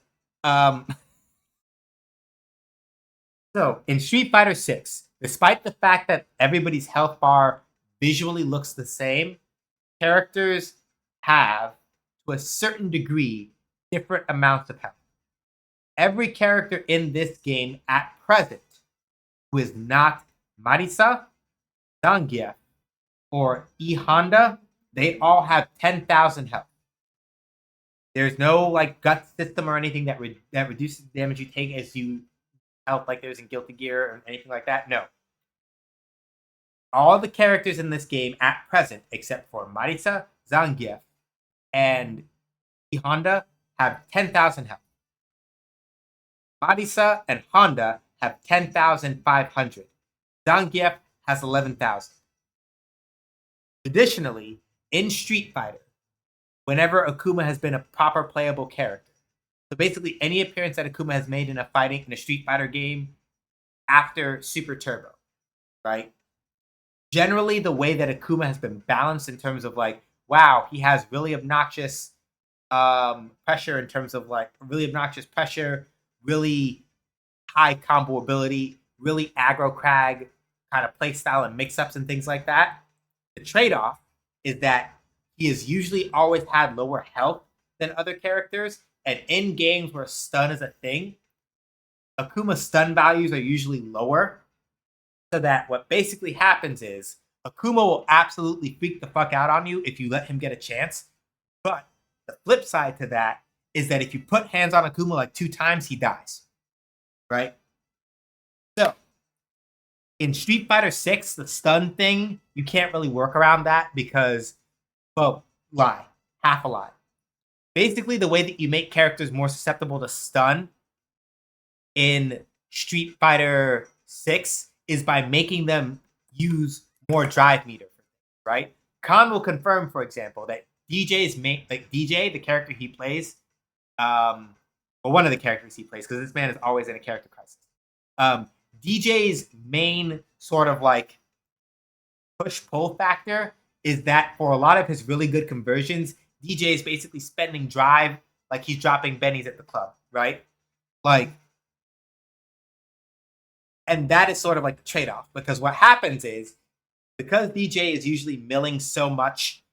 so in Street Fighter 6, despite the fact that everybody's health bar visually looks the same, characters have, to a certain degree, different amounts of health. Every character in this game at present who is not Marisa, Zangief, or E Honda, they all have 10,000 health. There's no like gut system or anything that reduces the damage you take as you health like there's in Guilty Gear or anything like that. No. All the characters in this game at present, except for Marisa, Zangief, and E Honda, have 10,000 health. Marisa and Honda have 10,500. Zangief has 11,000. Traditionally, in Street Fighter, whenever Akuma has been a proper playable character, so basically any appearance that Akuma has made in a Street Fighter game after Super Turbo, right? Generally, the way that Akuma has been balanced in terms of like, wow, he has really obnoxious pressure in terms of like really obnoxious pressure, really high combo ability, really aggro crag kind of play style and mix-ups and things like that. The trade-off is that he has usually always had lower health than other characters, and in games where stun is a thing, Akuma's stun values are usually lower, so that what basically happens is Akuma will absolutely freak the fuck out on you if you let him get a chance. But the flip side to that is that if you put hands on Akuma like 2 times, he dies. Right? So, in Street Fighter 6, the stun thing, you can't really work around that because, well, half a lie. Basically, the way that you make characters more susceptible to stun in Street Fighter 6 is by making them use more drive meter, right? Khan will confirm, for example, that DJ, the character he plays, or one of the characters he plays, because this man is always in a character crisis. DJ's main sort of like push-pull factor is that for a lot of his really good conversions, DJ is basically spending drive like he's dropping bennies at the club, right? Like, and that is sort of like the trade-off, because what happens is, because DJ is usually milling so much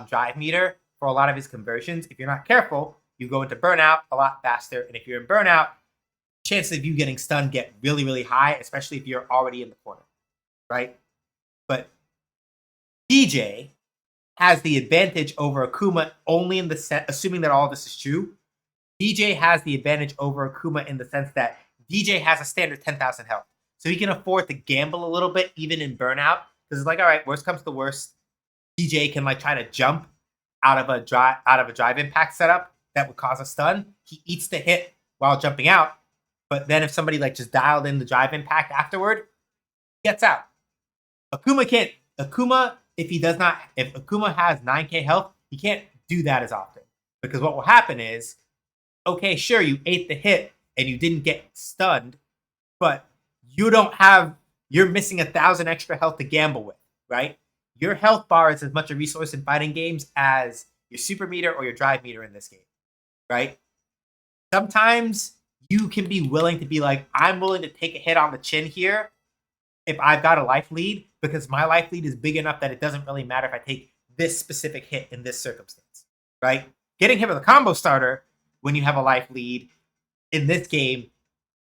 drive meter for a lot of his conversions, if you're not careful, you go into burnout a lot faster. And if you're in burnout, chances of you getting stunned get really, really high, especially if you're already in the corner, right? But DJ has the advantage over Akuma only in the set, assuming that all this is true. DJ has the advantage over Akuma in the sense that DJ has a standard 10,000 health. So he can afford to gamble a little bit even in burnout. Because it's like, all right, worst comes to worst, DJ can like try to jump out of a drive impact setup that would cause a stun. He eats the hit while jumping out. But then if somebody like just dialed in the drive impact afterward, gets out. Akuma can't. Akuma, if Akuma has 9k health, he can't do that as often. Because what will happen is, okay, sure, you ate the hit and you didn't get stunned, but you're missing 1,000 extra health to gamble with, right? Your health bar is as much a resource in fighting games as your super meter or your drive meter in this game, right? Sometimes you can be willing to be like, I'm willing to take a hit on the chin here if I've got a life lead, because my life lead is big enough that it doesn't really matter if I take this specific hit in this circumstance, right? Getting hit with a combo starter when you have a life lead in this game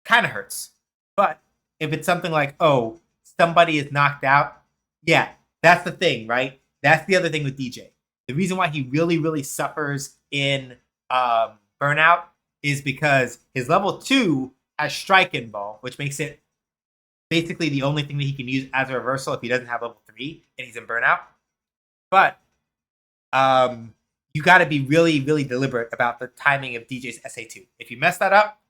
kind of hurts. But if it's something like, oh, somebody is knocked out, yeah, that's the thing, right? That's the other thing with DJ. The reason why he really, really suffers in burnout is because his level 2 has strike and ball, which makes it basically the only thing that he can use as a reversal if he doesn't have level 3 and he's in burnout. But you got to be really, really deliberate about the timing of DJ's SA2. If you mess that up,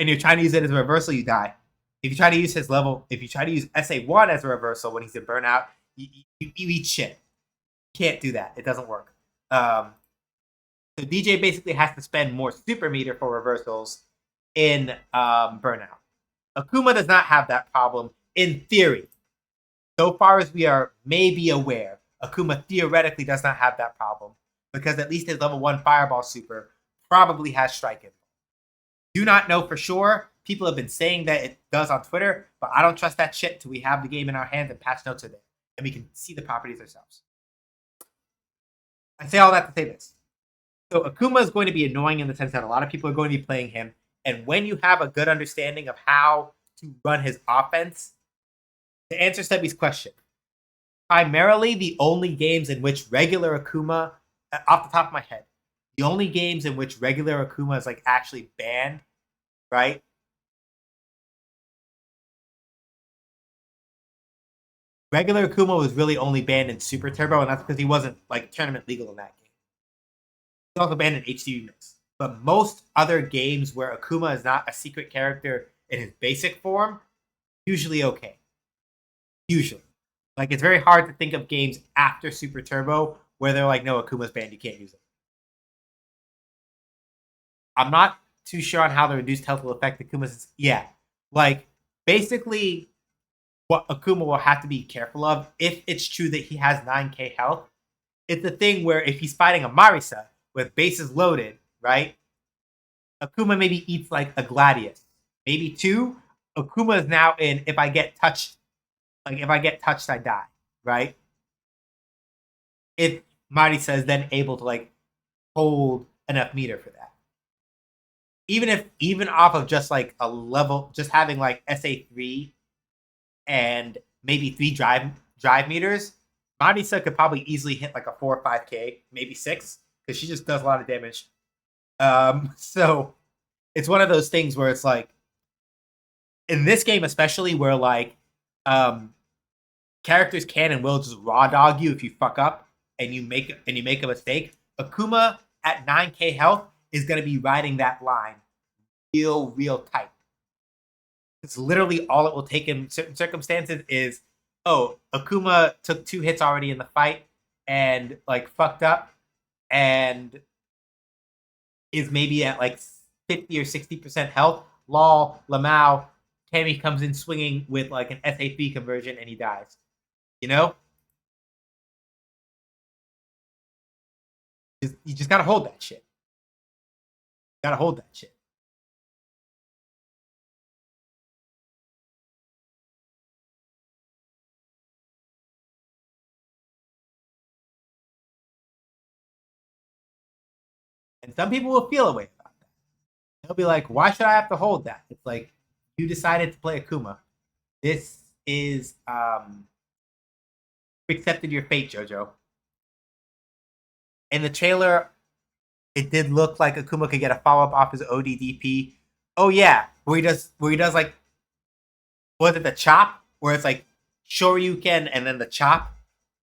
and you're trying to use it as a reversal, you die. If you try to use SA1 as a reversal when he's in burnout, you eat shit. You can't do that. It doesn't work. So DJ basically has to spend more super meter for reversals in burnout. Akuma does not have that problem in theory. So far as we are maybe aware, Akuma theoretically does not have that problem, because at least his level 1 Fireball Super probably has Strike It. Do not know for sure. People have been saying that it does on Twitter, but I don't trust that shit till we have the game in our hands and patch notes are there, and we can see the properties ourselves. I say all that to say this. So Akuma is going to be annoying in the sense that a lot of people are going to be playing him, and when you have a good understanding of how to run his offense, to answer Stubby's question, primarily the only games in which regular Akuma, off the top of my head, the only games in which regular Akuma is like actually banned, right? Regular Akuma was really only banned in Super Turbo, and that's because he wasn't like tournament legal in that game. He's also banned in HD Remix. But most other games where Akuma is not a secret character in his basic form, usually okay. Usually. Like, it's very hard to think of games after Super Turbo where they're like, no, Akuma's banned, you can't use it. I'm not too sure on how the reduced health will affect Akuma's. Yeah. Like, basically, what Akuma will have to be careful of, if it's true that he has 9k health, it's the thing where if he's fighting a Marisa with bases loaded, right? Akuma maybe eats like a Gladius. Maybe 2. Akuma is now in, if I get touched, I die, right? If Marisa is then able to like hold enough meter for that. Even off of just like a level, just having like SA3 and maybe 3 drive meters, Marisa could probably easily hit like a 4 or 5k, maybe 6, because she just does a lot of damage. So it's one of those things where it's like, in this game especially, where like characters can and will just raw dog you if you fuck up and you make a mistake. Akuma at 9k health is going to be riding that line real tight. It's literally all it will take in certain circumstances is, oh, Akuma took 2 hits already in the fight and like fucked up and is maybe at like 50 or 60% health. lol, Lamau, Tammy comes in swinging with like an SAP conversion and he dies. You know? You just gotta hold that shit. Gotta hold that shit. And some people will feel a way about that. They'll be like, why should I have to hold that? It's like, you decided to play Akuma. This is, you accepted your fate, JoJo. In the trailer, it did look like Akuma could get a follow-up off his ODDP. Oh yeah, where he does like, was it the chop? Where it's like Shoryuken and then the chop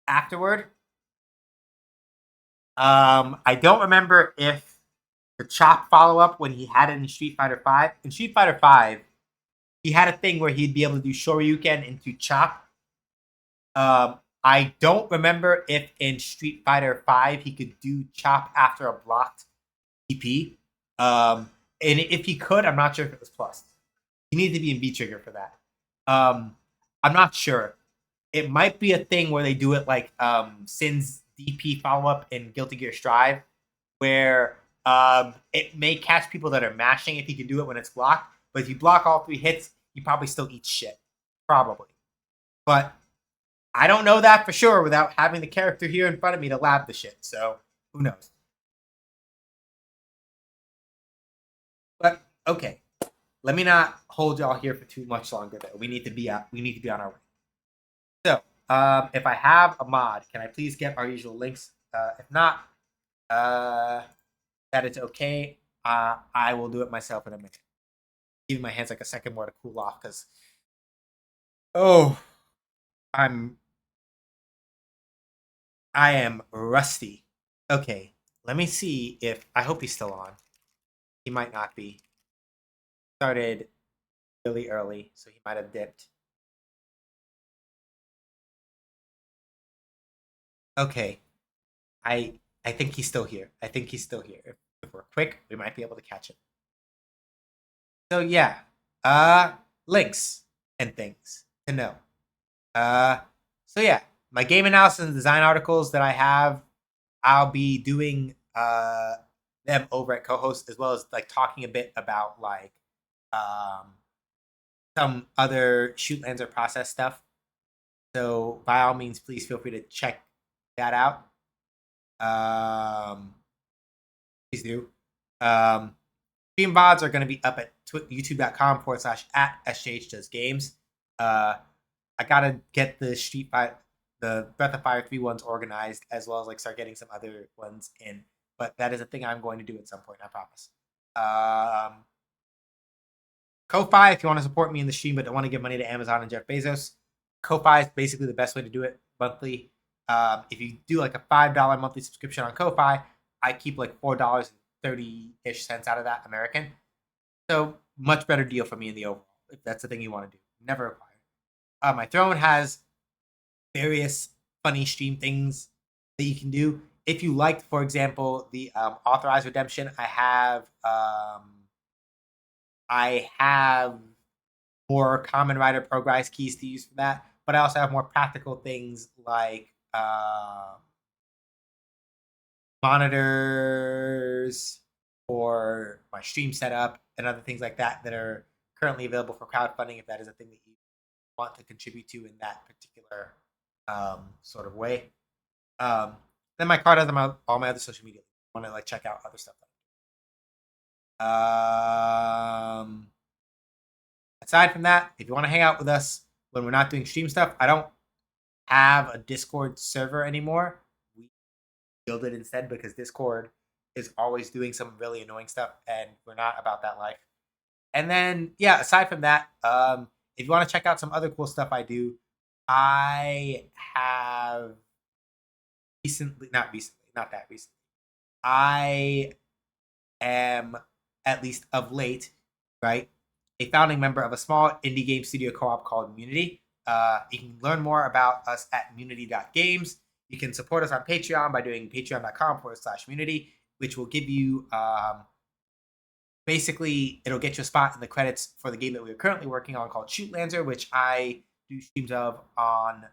afterward. I don't remember if the chop follow-up when he had it in Street Fighter V. In Street Fighter V, he had a thing where he'd be able to do Shoryuken into chop. I don't remember if in Street Fighter V he could do chop after a blocked TP. And if he could, I'm not sure if it was plus. He needed to be in V trigger for that. I'm not sure. It might be a thing where they do it like Sin's DP follow up in Guilty Gear Strive, where it may catch people that are mashing if he can do it when it's blocked. But if you block all 3 hits, you probably still eat shit. Probably. But I don't know that for sure without having the character here in front of me to lab the shit. So who knows? But okay, let me not hold y'all here for too much longer. Though we need to be on our way. So if I have a mod, can I please get our usual links? If not, that it's okay. I will do it myself in a minute. Give my hands like a second more to cool off because I am rusty. Okay, let me see if I hope he's still on. He might not be. Started really early, so he might have dipped. Okay. I think he's still here. If we're quick, we might be able to catch him. So yeah. Links and things to know. So yeah, my game analysis and design articles that I have, I'll be doing them over at co-host, as well as like talking a bit about like some other shoot lands or process stuff. So by all means, please feel free to check that out. Please do. Stream VODs are going to be up at youtube.com/@sjhdoesgames. I gotta get the Breath of Fire 3 ones organized, as well as like start getting some other ones in. But that is a thing I'm going to do at some point, I promise. Ko-Fi, if you want to support me in the stream but don't want to give money to Amazon and Jeff Bezos, Ko-Fi is basically the best way to do it monthly. If you do like a $5 monthly subscription on Ko-Fi, I keep like $4.30-ish out of that American. So much better deal for me in the overall, if that's the thing you want to do. Never required. My Throne has various funny stream things that you can do. If you liked, for example, the authorized redemption, I have more Common Rider Progress keys to use for that, but I also have more practical things like monitors for my stream setup and other things like that that are currently available for crowdfunding if that is a thing that you want to contribute to in that particular sort of way. Then my card has all my other social media. I want to like check out other stuff. Aside from that, if you want to hang out with us when we're not doing stream stuff, I don't have a Discord server anymore. We build it instead because Discord is always doing some really annoying stuff, and we're not about that life. And then, yeah, aside from that, if you want to check out some other cool stuff I do, I have not that recently. I am, at least of late, right, a founding member of a small indie game studio co-op called Munity. You can learn more about us at munity.games. You can support us on Patreon by doing patreon.com/munity, which will give you basically, it'll get you a spot in the credits for the game that we're currently working on called Shoot Lancer, which I do streams of on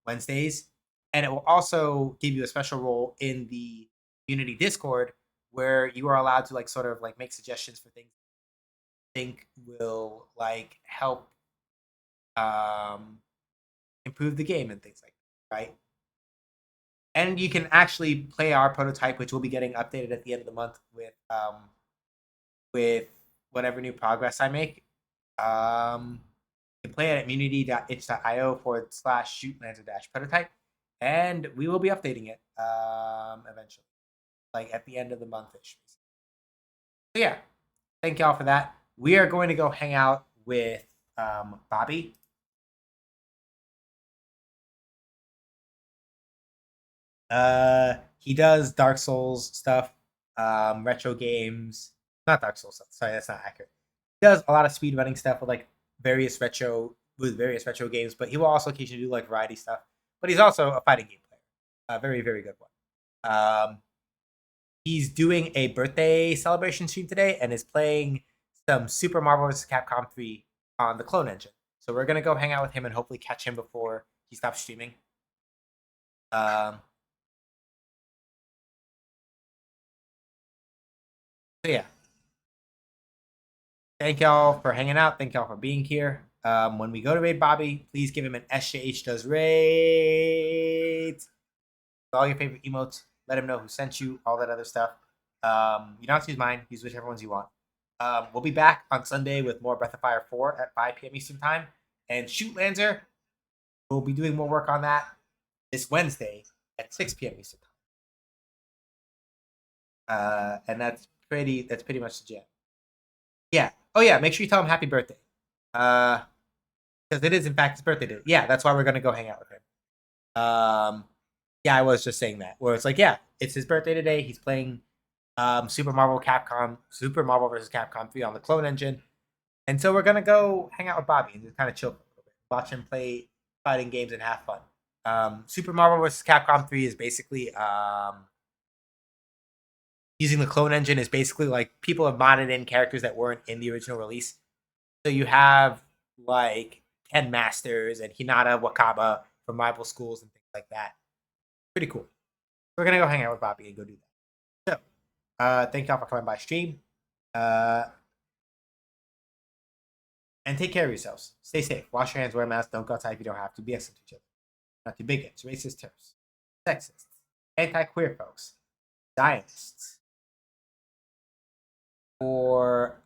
Wednesdays. And it will also give you a special role in the Unity Discord where you are allowed to like sort of like make suggestions for things you think will like help improve the game and things like that, right? And you can actually play our prototype, which will be getting updated at the end of the month with whatever new progress I make. You can play it at munity.itch.io/shootlancer-prototype, and we will be updating it eventually, like at the end of the month-ish. So yeah, thank y'all for that. We are going to go hang out with Bobby. He does Dark Souls stuff, retro games. Not Dark Souls stuff. Sorry, that's not accurate. He does a lot of speedrunning stuff with like various retro games, but he will also occasionally do like variety stuff. But he's also a fighting game player, a very very good one. He's doing a birthday celebration stream today and is playing some Super Marvel vs. Capcom 3 on the Clone Engine. So we're gonna go hang out with him and hopefully catch him before he stops streaming. So yeah, thank y'all for hanging out. Thank y'all for being here. When we go to raid Bobby, please give him an SJH does raid. All your favorite emotes. Let him know who sent you. All that other stuff. You don't have to use mine. Use whichever ones you want. We'll be back on Sunday with more Breath of Fire 4 at 5 p.m. Eastern Time. And Shoot Lancer, we'll be doing more work on that this Wednesday at 6 p.m. Eastern Time. And that's pretty much the jam. Yeah. Oh yeah, make sure you tell him happy birthday. Because it is in fact his birthday today. Yeah, that's why we're gonna go hang out with him. Yeah, I was just saying that. Where it's like, yeah, it's his birthday today. He's playing Super Marvel vs. Capcom 3 on the Clone Engine. And so we're gonna go hang out with Bobby and just kind of chill for a little bit. Watch him play fighting games and have fun. Super Marvel vs. Capcom 3 is basically using the Clone Engine is basically like people have modded in characters that weren't in the original release. So you have like Ken Masters and Hinata Wakaba from rival schools and things like that. Pretty cool. We're gonna go hang out with Bobby and go do that. So, thank y'all for coming by stream. And take care of yourselves. Stay safe. Wash your hands. Wear a mask. Don't go outside if you don't have to. Be excellent to each other. Not too bigots, racist, terrorists, sexists, anti-queer folks, Zionists, or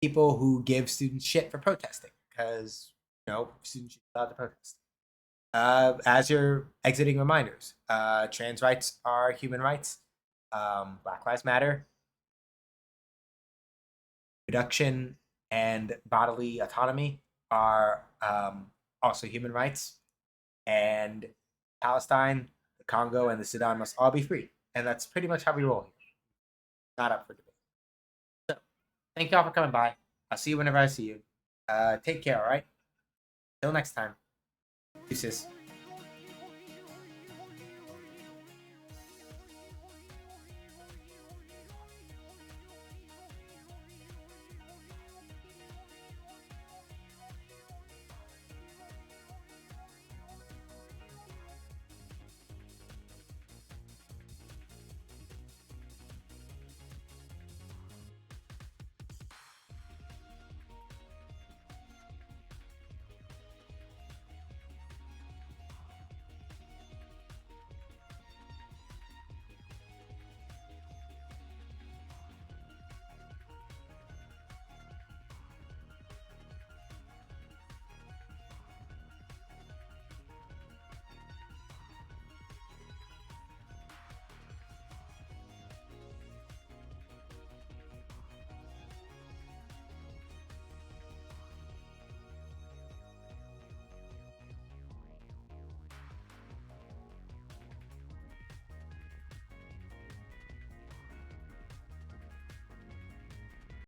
people who give students shit for protesting because students should be allowed to protest. As you're exiting reminders, trans rights are human rights. Black Lives Matter, reduction and bodily autonomy are also human rights. And Palestine, the Congo, and the Sudan must all be free. And that's pretty much how we roll here. Not up for debate. So, thank y'all for coming by. I'll see you whenever I see you. Take care, all right? Till next time. Deuces.